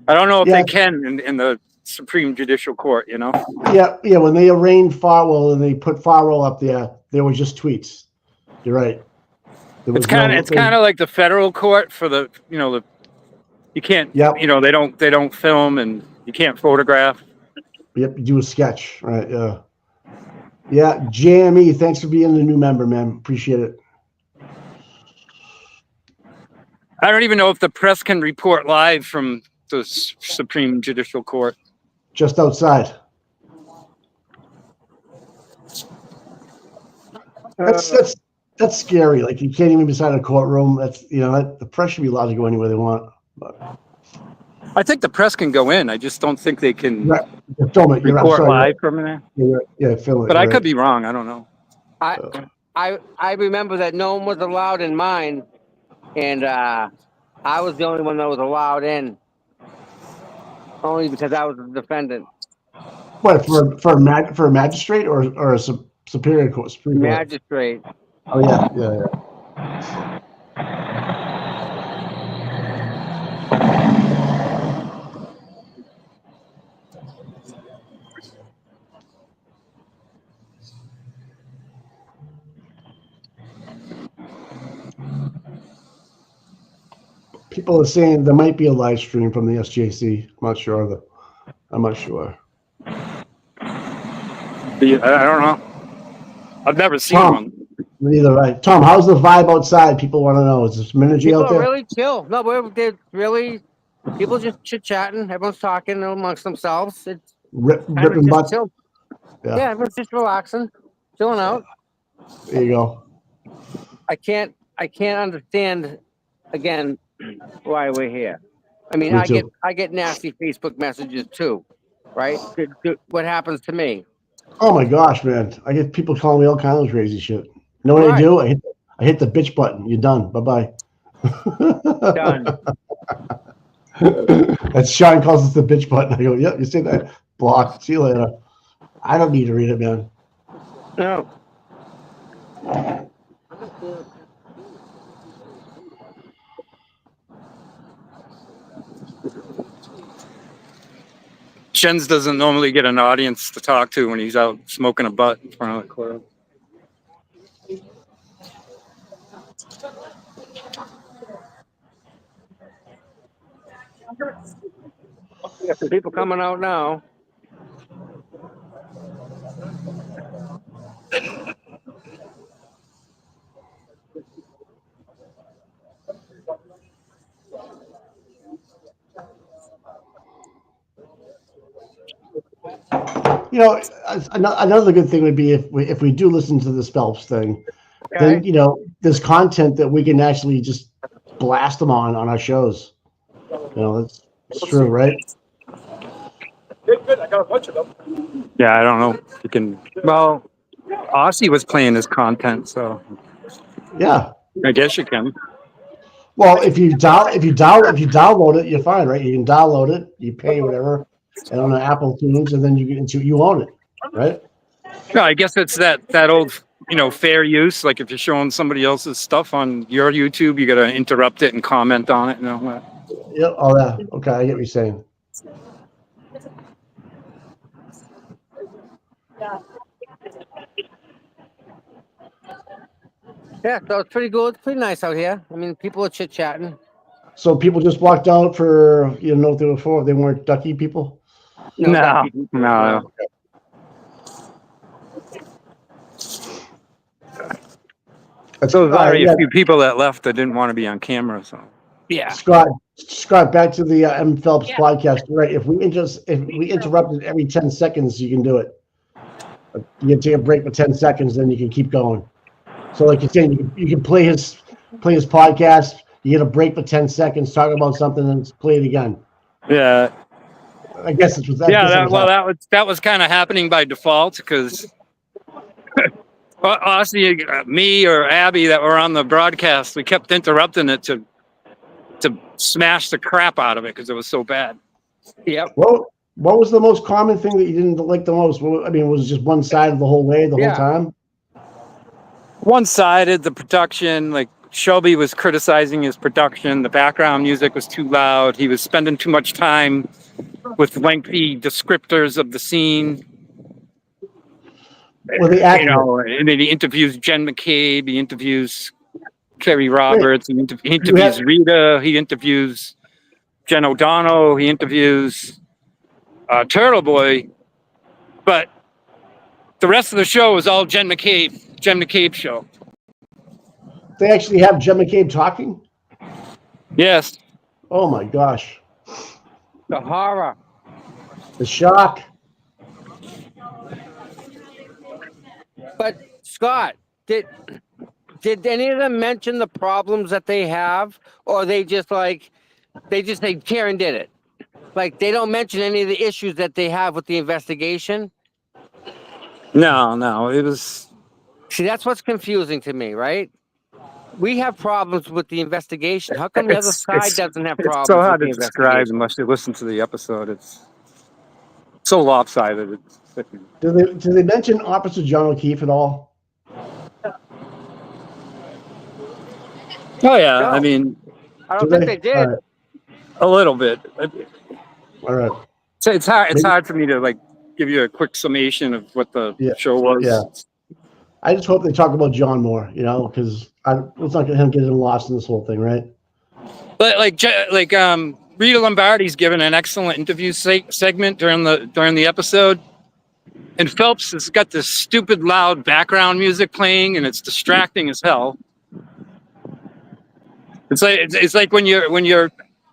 I don't know if Yeah. they can in the Supreme Judicial Court, Yeah. When they arraigned Farwell and they put Farwell up there were just tweets. You're right. It's kind of like the federal court for the you can't Yep. they don't film and you can't photograph. Yep. You do a sketch, right? Yeah. Yeah. JME, thanks for being a new member, man. Appreciate it. I don't even know if the press can report live from the Supreme Judicial Court. Just outside. That's scary. Like you can't even be inside a courtroom. That's the press should be allowed to go anywhere they want. But I think the press can go in. I just don't think they can film it. report live from there. Yeah, film it. But I could be wrong. I don't know. I remember that no one was allowed in mine, and I was the only one that was allowed in, only because I was the defendant. What for a magistrate or a superior court? Supreme Court? Magistrate. Oh yeah. People are saying there might be a live stream from the SJC. I'm not sure. I don't know. I've never seen one. Neither right. Tom, how's the vibe outside? People want to know. Is this Minergy People out there? are really chill. No, they're really people just chit chatting. Everyone's talking amongst themselves. It's Ripping butts. chill. Yeah, everyone's just relaxing, chilling out. There you go. I can't understand again why we're here. I mean, Me too. I get nasty Facebook messages too, right? What happens to me? Oh my gosh, man! I get people calling me all kinds of crazy shit. You know what I do? I hit the bitch button. You're done. Bye bye. Done. That's Sean calls it the bitch button. I go, yep. You say that. Block. See you later. I don't need to read it, man. No. Jens doesn't normally get an audience to talk to when he's out smoking a butt in front of the court. We got some people coming out now. you know, another good thing would be if we do listen to this Phelps thing, then you know, there's content that we can actually just blast them on our shows. You know, that's true, right? Good. I got a bunch of them. Yeah, I don't know. You can. Well, Aussie was playing his content, so Yeah. I guess you can. Well, if you download it, you're fine, right? You can download it, you pay whatever, and on the Apple Tunes, and then you own it, right? No, I guess it's that old, fair use. Like if you're showing somebody else's stuff on your YouTube, you got to interrupt it and comment on it and all that. Yeah. All that. Okay, I get what you're saying. Yeah, so it's pretty good. It's pretty nice out here. I mean, people are chit chatting. So people just walked out for what they were for. They weren't ducky people. No. So there's already a few people that left that didn't want to be on camera. So Yeah. Scott, back to the M. Phelps podcast. Right. If we interrupted every 10 seconds, you can do it. You can take a break for 10 seconds, then you can keep going. So like you're saying, you can play his podcast. You get a break for 10 seconds, talk about something, and play it again. yeah, I guess it's that. yeah. That was kind of happening by default because Aussie, me or Abby that were on the broadcast, we kept interrupting it to smash the crap out of it because it was so bad. Yep. Well, what was the most common thing that you didn't like the most? I mean, was it just one sided the whole way, the whole time? One-sided, the production, like Shelby was criticizing his production. The background music was too loud. He was spending too much time with lengthy descriptors of the scene. Well, and then he interviews Jen McCabe. He interviews Kerry Roberts. He interviews Rita. He interviews Jen O'Donnell. He interviews Turtle Boy. But the rest of the show is all Jen McCabe show. They actually have Jen McCabe talking? Yes. Oh my gosh. The horror. The shock. But Scott, did any of them mention the problems that they have, or they just say Karen did it? Like they don't mention any of the issues that they have with the investigation? No, it was. See, that's what's confusing to me, right? We have problems with the investigation. How come the other side doesn't have problems? It's so hard with to the describe unless you listen to the episode. It's so lopsided. It's sickening. Do they mention Officer John O'Keefe at all? Oh yeah, No. I mean, I don't think they did. a little bit. All right. So it's hard. It's hard for me to give you a quick summation of what the show was. Yeah. I just hope they talk about John more, because it's not going to him getting lost in this whole thing, right? But Rita Lombardi's given an excellent interview segment during the episode, and Phelps has got this stupid loud background music playing, and it's distracting as hell. It's like when you're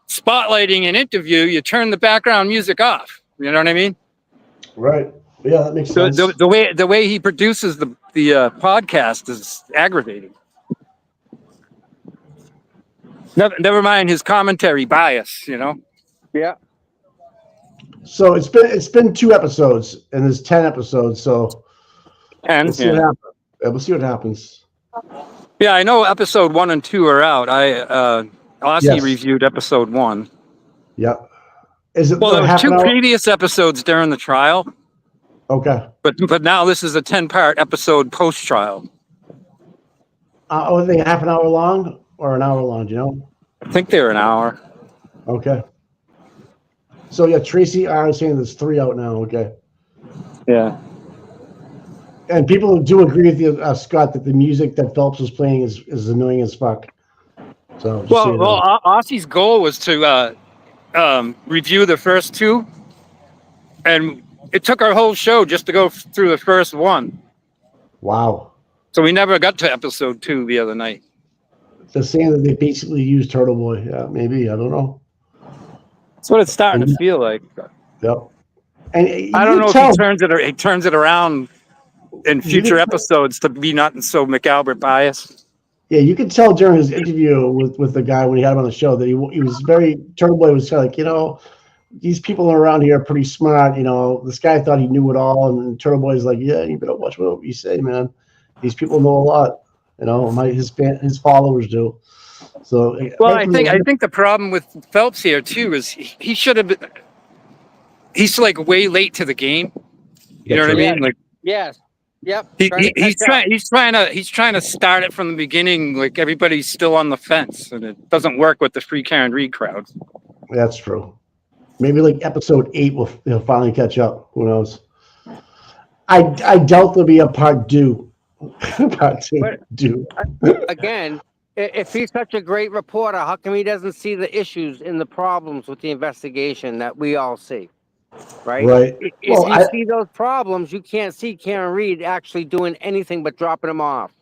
spotlighting an interview, you turn the background music off. You know what I mean? Right. Yeah, that makes sense. The way he produces the podcast is aggravating. Never mind his commentary bias, Yeah. So it's been 2 episodes, and there's 10 episodes. So we'll see what happens. We'll see what happens. Yeah, I know episode 1 and 2 are out. Aussie reviewed episode 1. Yep. Is it? Well, there were 2 previous episodes during the trial. Okay. But now this is a 10-part episode post-trial. Are they half an hour long or an hour long? Do you know? I think they're an hour. Okay. So yeah, Tracy is saying there's 3 out now. Okay. Yeah. And people do agree with you, Scott, that the music that Phelps was playing is annoying as fuck. So. Aussie's goal was to review the first 2, and it took our whole show just to go through the first 1. Wow. So we never got to episode 2 the other night. They're saying that they basically used Turtle Boy. Yeah, maybe. I don't know. That's what it's starting to feel like. Yep. And I don't know if tell, he turns it around in future episodes to be not so McAlbert biased. Yeah, you could tell during his interview with the guy when he had him on the show that he was very Turtle Boy was kind of like, these people around here are pretty smart. This guy thought he knew it all, and Turtle Boy's like, yeah, you better watch what you say, man. These people know a lot. His followers do. So Well, I think the problem with Phelps here too is he should have been. He's like way late to the game. You know what I mean? Like, yes, yep. he's trying to start it from the beginning. Like everybody's still on the fence, and it doesn't work with the free Karen Reed crowd. That's true. Maybe like episode 8 will finally catch up. Who knows? I doubt there'll be a part 2. Part 2. Again, if he's such a great reporter, how come he doesn't see the issues and the problems with the investigation that we all see? Right. If you see those problems, you can't see Karen Reed actually doing anything but dropping them off.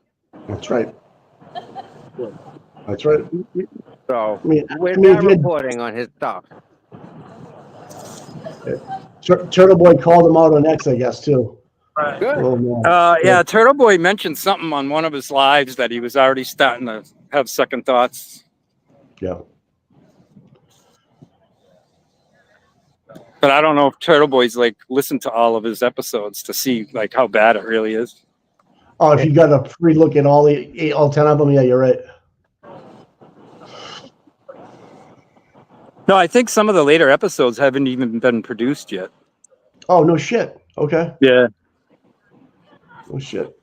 That's right. That's right. So we're not reporting on his stuff. Turtle Boy called him out on X, I guess, too. Right. Good. Yeah, Turtle Boy mentioned something on one of his lives that he was already starting to have second thoughts. Yeah. But I don't know if Turtle Boy's like listened to all of his episodes to see like how bad it really is. Oh, if you got a free look at all 10 of them, yeah, you're right. No, I think some of the later episodes haven't even been produced yet. Oh, no shit. Okay. Yeah. Oh shit.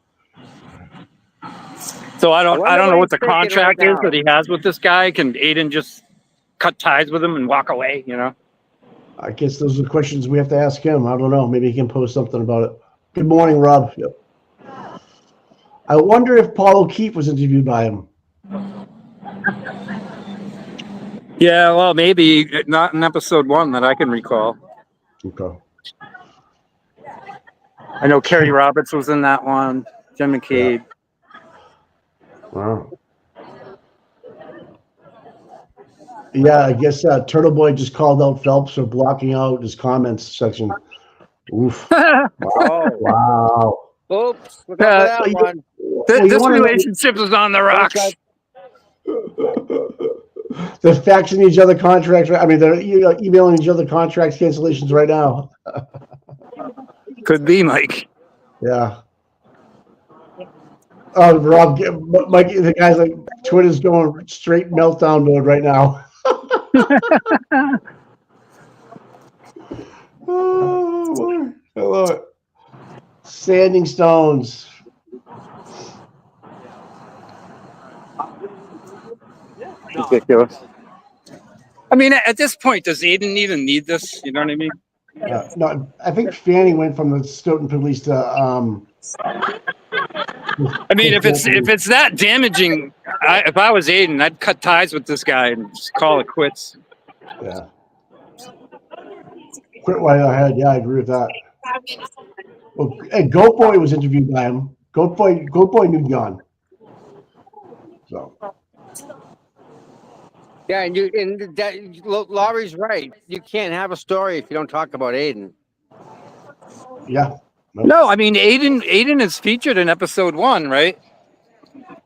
So I don't know what the contract is that he has with this guy. Can Aiden just cut ties with him and walk away? I guess those are the questions we have to ask him. I don't know. Maybe he can post something about it. Good morning, Rob. Yep. I wonder if Paul O'Keefe was interviewed by him. Yeah, well, maybe not in episode 1 that I can recall. Okay. I know Kerry Roberts was in that one. Jim McCabe. Yeah. Wow. Yeah, I guess Turtle Boy just called out Phelps for blocking out his comments section. Oof. Wow. Oops. Look out for that one. This relationship is on the rocks. They're faxing each other contracts. I mean, they're emailing each other contracts cancellations right now. Could be, Mike. Yeah. Oh, Rob, Mike, the guy's like, Twitter's going straight meltdown mode right now. Oh, I love it. Sanding stones. Ridiculous. I mean, at this point, does Aiden even need this? You know what I mean? No, I think Fanny went from the Stoughton police to. I mean, if it's that damaging, if I was Aiden, I'd cut ties with this guy and just call it quits. Yeah. Quit while ahead. Yeah, I agree with that. Well, Goat Boy was interviewed by him. Goat Boy knew John. So. Yeah, and Laurie's right. You can't have a story if you don't talk about Aiden. Yeah. Nope. No, I mean Aiden is featured in episode 1, right?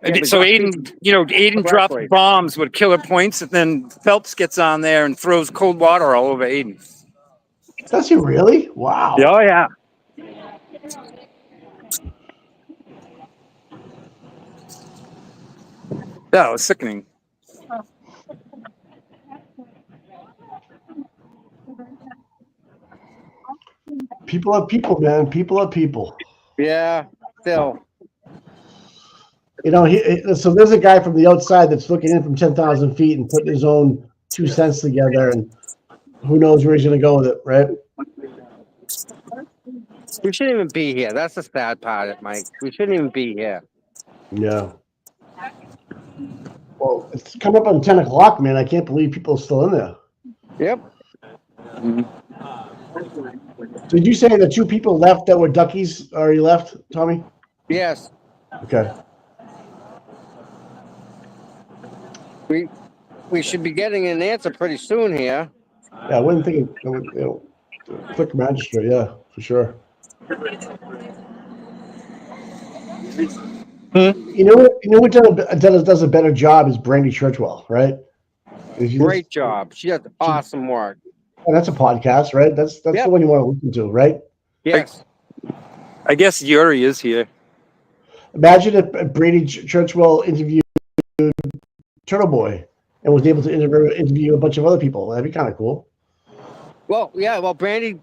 Yeah, so Aiden drops bombs with killer points, and then Phelps gets on there and throws cold water all over Aiden. Does he really? Wow. Oh yeah. That was sickening. People are people, man. People are people. Yeah, still. So there's a guy from the outside that's looking in from 10,000 feet and putting his own 2 cents together, and who knows where he's going to go with it, right? We shouldn't even be here. That's the sad part, Mike. We shouldn't even be here. Yeah. Well, it's coming up on 10 o'clock, man. I can't believe people are still in there. Yep. Mm-hmm. Did you say the 2 people left that were duckies already left, Tommy? Yes. Okay. We should be getting an answer pretty soon here. Yeah, I wouldn't think Quick magistrate, yeah, for sure. You know what does a better job is Brandy Churchwell, right? Great job. She does awesome work. And that's a podcast, right? That's the one you want to listen to, right? Yes. I guess Yuri is here. Imagine if Brady Churchwell interviewed Turtle Boy and was able to interview a bunch of other people. That'd be kind of cool. Well, yeah. Well, Brandy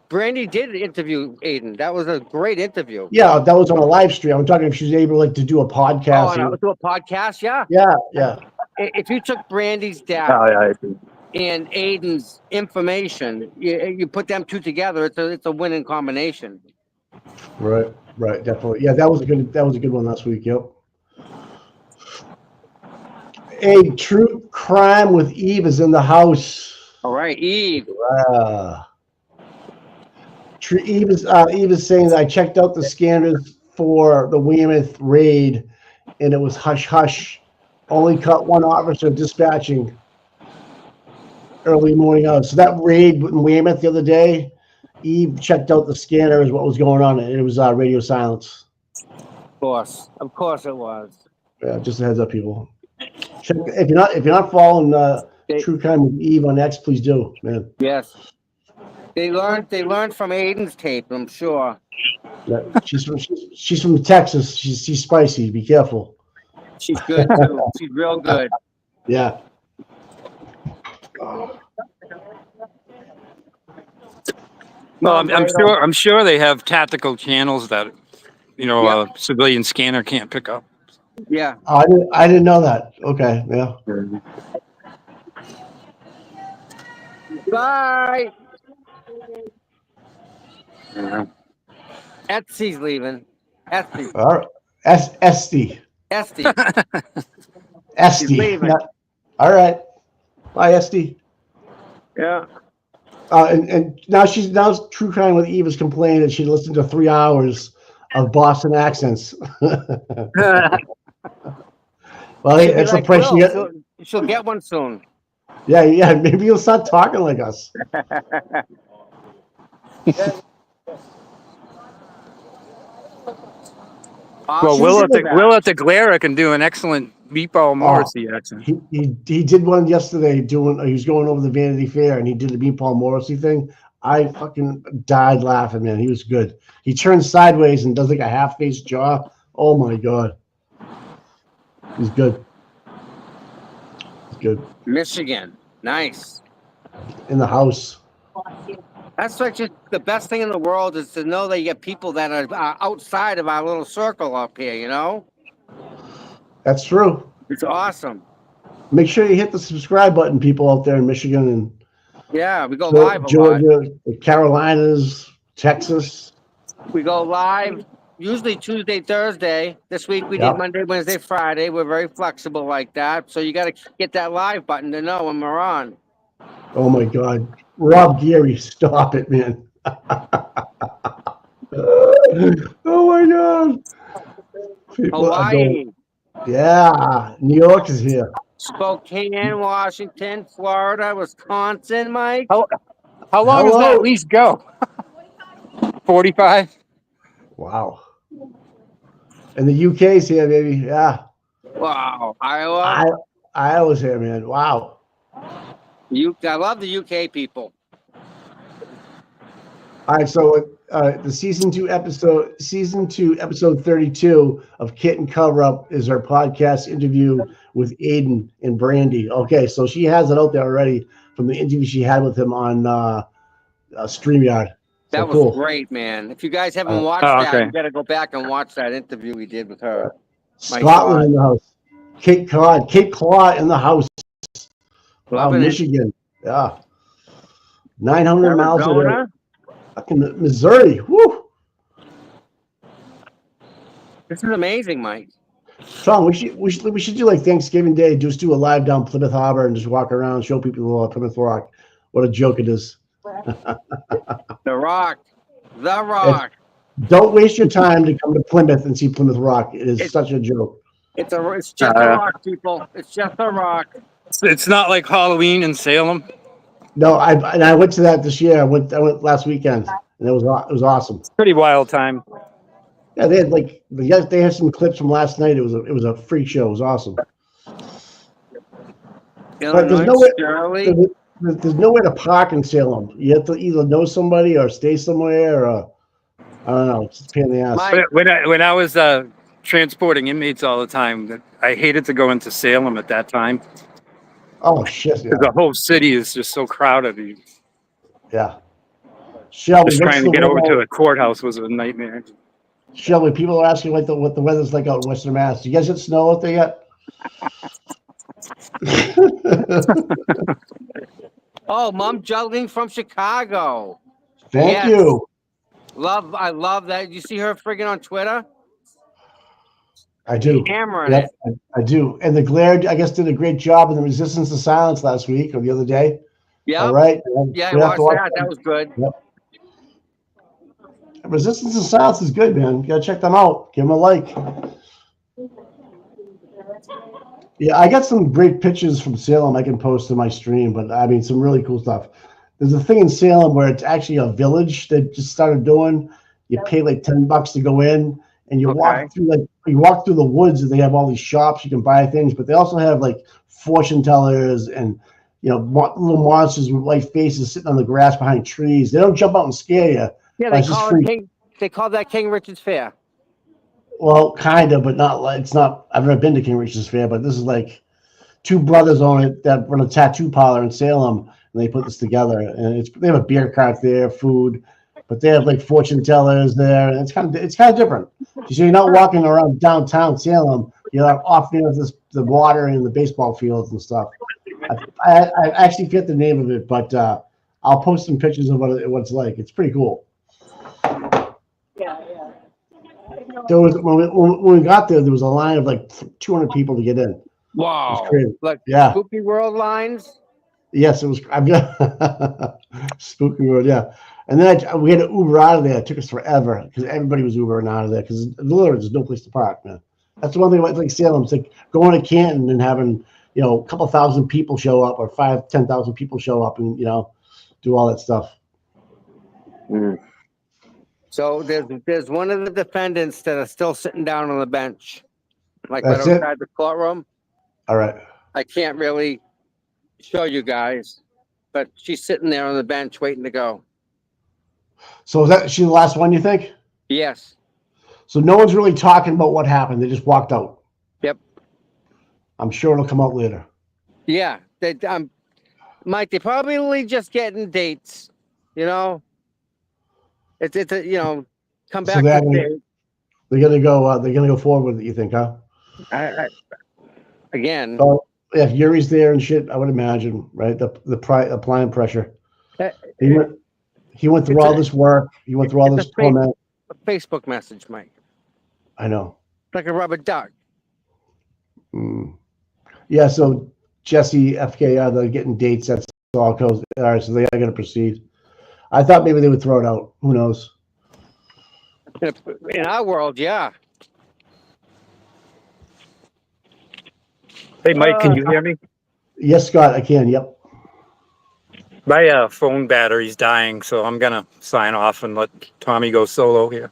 did interview Aiden. That was a great interview. Yeah, that was on a live stream. I'm talking if she was able to do a podcast. Oh, and do a podcast, yeah. Yeah. If you took Brandy's dad and Aiden's information, you put them two together, it's a winning combination. Right, definitely. Yeah, that was a good one last week. Yep. A true crime with Eve is in the house. All right, Eve. Eve is saying that I checked out the scanners for the Weymouth raid, and it was hush hush. Only caught one officer dispatching early morning hours. So that raid in Weymouth the other day, Eve checked out the scanners, what was going on, and it was radio silence. Of course it was. Yeah, just a heads up, people. Check, if you're not following True Crime with Eve on X, please do, man. Yes. They learned from Aiden's tape, I'm sure. Yeah, she's from Texas. She's spicy. Be careful. She's good too. She's real good. Yeah. Well, I'm sure they have tactical channels that a civilian scanner can't pick up. Yeah. I didn't know that. Okay. Yeah. Bye. Etsy's leaving. Etsy. All right. Esty. She's leaving. All right. Bye, Esty. Yeah. And now True Crime with Eve is complaining that she listened to 3 hours of Boston accents. Well, it's a price she gets. She'll get one soon. Yeah. Maybe you'll start talking like us. Well, Will at the Glera can do an excellent Meatball Morrissey accent. He did one yesterday. He was going over the Vanity Fair and he did the Meatball Morrissey thing. I fucking died laughing, man. He was good. He turns sideways and does like a half-faced jaw. Oh my god, he's good. He's good. Michigan, nice. In the house. That's like just the best thing in the world is to know that you get people that are outside of our little circle up here, That's true. It's awesome. Make sure you hit the subscribe button, people out there in Michigan and we go live Georgia, the Carolinas, Texas. We go live usually Tuesday, Thursday. This week we did Monday, Wednesday, Friday. We're very flexible like that. So you got to get that live button to know when we're on. Oh my God. Rob Geary, stop it, man. Oh my God. Hawaii. Yeah. New York is here. Spokane, Washington, Florida, Wisconsin, Mike. How long does that lease go? 45? Wow. And the UK's here, baby. Yeah. Wow. Iowa. Iowa's here, man. Wow. I love the UK people. All right, so the season two episode 32 of Kit and Cover Up is our podcast interview with Aiden and Brandy. Okay, so she has it out there already from the interview she had with him on StreamYard. That was great, man. If you guys haven't watched that, you got to go back and watch that interview we did with her. Scotland in the house. Cape Claw in the house. Michigan. Yeah. 900 miles away. Fucking Missouri. Woo. This is amazing, Mike. Sean, we should do like Thanksgiving Day, just do a live down Plymouth Harbor and just walk around and show people Plymouth Rock. What a joke it is. The Rock. Don't waste your time to come to Plymouth and see Plymouth Rock. It's such a joke. It's just a rock, people. It's just a rock. It's not like Halloween in Salem. No, I went to that this year. I went last weekend, and it was awesome. Pretty wild time. Yeah, they had they had some clips from last night. It was a freak show. It was awesome. But there's nowhere to park in Salem. You have to either know somebody or stay somewhere, or I don't know. It's just a pain in the ass. When I was transporting inmates all the time, I hated to go into Salem at that time. Oh shit! Yeah. The whole city is just so crowded. Yeah. Shelby, just trying to get over to the courthouse was a nightmare. Shelby, people are asking what the weather's like out in Western Mass. Do you guys get snow out there yet? Oh, Mom juggling from Chicago. Thank you. I love that. You see her friggin' on Twitter? I do. Hammering it. I do. And the Glare, I guess, did a great job in the Resistance to Silence last week or the other day. Yeah. All right. Yeah, I watched that. That was good. Yep. Resistance to Silence is good, man. You gotta check them out. Give them a like. Yeah, I got some great pictures from Salem I can post to my stream, but I mean some really cool stuff. There's a thing in Salem where it's actually a village that just started doing. You pay like $10 to go in, and you walk through the woods, and they have all these shops you can buy things, but they also have like fortune tellers and little monsters with white faces sitting on the grass behind trees. They don't jump out and scare you. Yeah, they call that King Richard's Fair. Well, kind of, but not like it's not. I've never been to King Richard's Fair, but this is like two brothers own it that run a tattoo parlor in Salem, and they put this together. And they have a beer cart there, food, but they have like fortune tellers there, and it's kind of different. So you're not walking around downtown Salem. You're off near the water and the baseball fields and stuff. I actually forget the name of it, but I'll post some pictures of what it's like. It's pretty cool. There was when we got there was a line of like 200 people to get in. Wow! Like Spooky World lines. Yes, it was. Spooky World, yeah. And then we had to Uber out of there. It took us forever because everybody was Ubering out of there because literally there's no place to park, man. That's the one thing about like Salem. It's like going to Canton and having a couple thousand people show up or 5,000-10,000 people show up and do all that stuff. Mm. So there's one of the defendants that are still sitting down on the bench, like right outside the courtroom. All right. I can't really show you guys, but she's sitting there on the bench waiting to go. So is she the last one, you think? Yes. So no one's really talking about what happened. They just walked out. Yep. I'm sure it'll come out later. Yeah. Mike, they're probably just getting dates, It's come back. So they're gonna go forward with it. You think, huh? Again. Oh, if Yuri's there and shit, I would imagine, right? The applying pressure. He went through all this work. He went through all this torment. A Facebook message, Mike. I know. Like a rubber duck. Mm. Yeah. So Jesse, FKR, they're getting dates. That's all goes. All right. So they are gonna proceed. I thought maybe they would throw it out. Who knows? In our world, yeah. Hey, Mike, can you hear me? Yes, Scott, I can. Yep. My phone battery's dying, so I'm gonna sign off and let Tommy go solo here.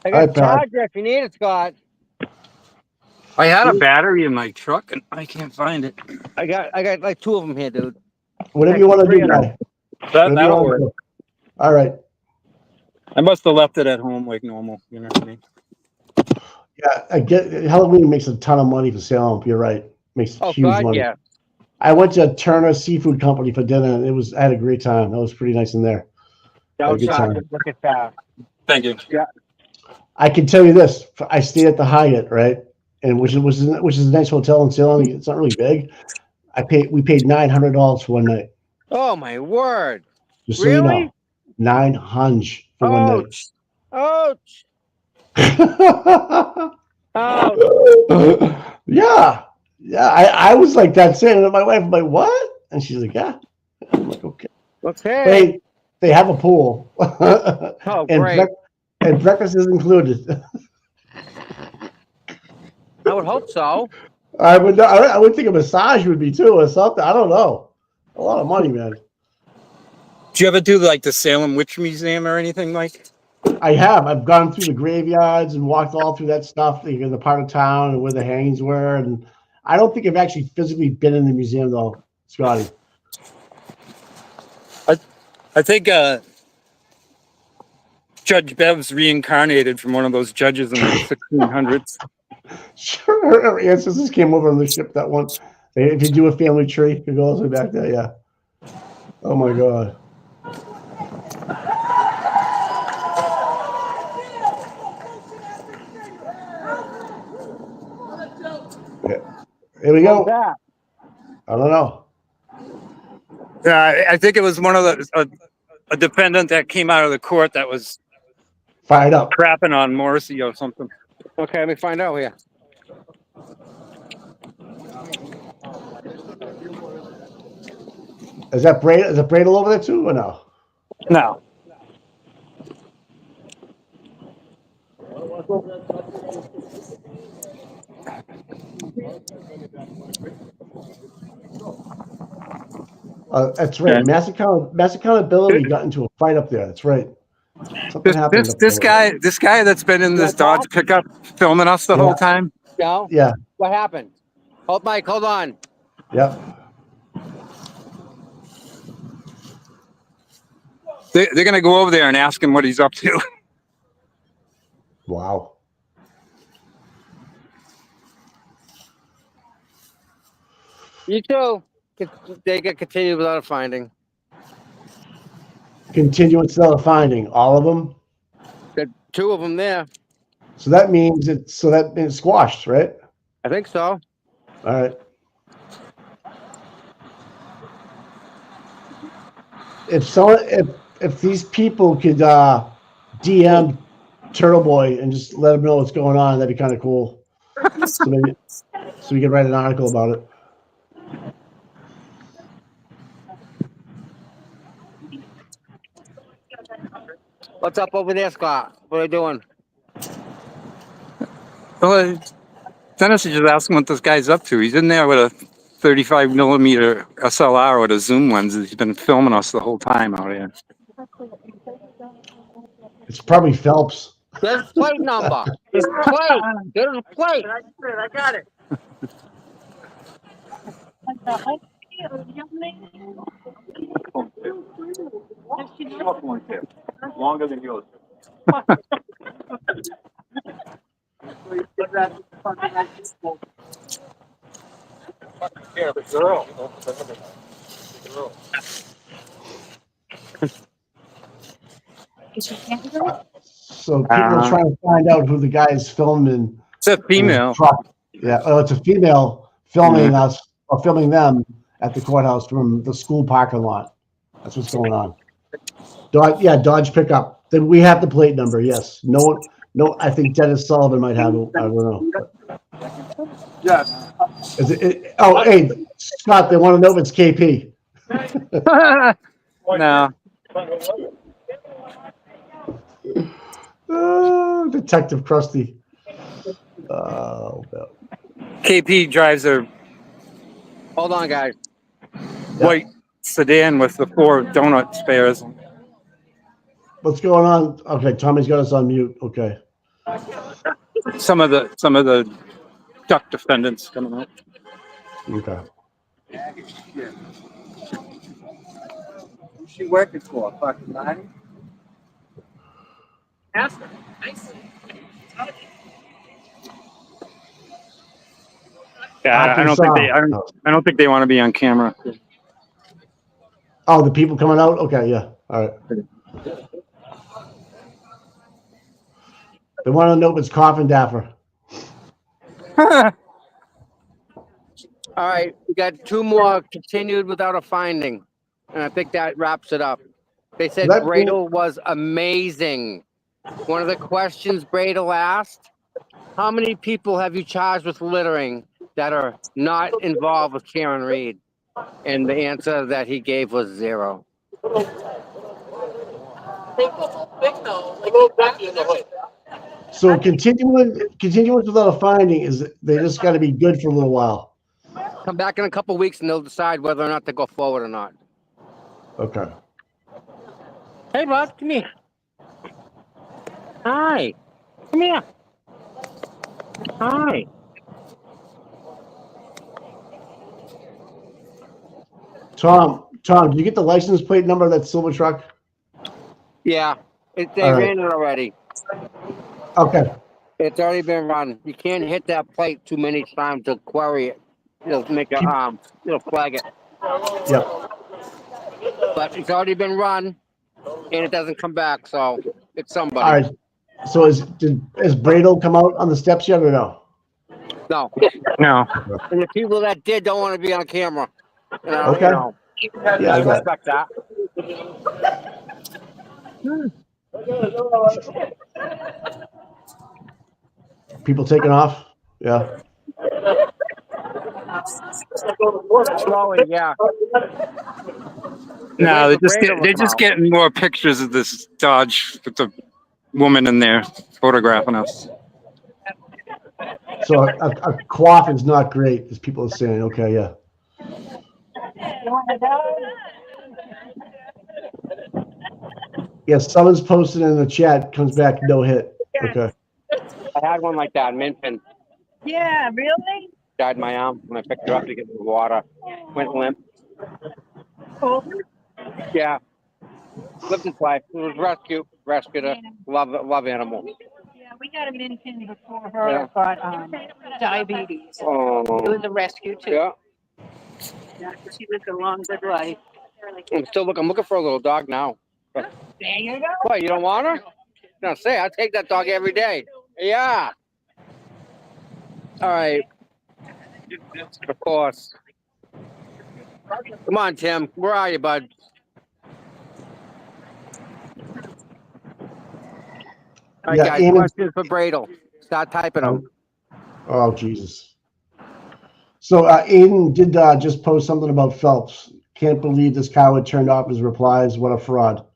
I got a charger if you need it, Scott. I had a battery in my truck and I can't find it. I got like 2 of them here, dude. Whatever you want to do, guy. That'll work. All right. I must have left it at home like normal. You know what I mean? Yeah, I get Halloween makes a ton of money for Salem. You're right. Makes huge money. Yeah. I went to Turner Seafood Company for dinner, and I had a great time. That was pretty nice in there. Look at that. Thank you. Yeah. I can tell you this: I stayed at the Hyatt, right, and which is a nice hotel in Salem. It's not really big. We paid $900 for one night. Oh my word! Just so you know, $900 for one night. Ouch! Yeah. I was like that saying to my wife. I'm like, what? And she's like, yeah. I'm like, okay. Okay. They have a pool. Oh, great. And breakfast is included. I would hope so. I would think a massage would be too or something. I don't know. A lot of money, man. Did you ever do like the Salem Witch Museum or anything like? I have. I've gone through the graveyards and walked all through that stuff, in the part of town and where the hangings were. And I don't think I've actually physically been in the museum though, Scotty. I think Judge Bev's reincarnated from one of those judges in the 1600s. Sure, her ancestors came over on the ship that one. If you do a family tree, you go all the way back there. Yeah. Oh my God. Yeah. Here we go. I don't know. Yeah, I think it was one of the a defendant that came out of the court that was Fired up. crapping on Morrissey or something. Okay, let me find out here. Is that Bradle over there too, or no? No. That's right. Mass Accountability got into a fight up there. That's right. Something happened. This guy that's been in this Dodge pickup filming us the whole time. No? Yeah. What happened? Oh, Mike, hold on. Yep. They're gonna go over there and ask him what he's up to. Wow. You too. They get continued without a finding. Continuance without a finding. All of them. There are 2 of them there. So that means it's squashed, right? I think so. All right. If these people could DM Turtle Boy and just let him know what's going on, that'd be kind of cool. So we can write an article about it. What's up over there, Scott? What are you doing? Well, Dennis is just asking what this guy's up to. He's in there with a 35 millimeter SLR with a zoom lens. He's been filming us the whole time out here. It's probably Phelps. There's plate number. There's plate. There's a plate. I got it. Longer than yours. Yeah, the girl. So people are trying to find out who the guy is filming. It's a female. Yeah. Oh, it's a female filming us or filming them at the courthouse from the school parking lot. That's what's going on. Dodge pickup. Then we have the plate number. Yes. No. I think Dennis Sullivan might have it. I don't know. Yes. Oh, hey, Scott. They want to know if it's KP. No. Detective Krusty. KP drives a Hold on, guys. white sedan with the 4 donut spares. What's going on? Okay, Tommy's got us on mute. Okay. Some of the duck defendants coming out. Okay. Who's she working for? Fucking Lonnie? Ask her. Nice. Yeah, I don't think they want to be on camera. Oh, the people coming out? Okay, yeah. All right. They want to know if it's Coffin Daffer. All right, we got 2 more continued without a finding, and I think that wraps it up. They said Bradle was amazing. One of the questions Bradle asked: how many people have you charged with littering that are not involved with Karen Reed? And the answer that he gave was 0. So continuance without a finding is they just got to be good for a little while. Come back in a couple of weeks and they'll decide whether or not to go forward or not. Okay. Hey, bud, come here. Hi. Come here. Hi. Tom, did you get the license plate number of that silver truck? Yeah, they All right. ran it already. Okay. It's already been run. You can't hit that plate too many times to query it. It'll make a it'll flag it. Yep. But it's already been run, and it doesn't come back. So it's somebody. All right. So has Brado come out on the steps yet or no? No. No. And the people that did don't want to be on camera. Okay. You know, Yeah, I I got it. respect that. People taking off. Yeah. Slowly, yeah. No, Wait for Brado to they're come just out. getting more pictures of this Dodge with the woman in there photographing us. So a quaff is not great, as people are saying. Okay, yeah. Yeah, someone's posted in the chat, comes back, no hit. Okay. I had one like that in Minton. Yeah, really? Died my arm when I picked her up to get the water. Went limp. Yeah. Lived his life. It was rescue. Rescued her. Love animal. Yeah, we got a Minton before her, but diabetes. Oh. It was a rescue too. Yeah. Yeah, she lived a long, good life. I'm looking for a little dog now. There you go. What, you don't want her? No, say I take that dog every day. Yeah. All right. Of course. Come on, Tim. Where are you, bud? All right, Yeah, guys. Amy- Questions for Bradle. Start typing them. Oh, Jesus. So Aiden did just post something about Phelps. Can't believe this coward turned off his replies. What a fraud.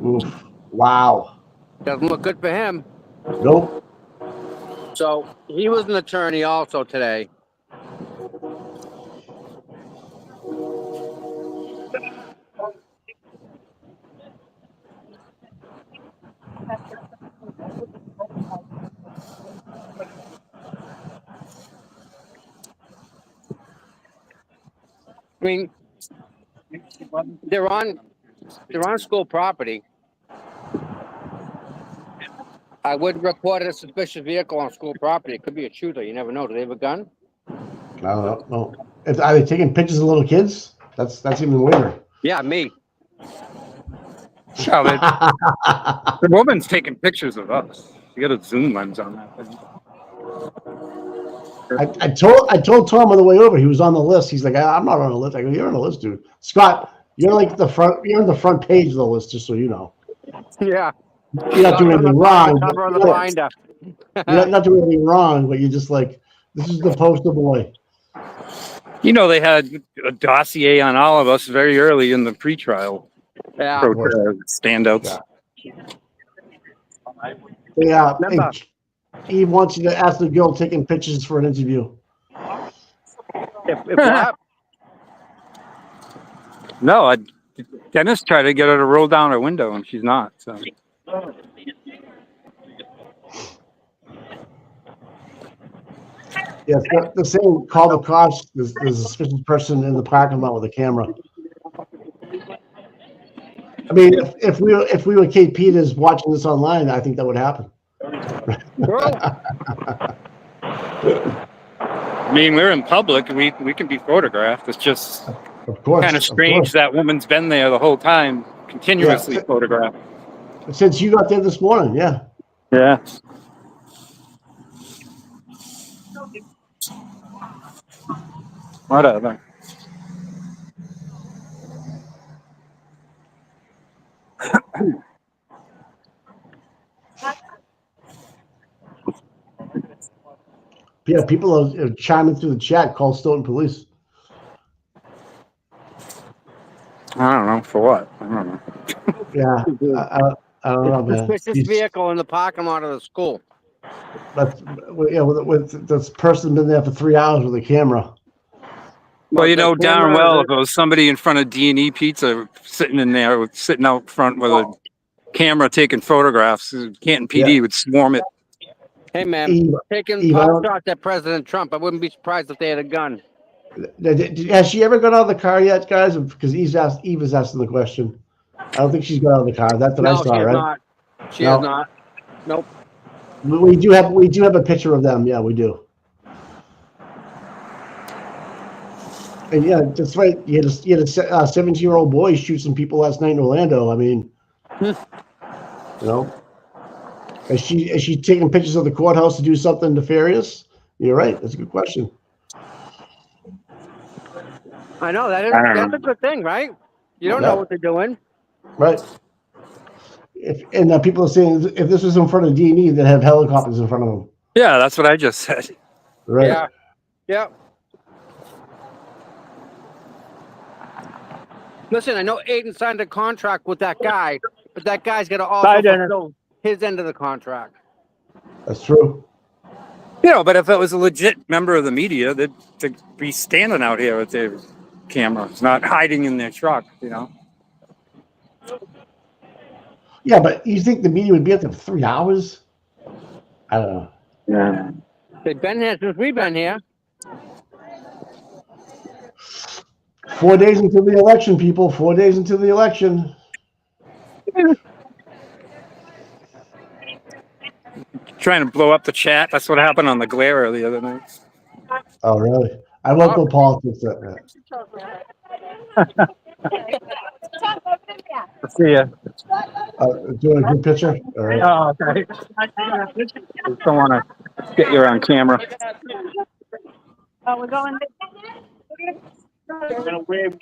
Oof. Wow. Doesn't look good for him. Nope. So he was an attorney also today. I mean, they're on school property. I would report a suspicious vehicle on school property. It could be a shooter. You never know. Do they have a gun? I don't know. No. Are they taking pictures of little kids? That's even weirder. Yeah, me. Oh, the woman's taking pictures of us. You got a zoom lens on that thing. I told Tom on the way over, he was on the list. He's like, I'm not on the list. I go, you're on the list, dude. Scott, you're like you're on the front page of the list, just so you know. Yeah. You're not doing anything wrong. Cover of the binder. You're not doing anything wrong, but you're just like, this is the poster boy. You know, they had a dossier on all of us very early in the pretrial standouts. Yeah. Hey, Eve wants you to ask the girl taking pictures for an interview. If what? No, Dennis tried to get her to roll down her window, and she's not. So. Yeah, the same. Call the cops. There's a suspicious person in the parking lot with a camera. I mean, if we were Kate Peters watching this online, I think that would happen. I mean, we're in public. We can be photographed. It's just kind of strange that woman's been there the whole time, continuously photographed. Since you got there this morning, yeah. Yeah. Whatever. Yeah, people are chiming through the chat. Call Stoughton Police. I don't know for what. I don't know. Yeah, I don't know, man. Suspicious vehicle in the parking lot of the school. But yeah, with this person been there for 3 hours with a camera. Well, you know the darn camera well is- if it was somebody in front of D&E Pizza sitting in there, sitting out front with a camera taking photographs, Canton PD would swarm it. Hey man, Eve, taking Eve, pot shots at President Trump. I wouldn't be surprised if they had a gun. has she ever got out of the car yet, guys? Because Eve is asking the question. I don't think she's got out of the car. That's what I No, saw, she is right? not. She No. is not. Nope. We do have a picture of them. Yeah, we do. And yeah, that's right. You had a 17-year-old boy shoot some people last night in Orlando. I mean, you know, is she taking pictures of the courthouse to do something nefarious? You're right. That's a good question. I know that's a good thing, right? You don't know what they're doing. Right. People are saying if this was in front of D&E, they'd have helicopters in front of them. Yeah, that's what I just said. Right. Yeah. Yeah. Listen, I know Aiden signed a contract with that guy, but that guy's got to also fulfill his end of the contract. That's true. You know, but if it was a legit member of the media, they'd be standing out here with their cameras, not hiding in their truck, you know. Yeah, but you think the media would be up there for 3 hours? I don't know. Yeah. They've been here since we've been here. 4 days until the election, people. 4 days until the election. Trying to blow up the chat. That's what happened on the Glare the other night. Oh, really? I won't go politics. See ya. Doing a good picture. All right. Oh, okay. Don't want to get you on camera. Oh, we're going. Gonna wave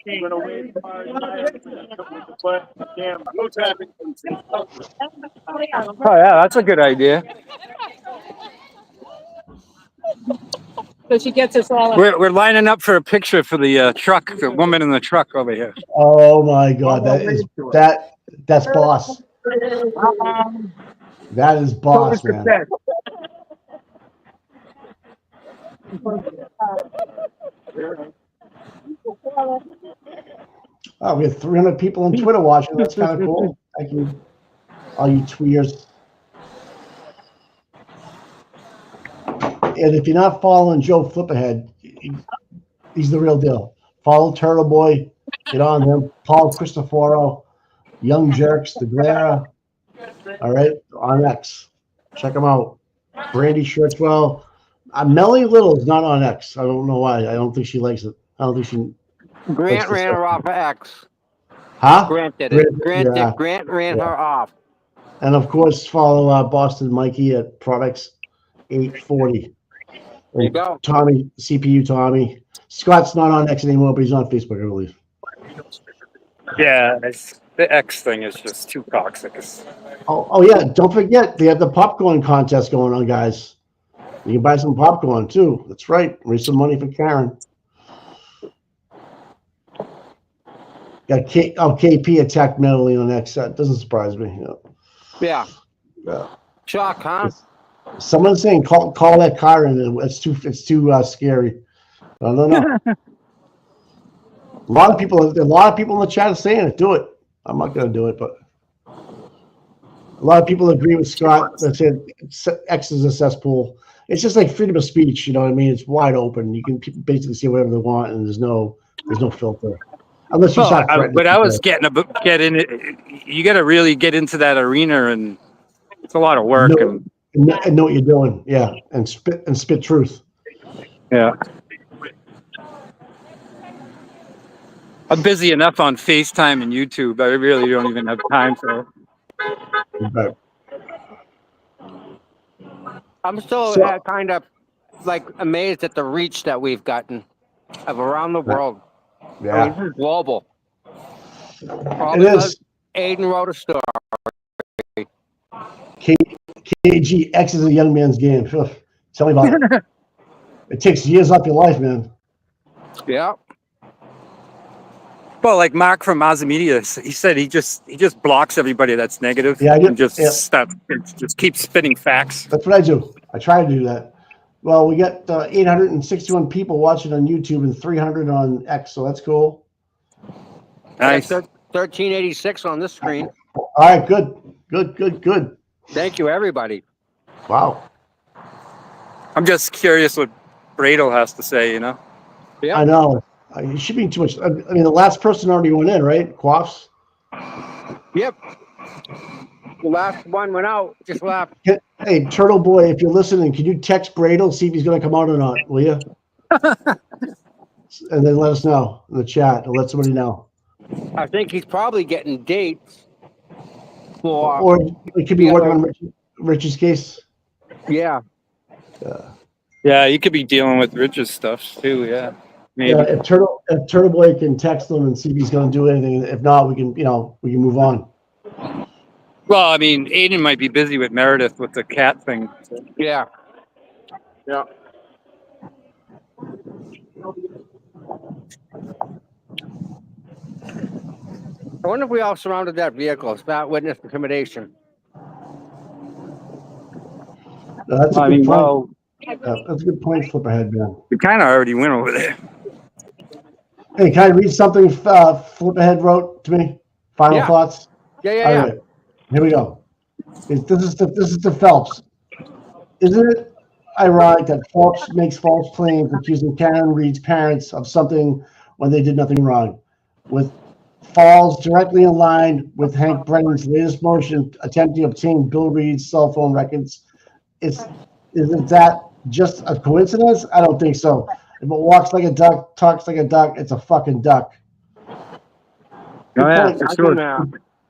Oh, yeah, that's a good idea. So she gets us all. We're lining up for a picture for the truck, the woman in the truck over here. Oh my God, that's boss. That is boss, man. Oh, we have 300 people on Twitter watching. That's kind of cool. Thank you, all you tweeters. And if you're not following Joe Flipperhead, he's the real deal. Follow Turtle Boy. Get on him. Paul Cristoforo, Young Jerks, The Glare. All right, on X. Check them out. Brandy Shirtswell. Melanie Little is not on X. I don't know why. I don't think she likes it. I don't think she. Grant ran her off of X. Huh? Grant did it. Grant yeah. did. Grant ran her off. And of course, follow Boston Mikey at Products 840. There you go. Tommy, CPU Tommy. Scott's not on X anymore, but he's on Facebook, I believe. Yeah, the X thing is just too toxic. Oh yeah, don't forget, they have the popcorn contest going on, guys. You can buy some popcorn, too. That's right. Raise some money for Karen. Got KP attacked mentally on X. That doesn't surprise me. Yeah. Yeah. Shock, huh? Someone's saying call that car in. It's too scary. I don't know. A lot of people in the chat are saying it. Do it. I'm not going to do it, but a lot of people agree with Scott that said X is a cesspool. It's just like freedom of speech. You know what I mean? It's wide open. You can people basically say whatever they want, and there's no filter. Unless you start threatening. But I was get in it. You got to really get into that arena, and it's a lot of work. And know what you're doing. Yeah, and spit truth. Yeah. I'm busy enough on FaceTime and YouTube. I really don't even have time for it. Right. I'm still kind of like amazed at the reach that we've gotten of around the world. Yeah. I mean, this is global. It is. Aiden wrote a story. KG, X is a young man's game. Tell me about it. It takes years off your life, man. Yeah. Well, like Mark from Media, he said he just blocks everybody that's negative. Yeah, I do. And just keeps spitting facts. That's what I do. I try to do that. Well, we got 861 people watching on YouTube and 300 on X, so that's cool. Nice. 1386 on this screen. All right, good. Thank you, everybody. Wow. I'm just curious what Bradle has to say, you know? Yep. I know. You should be too much. I mean, the last person already went in, right? Quaffs. Yep. The last one went out, just left. Hey, Turtle Boy, if you're listening, can you text Bradle, see if he's going to come out or not, will you? And then let us know in the chat. Or let somebody know. I think he's probably getting dates for. Or it could be working on Rich's case. Yeah. Yeah, you could be dealing with Rich's stuff too. Yeah, maybe. Yeah, if Turtle Boy can text him and see if he's going to do anything. If not, we can move on. Well, I mean, Aiden might be busy with Meredith with the cat thing. Yeah. Yeah. I wonder if we all surrounded that vehicle. It's not witness intimidation. That's a I good mean, point. well, That's a good point, Flipperhead, man. we kind of already went over there. Hey, can I read something Flipperhead wrote to me? Final thoughts? Yeah. All right, here we go. This is the Phelps. Isn't it ironic that Phelps makes false claims accusing Karen Reed's parents of something when they did nothing wrong? With falls directly in line with Hank Brennan's latest motion attempting to obtain Bill Reed's cell phone records. Isn't that just a coincidence? I don't think so. If it walks like a duck, talks like a duck, it's a fucking duck. Oh, yeah, point. for sure.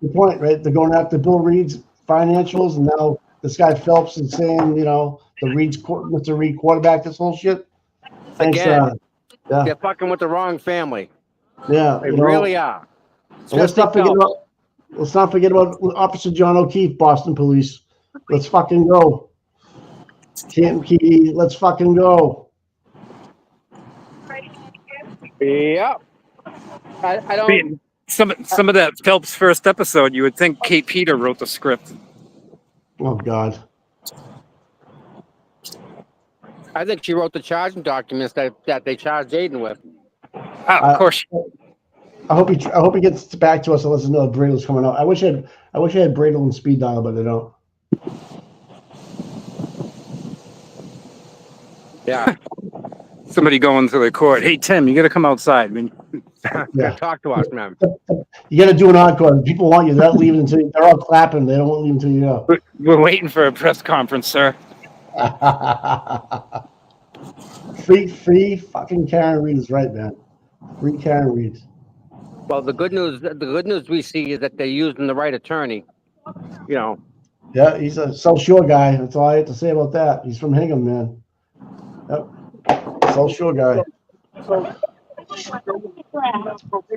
The point, right? They're going after Bill Reed's financials, and now this guy Phelps is saying, the Mr. Reed quarterback this whole shit. Thanks, Again, yeah. they're fucking with the wrong family. Yeah, They really are. Let's not forget about Officer John O'Keefe, Boston Police. Let's fucking go. Canton Key, let's fucking go. Yep. I don't. Some of that Phelps first episode, you would think Kate Peter wrote the script. Oh God. I think she wrote the charging documents that they charged Aiden with. Of course. I hope he gets back to us and lets us know that Bradle's coming out. I wish I had Bradle and speed dial, but I don't. Yeah. Somebody going to the court. Hey Tim, you got to come outside. Yeah. Talk to us, man. You got to do an encore. People want you. They're not leaving until they're all clapping. They don't want to leave until you know. We're waiting for a press conference, sir. Free fucking Karen Reed is right, man. Free Karen Reed. Well, the good news we see is that they're using the right attorney. Yeah, he's a South Shore guy. That's all I have to say about that. He's from Hingham, man. Yep. South Shore guy.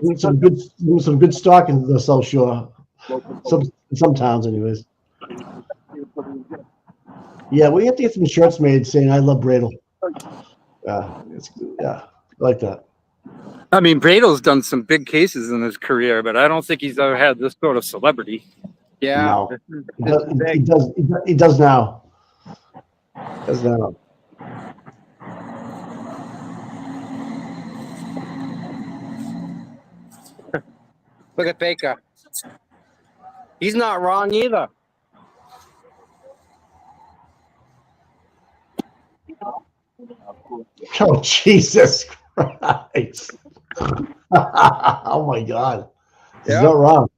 Need some good stock in the South Shore. Some towns, anyways. Yeah, we have to get some shirts made saying "I love Bradle." Yeah, I like that. I mean, Bradle's done some big cases in his career, but I don't think he's ever had this sort of celebrity. Yeah, no. He does now. Does now. Look at Baker. He's not wrong either. Oh, Jesus Christ. Oh, my God. He's not wrong.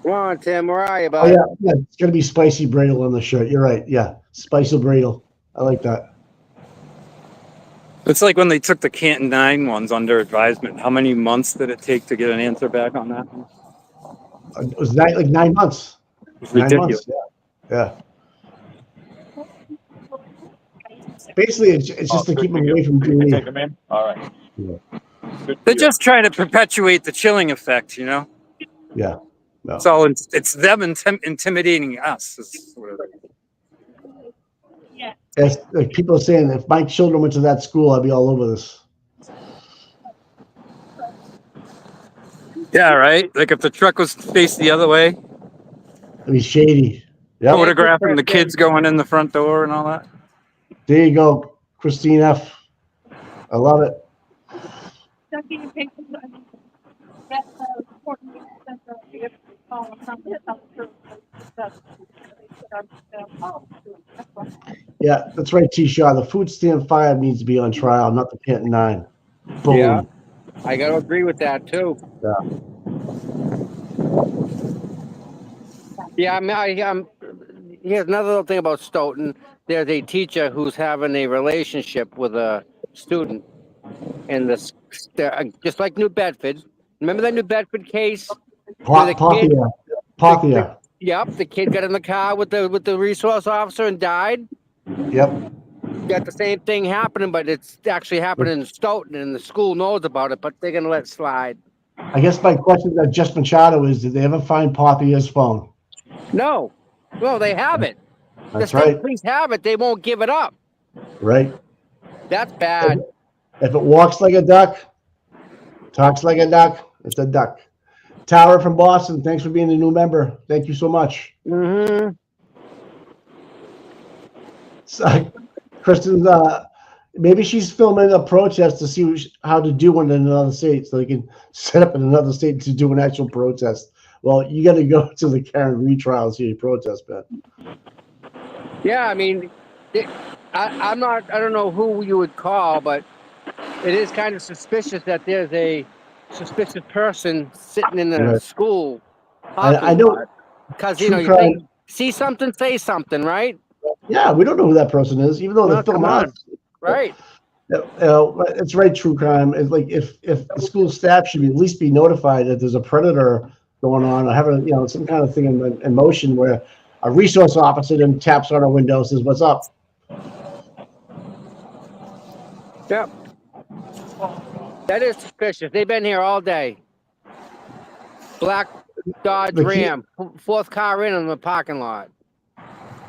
Come on, Tim. Where are you, Oh, bud? yeah, it's going to be Spicy Bradle on the shirt. You're right. Yeah, Spicy Bradle. I like that. It's like when they took the Canton 9 ones under advisement. How many months did it take to get an answer back on that? It was like 9 months. It's 9 ridiculous. months. Yeah. Basically, it's just to keep them away from doing Take them in? All right. Yeah. They're just trying to perpetuate the chilling effect, you know? Yeah. No. So it's them intimidating us. As like people are saying, if my children went to that school, I'd be all over this. Yeah, right. Like if the truck was faced the other way, I mean, shady. Yep. photographing the kids going in the front door and all that. There you go, Christine F. I love it. Yeah, that's right, T-Shaw. The food stand fire needs to be on trial, not the Canton 9. Boom. Yeah, I got to agree with that too. Yeah, I mean, here's another little thing about Stoughton. There's a teacher who's having a relationship with a student, and just like New Bedford. Remember that New Bedford case? Where the kid, Pothia. Yep, the kid got in the car with the resource officer and died. Yep. Got the same thing happening, but it's actually happening in Stoughton, and the school knows about it, but they're gonna let it slide. I guess my question to Just Machado is: did they ever find Pothia's phone? No, well, they have it. That's the state right. police have it. They won't give it up. Right. That's bad. If it walks like a duck, talks like a duck, it's a duck. Tara from Boston, thanks for being a new member. Thank you so much. Mm-hmm. So, Kristen's, maybe she's filming a protest to see how to do one in another state, so they can set up in another state to do an actual protest. Well, you got to go to the Karen retrial and see a protest, Ben. Yeah, I mean, I don't know who you would call, but it is kind of suspicious that there's a suspicious person sitting in the school. I know. Because, you think, see something, say something, right? Yeah, we don't know who that person is, even though they're filming us. Right. It's right, true crime. It's like if the school staff should at least be notified that there's a predator going on, or having some kind of thing in motion where a resource officer then taps on our window and says, "What's up?" Yep. That is suspicious. They've been here all day. Black Dodge Ram, fourth car in the parking lot.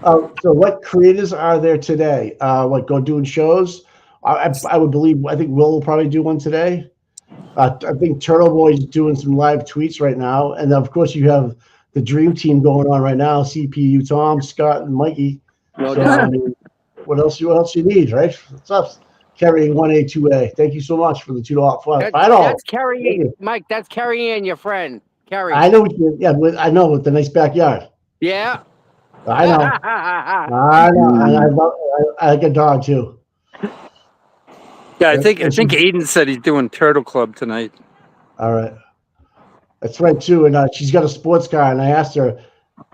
So what creators are there today? What go doing shows? I would believe. I think Will will probably do one today. I think Turtle Boy's doing some live tweets right now, and of course you have the Dream Team going on right now. CPU, Tom, Scott, and Mikey. What else you need, right? What's up? Kerry 1A 2A. Thank you so much for the $2 That's Kerry, Mike. That's Kerry Ann, your frind. Kerry. I know. I know, with the nice backyard. Yeah. I know. I know. I like a dog too. Yeah, I think Aiden said he's doing Turtle Club tonight. All right. That's right too. And she's got a sports car, and I asked her,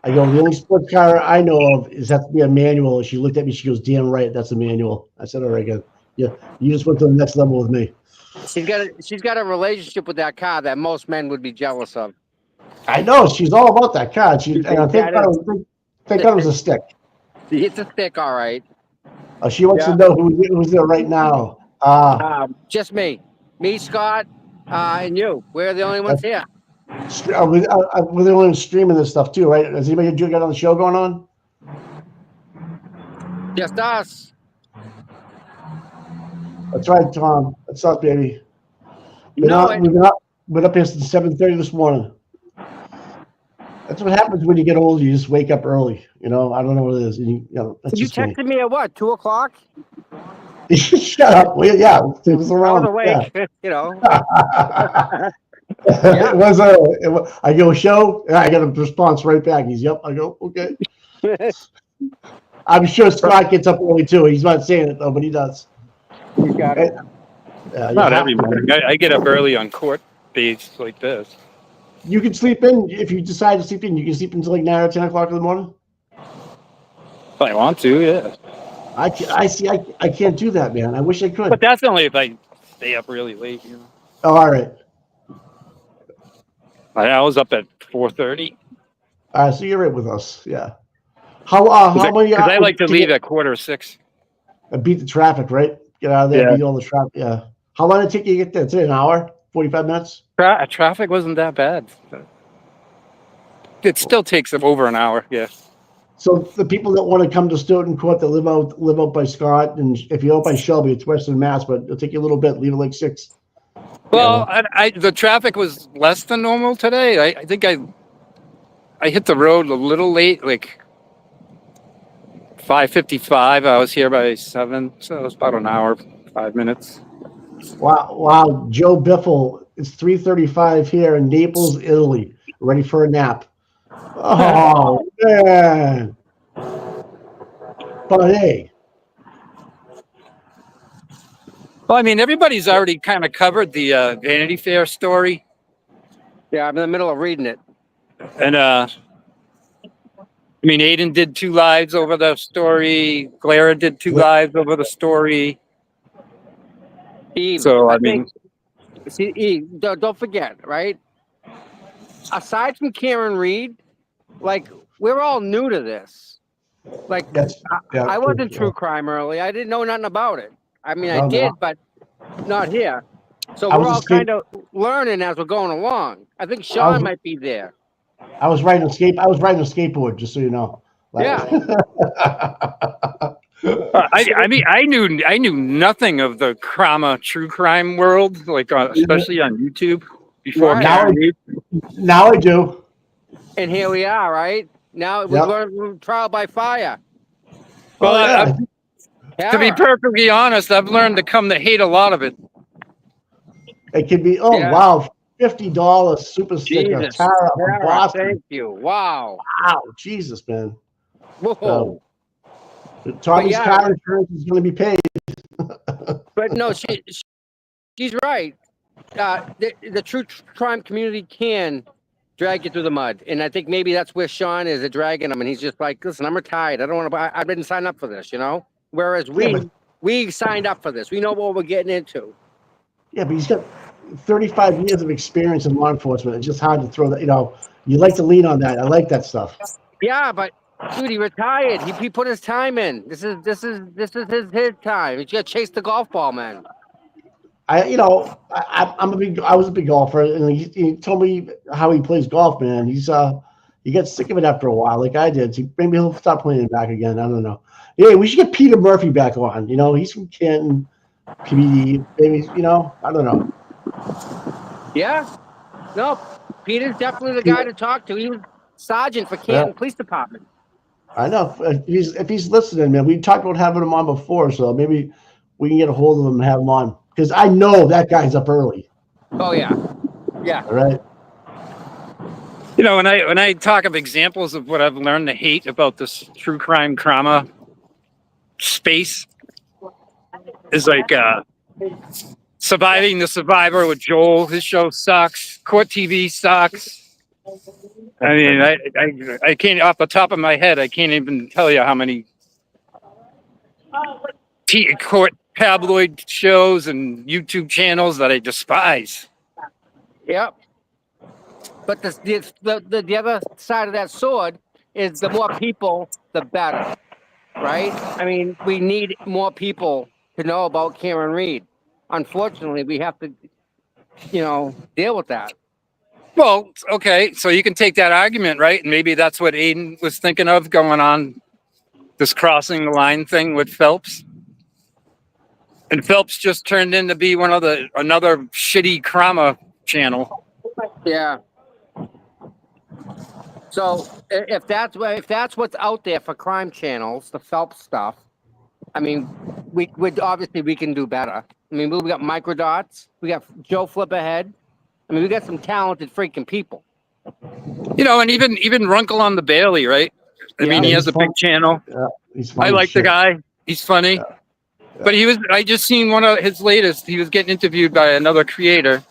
I go, the only sports car I know of is have to be a manual. And she looked at me, she goes, "Damn right, that's a manual." I said, "All right, good. Yeah, you just went to the next level with me." She's got a relationship with that car that most men would be jealous of. I know, she's all about that car. And I think that was a stick. It's a stick, all right. She wants to know who's there right now. Just me, Scott, and you. We're the only ones here. We're the only ones streaming this stuff too, right? Has anybody got on the show going on? Just us. That's right, Tom. That's us, baby. We've been up here since 7:30 this morning. That's what happens when you get old. You just wake up early. I don't know what it is. You texted me at what, 2:00? Shut up. Well, yeah, it was around. Awake, Yeah. It was I go, show. I got a response right back. He's, yep. I go, okay. I'm sure Scott gets up early too. He's not saying it though, but he does. You got it. Not every morning. I get up early on court days like this. You can sleep in if you decide to sleep in. You can sleep until like 9 or 10 o'clock in the morning. If I want to, yeah. I can't do that, man. I wish I could. But that's only if I stay up really late. Oh, all right. I was up at 4:30. All right, so you're right with us. Yeah. How many? Because I like to leave at 5:45. Beat the traffic, right? Get out of there, beat all the traffic. Yeah. How long did it take you to get there? It's an hour, 45 minutes. Traffic wasn't that bad. It still takes over an hour. Yeah. So the people that want to come to Stoughton Court that live out by Scott, and if you're out by Shelby, it's Western Mass, but it'll take you a little bit. Leave it like 6. Well, the traffic was less than normal today. I think I hit the road a little late, like 5:55. I was here by 7, so it was about an hour, 5 minutes. Wow, Joe Biffle. It's 3:35 here in Naples, Italy. Ready for a nap. Oh man! But hey, Well, I mean, everybody's already kind of covered the Vanity Fair story, Yeah, I'm in the middle of reading it. and I mean, Aiden did 2 lives over the story. Clara did 2 lives over the story. Eve, So I mean, think, see, Eve, don't forget, right? Aside from Karen Reed, like, we're all new to this. Like, I wasn't true crime early. I didn't know nothing about it. I mean, I did, but not here. So we're all kind of learning as we're going along. I think Sean might be there. I was riding a skateboard, just so you know. Yeah. I mean, I knew nothing of the true crime world, like especially on YouTube before. Right. Now I do. And here we are, right? Now we learned trial by fire. Well, to be perfectly honest, I've learned to come to hate a lot of it. It could be, wow, $50 super sticker, Tara from Boston. Thank you. Wow. Wow, Jesus, man. Whoa. Tommy's car insurance is going to be paid. But no, she's right. The true crime community can drag you through the mud, and I think maybe that's where Sean is dragging him, and he's just like, listen, I'm retired. I don't want to. I didn't sign up for this, you know. Whereas we signed up for this. We know what we're getting into. Yeah, but he's got 35 years of experience in law enforcement. It's just hard to throw that. You know, you like to lean on that. I like that stuff. Yeah, but dude, he retired. He put his time in. This is his time. He's got to chase the golf ball, man. I was a big golfer, and he told me how he plays golf, man. He gets sick of it after a while, like I did. So maybe he'll stop playing it back again. I don't know. Yeah, we should get Peter Murphy back on. You know, he's from Canton, PD. Maybe, you know, I don't know. Yeah. No, Peter's definitely the guy to talk to. He was sergeant for Canton Police Department. I know. If he's listening, man, we talked about having him on before, so maybe we can get a hold of him and have him on. Because I know that guy's up early. Oh yeah. Yeah. All right. You know, when I talk of examples of what I've learned to hate about this true crime drama space is like Surviving the Survivor with Joel. His show sucks. Court TV sucks. I mean, I can't, off the top of my head, I can't even tell you how many court tabloid shows and YouTube channels that I despise. Yep. But the other side of that sword is the more people, the better, right? I mean, we need more people to know about Karen Reed. Unfortunately, we have to, deal with that. Well, okay, so you can take that argument, right? And maybe that's what Aiden was thinking of going on this crossing the line thing with Phelps. And Phelps just turned in to be another shitty crama channel. Yeah. So if that's what's out there for crime channels, the Phelps stuff, I mean, we can do better. I mean, we got Microdots, we got Joe Flipperhead. I mean, we got some talented freaking people. You know, and even Runkle on the Bailey, right? I mean, he has a big channel. Yeah, he's funny. I like the guy. He's funny. Yeah. Yeah. But I just seen one of his latest. He was getting interviewed by another creator.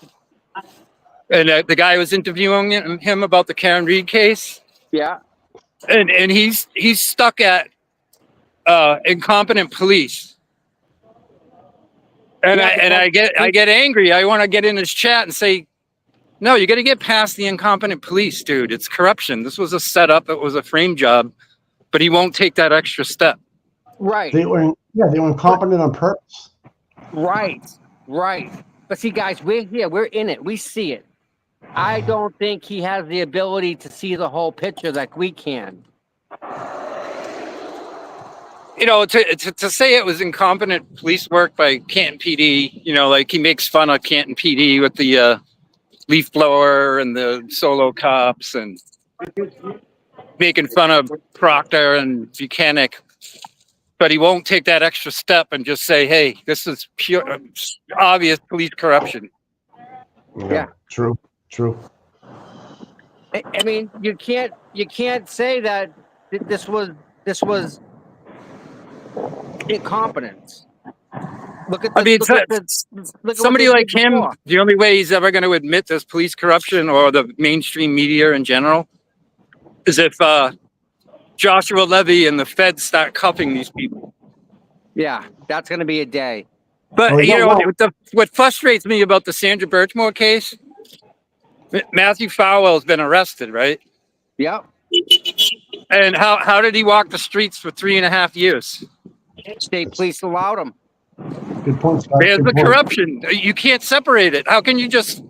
And the guy was interviewing him about the Karen Reed case. Yeah. And he's stuck at incompetent police. And I get angry. I want to get in his chat and say, no, you got to get past the incompetent police, dude. It's corruption. This was a setup. It was a frame job, but he won't take that extra step. Right. They were incompetent on purpose. Right. But see, guys, we're here. We're in it. We see it. I don't think he has the ability to see the whole picture like we can. you know, to say it was incompetent police work by Canton PD, you know, like he makes fun of Canton PD with the leaf blower and the solo cops and making fun of Proctor and Buchanan, but he won't take that extra step and just say, hey, this is pure, obvious police corruption. Yeah. True. I mean, you can't say that this was incompetence. Look at Somebody like him, the only way he's ever going to admit there's police corruption or the mainstream media in general is if Joshua Levy and the feds start cuffing these people. Yeah, that's going to be a day. But, what frustrates me about the Sandra Birchmore case, Matthew Farwell's been arrested, right? Yep. And how did he walk the streets for 3.5 years? State police allowed him. Good point, Scott. There's the corruption. You can't separate it. How can you just,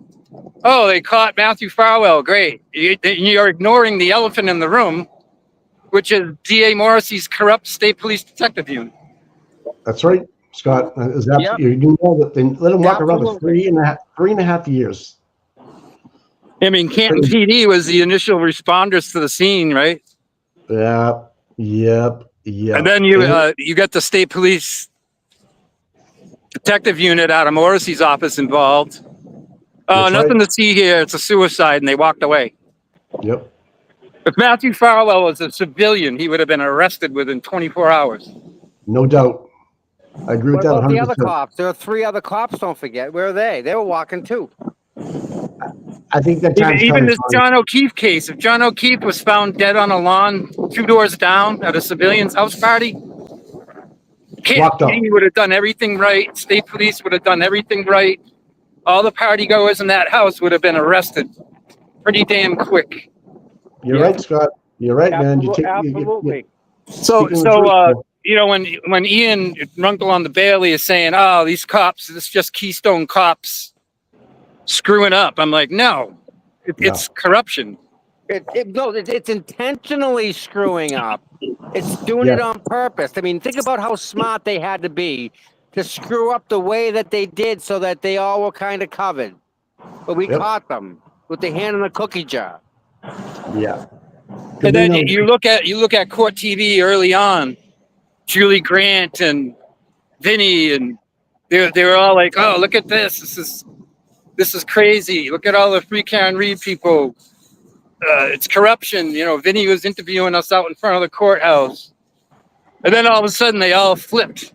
oh, they caught Matthew Farwell, great. You're ignoring the elephant in the room, which is D.A. Morrissey's corrupt state police detective unit. That's right, Scott. You know that they let him walk around for 3.5 years. I mean, Canton PD was the initial responders to the scene, right? Yeah. Yep. And then you got the state police detective unit out of Morrissey's office involved. Oh, nothing to see here. It's a suicide, and they walked away. Yep. If Matthew Farwell was a civilian, he would have been arrested within 24 hours. No doubt. I agree with that 100%. The other cops? There are 3 other cops, don't forget. Where are they? They were walking too. I think that even this John O'Keefe case, if John O'Keefe was found dead on a lawn 2 doors down at a civilian's house party, he would have done everything right. State police would have done everything right. All the party goers in that house would have been arrested pretty damn quick. You're right, Scott. You're right, man. Absolutely. So you know, when Ian Runkle on the Bailey is saying, oh, these cops, it's just Keystone cops screwing up. I'm like, no, it's corruption. It's intentionally screwing up. It's doing it on purpose. I mean, think about how smart they had to be to screw up the way that they did so that they all were kind of covered. But we caught them with their hand in the cookie jar. Yeah. And then you look at Court TV early on, Julie Grant and Vinny, and they were all like, oh, look at this. This is crazy. Look at all the free Karen Reed people. It's corruption. You know, Vinny was interviewing us out in front of the courthouse. And then all of a sudden they all flipped.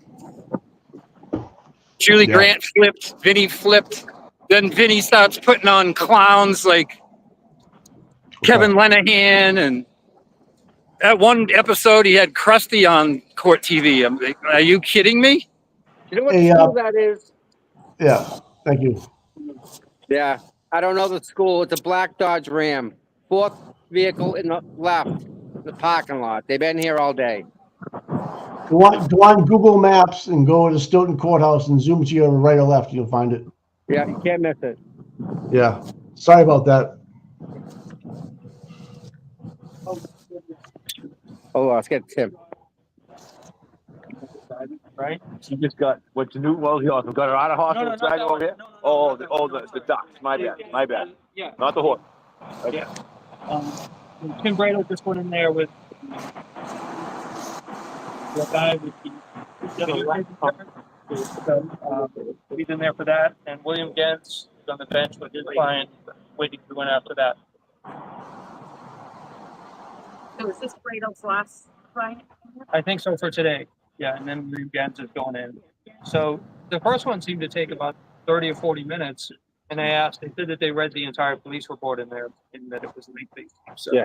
Julie Grant flipped. Vinny flipped. Then Vinny starts putting on clowns like Kevin Lenahan. And at one episode, he had Krusty on Court TV. I'm like, are you kidding me? You know what school that is? Yeah. Thank you. Yeah. I don't know the school. It's a black Dodge Ram. 4th vehicle in the left, the parking lot. They've been here all day. Go on Google Maps and go to Stoughton Courthouse and zoom to your right or left. You'll find it. Yeah, you can't miss it. Yeah. Sorry about that. Oh, let's get Tim. Right? She just got what's new? Well, we got her out of hospital. Drag over here. The ducks. My bad. Yeah. Not the horse. Okay. Yeah. Tim Bradle just went in there with the guy with he's in there for that, and William Gentz is on the bench with his client, waiting to go in after that. So is this Bradle's last client? I think so for today. Yeah, and then William Gentz is going in. So the first one seemed to take about 30 or 40 minutes. And they said that they read the entire police report in there and that it was lengthy. So, yeah.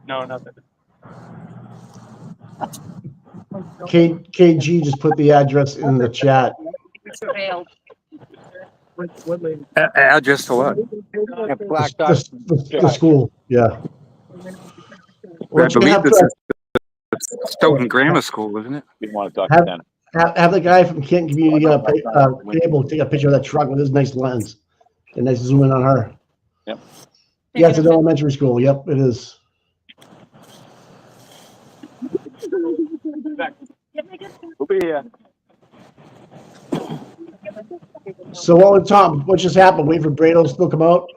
No, nothing. KG just put the address in the chat. What lady? Address to what? Black Dodge. The school. Yeah. I believe this is Stoughton Grammar School, isn't it? We want to talk to them. Have the guy from Canton Community Cable take a picture of that truck with his nice lens and nice zoom in on her. Yep. Yeah, it's an elementary school. Yep, it is. We'll be here. So what just happened? Wait for Brado to still come out?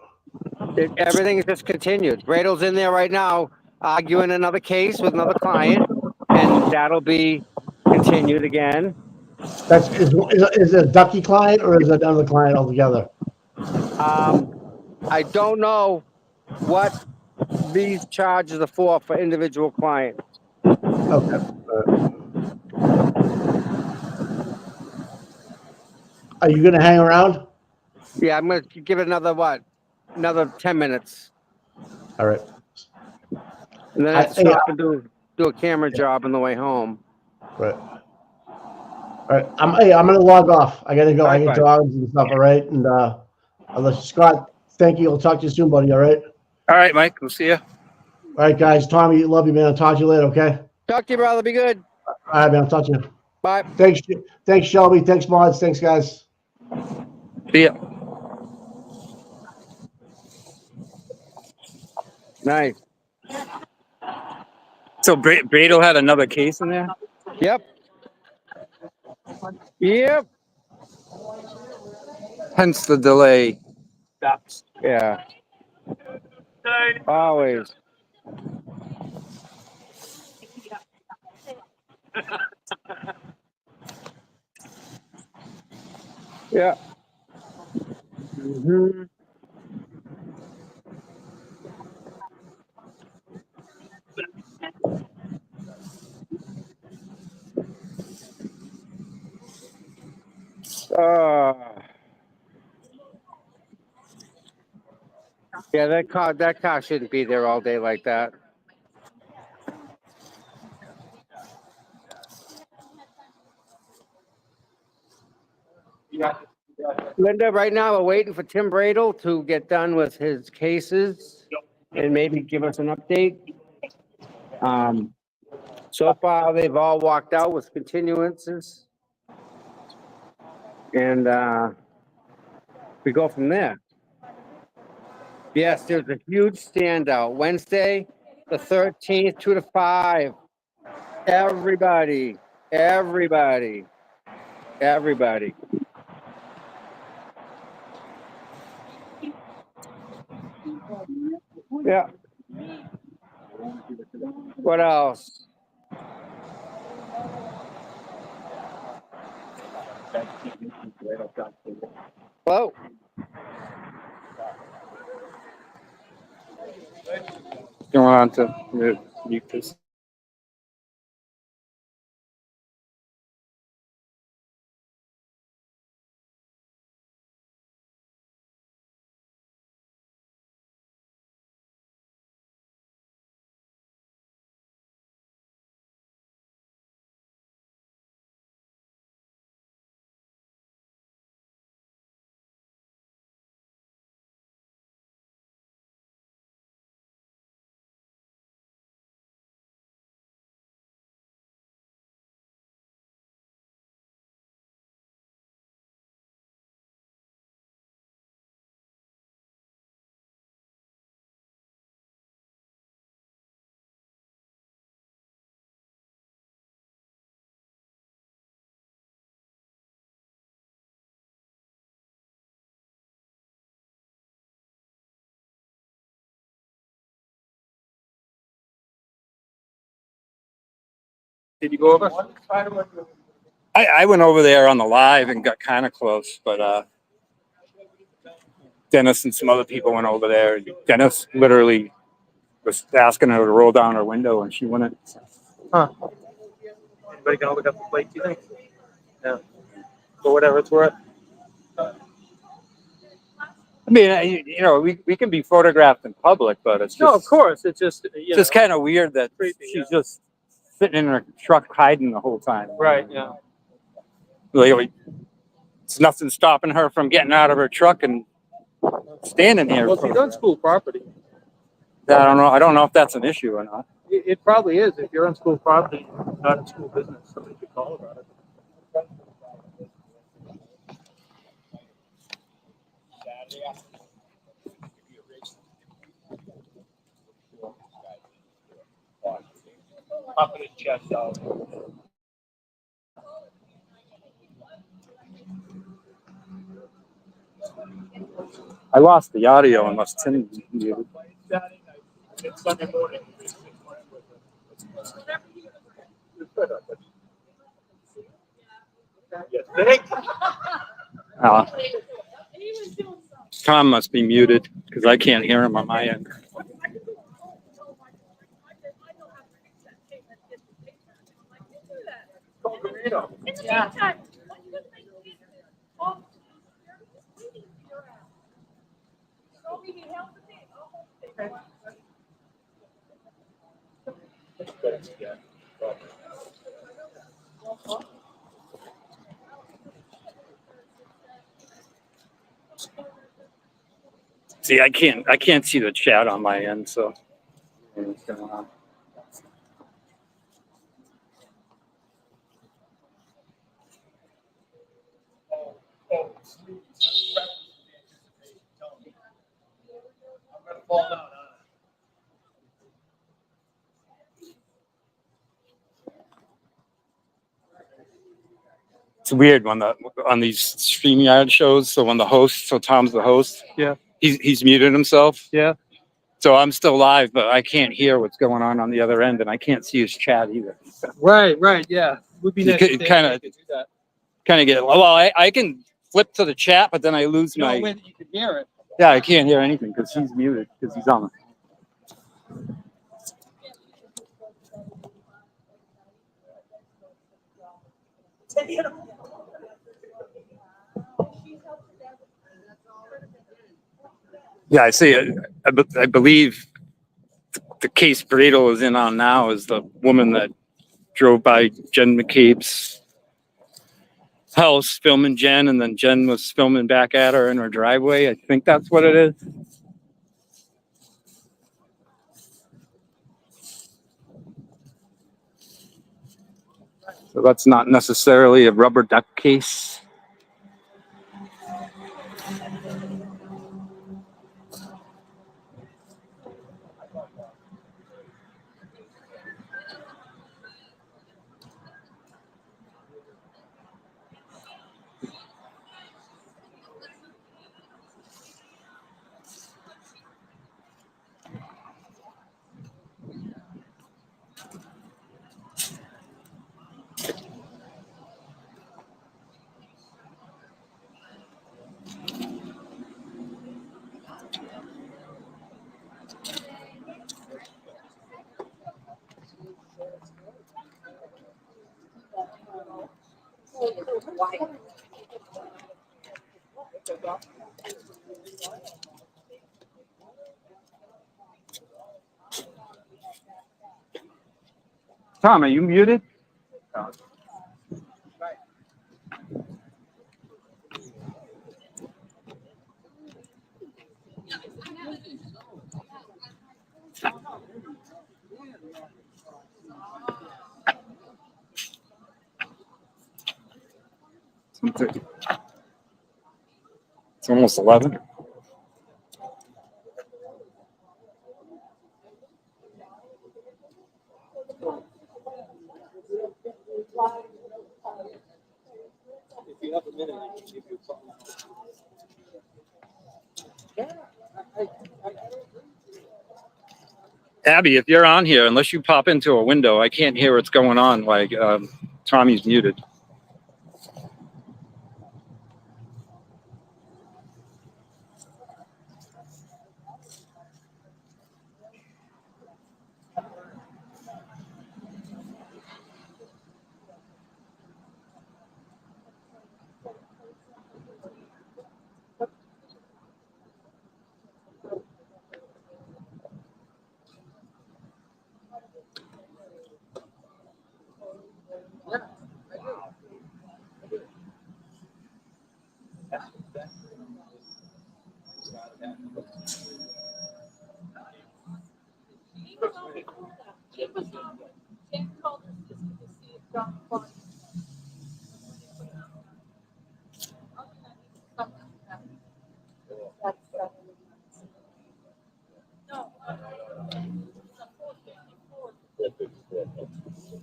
Everything is just continued. Brado's in there right now arguing another case with another client, and that'll be continued again. Is it a Ducky client or is it another client altogether? I don't know what these charges are for individual clients. Okay. Are you gonna hang around? Yeah, I'm gonna give it another 10 minutes, All right. and then I have to stop and do a camera job on the way home. Right. All right. I'm gonna log off. I gotta go. I get Bye. dogs and stuff. All right. And unless Scott, thank you. I'll talk to you soon, buddy. All right. All right, Mike. We'll see you. All right, guys. Tommy, love you, man. I'll talk to you later. Okay. Talk to you, brother. Be good. All right, man. I'll talk to you. Bye. Thanks, Shelby. Thanks, mods. Thanks, guys. See ya. Nice. So Brado had another case in there? Yep. Yep. Hence the delay. Yeah. Always. Yeah. Mm-hmm. Yeah, that car shouldn't be there all day like that. Linda, right now we're waiting for Tim Bradle to get done with his cases and maybe give us an update. So far, they've all walked out with continuances. And we go from there. Yes, there's a huge standout. Wednesday, the 13th, 2 to 5. Everybody. Yeah. What else? Hello? You want to mute this? Did you go over? I went over there on the live and got kind of close, but Dennis and some other people went over there. Dennis literally was asking her to roll down her window and she wouldn't. Huh. Anybody gonna look up the plate, do you think? Yeah. For whatever it's worth. I mean, we can be photographed in public, but it's just, No, of course. It's just, just kind of weird that creepy, she's just sitting in her truck hiding the whole time. right, yeah. Like, it's nothing stopping her from getting out of her truck and standing here. Well, she's on school property. I don't know. I don't know if that's an issue or not. It probably is. If you're on school property, not in school business, somebody could call about it. pumping his chest out. I lost the audio unless Tim muted. It's Sunday morning. Yes, thank you. Tom must be muted because I can't hear him on my end. Yeah. See, I can't see the chat on my end, so what's going on? It's weird when on these StreamYard shows. So when the host, so Tom's the host. Yeah. He's muted himself. Yeah. So I'm still live, but I can't hear what's going on the other end, and I can't see his chat either. Right. Yeah. Would be You nice. could kind of get. Well, I can flip to the chat, but then I lose my. You can hear it. Yeah, I can't hear anything because he's muted because he's on. Yeah, I see it. I believe the case Bradle is in on now is the woman that drove by Jen McCabe's house filming Jen, and then Jen was filming back at her in her driveway. I think that's what it is. So that's not necessarily a rubber duck case. Tom, are you muted? Oh. It's almost 11. If you have a minute, I can give you a call. Abby, if you're on here, unless you pop into a window, I can't hear what's going on. Like Tommy's muted.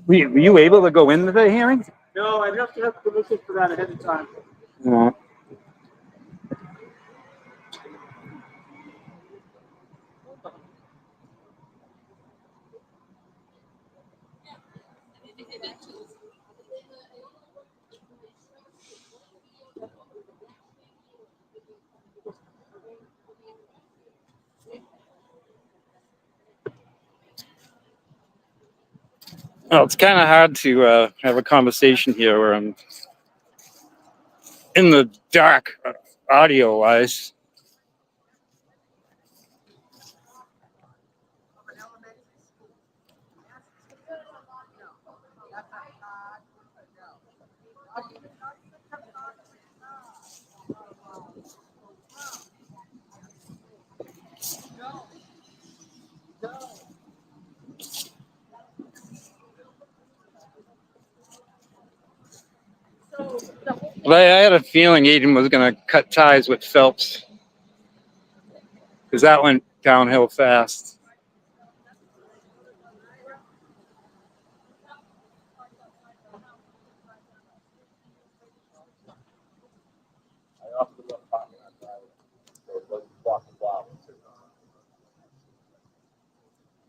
Were you able to go into the hearing? No, I'd have to have permission for that ahead of time. No. Well, it's kind of hard to have a conversation here where I'm in the dark, audio-wise. But I had a feeling Aiden was going to cut ties with Phelps because that went downhill fast.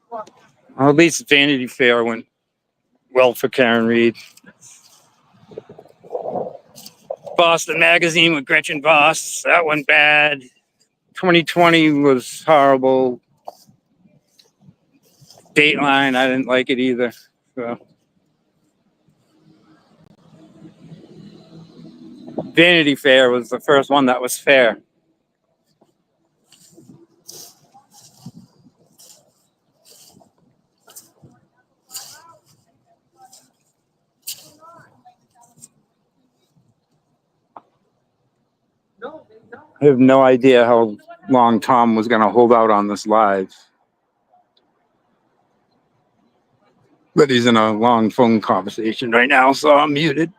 Well, at least Vanity Fair went well for Karen Reed. Boston Magazine with Gretchen Voss, that went bad. 2020 was horrible. Dateline, I didn't like it either. So. Vanity Fair was the first one that was fair. I have no idea how long Tom was going to hold out on this live. But he's in a long phone conversation right now, so I'm muted.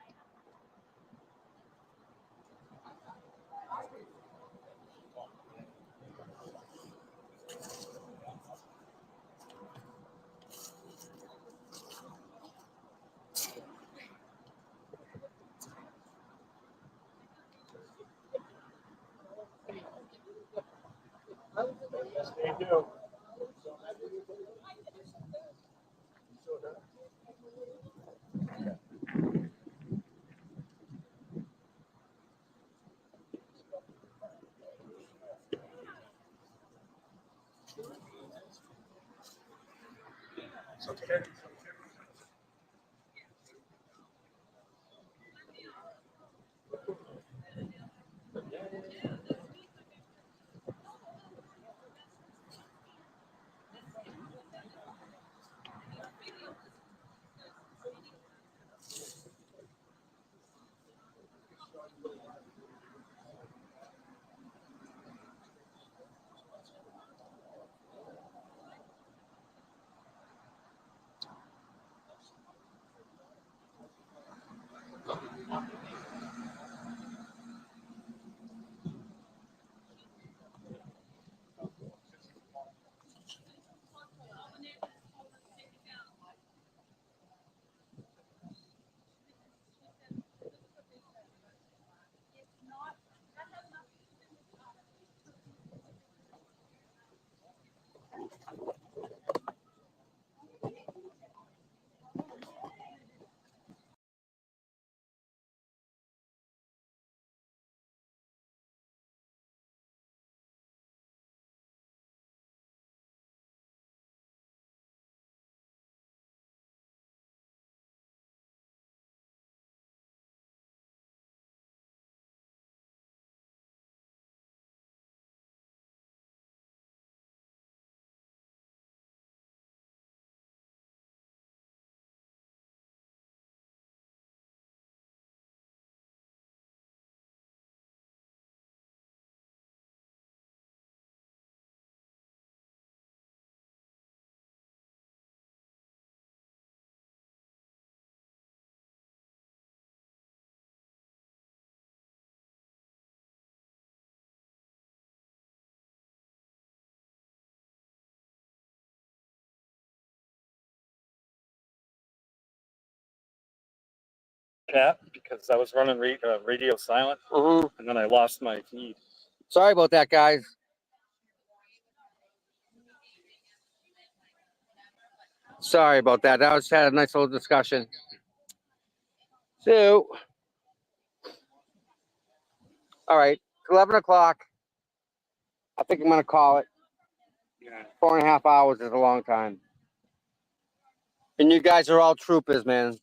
chat because I was running radio silent, and then I lost my feed. Sorry about that, guys. Sorry about that. That was had a nice little discussion. So, all right, 11 o'clock. I think I'm going to call it. Yeah. 4.5 hours is a long time. And you guys are all troopers, man.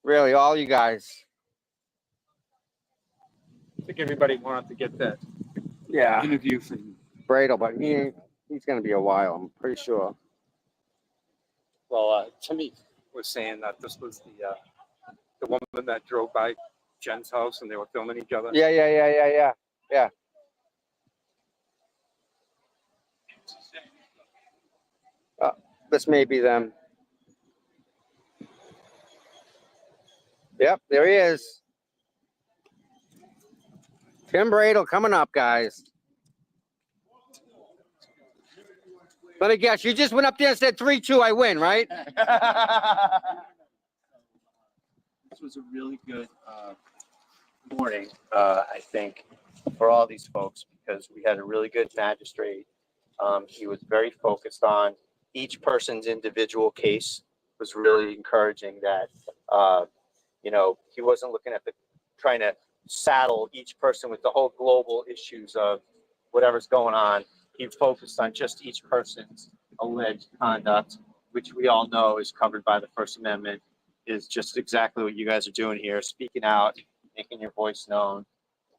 Really, all you guys. I think everybody wanted to get that Yeah. interview from Bradle, but he's going to be a while, I'm pretty sure. Well, Timmy was saying that this was the woman that drove by Jen's house and they were filming each other. Yeah. This may be them. Yep, there he is. Tim Bradle coming up, guys. Let me guess, you just went up there and said 3-2, I win, right? This was a really good morning, I think, for all these folks because we had a really good magistrate. He was very focused on each person's individual case. It was really encouraging that, he wasn't looking at trying to saddle each person with the whole global issues of whatever's going on. He focused on just each person's alleged conduct, which we all know is covered by the First Amendment, is just exactly what you guys are doing here, speaking out, making your voice known.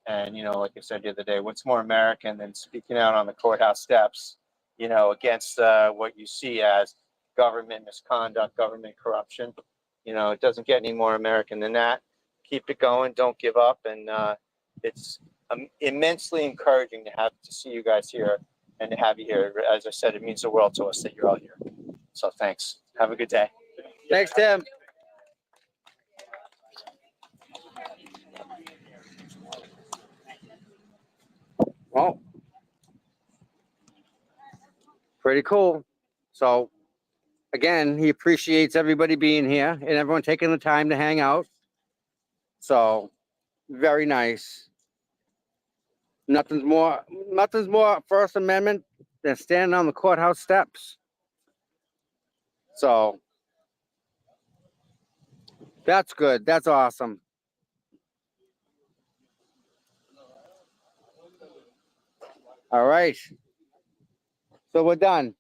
And, like I said the other day, what's more American than speaking out on the courthouse steps, against what you see as government misconduct, government corruption. It doesn't get any more American than that. Keep it going. Don't give up. And it's immensely encouraging to see you guys here and to have you here. As I said, it means the world to us that you're all here. So thanks. Have a good day. Thanks, Tim. Well, pretty cool. So, again, he appreciates everybody being here and everyone taking the time to hang out. So, very nice. Nothing's more First Amendment than standing on the courthouse steps. So, that's good. That's awesome. All right. So we're done.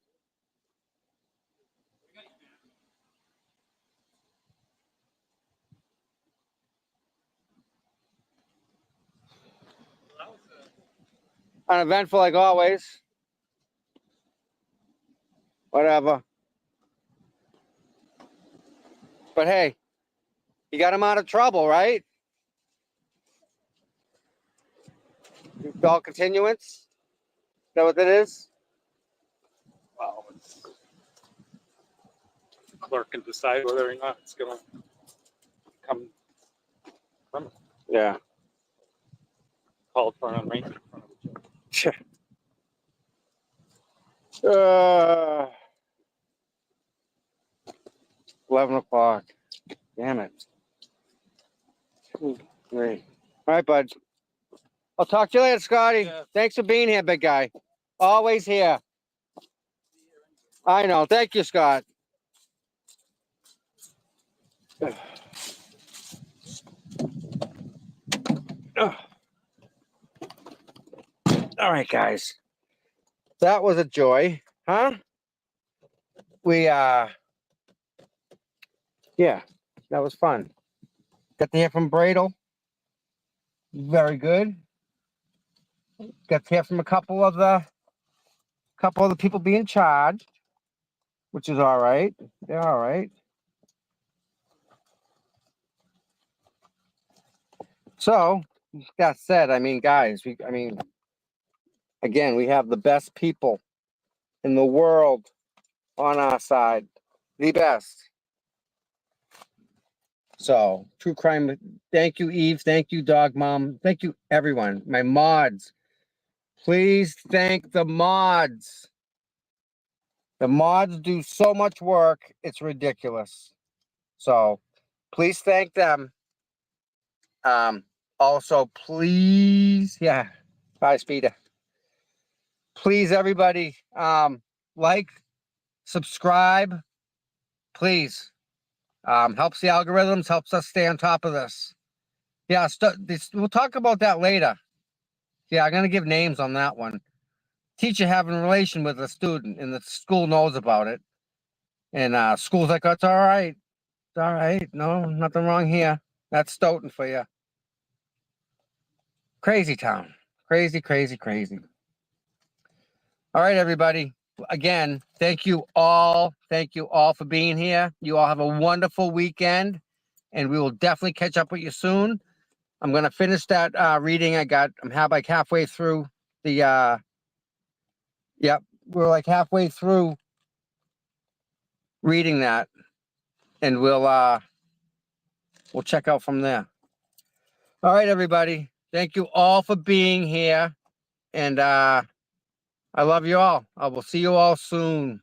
Uneventful like always. Whatever. But hey, you got him out of trouble, right? All continuance? Is that what it is? Wow, the clerk can decide whether or not it's going to come from it. Yeah. Called for an arraignment in front of the judge. 11 o'clock. Damn it. Great. All right, bud. I'll talk to you later, Scotty. Yeah. Thanks for being here, big guy. Always here. I know. Thank you, Scott. All right, guys. That was a joy, huh? Yeah, that was fun. Got to hear from Bradle. Very good. Got to hear from a couple of the people being charged, which is all right. They're all right. So, that said, guys, again, we have the best people in the world on our side. The best. So, true crime. Thank you, Eve. Thank you, Dog Mom. Thank you, everyone. My mods. Please thank the mods. The mods do so much work. It's ridiculous. So, please thank them. Also, please, yeah, bye, Speeder. Please, everybody, like, subscribe, please. Helps the algorithms, helps us stay on top of this. Yeah, we'll talk about that later. Yeah, I'm gonna give names on that one. Teacher having a relation with a student, and the school knows about it. And school's like, it's all right. It's all right. No, nothing wrong here. That's Stoughton for you. Crazy town. Crazy, crazy, crazy. All right, everybody. Again, thank you all. Thank you all for being here. You all have a wonderful weekend, and we will definitely catch up with you soon. I'm going to finish that reading I got. I'm like halfway through the, yep, we're like halfway through reading that, and we'll check out from there. All right, everybody. Thank you all for being here, and I love you all. I will see you all soon.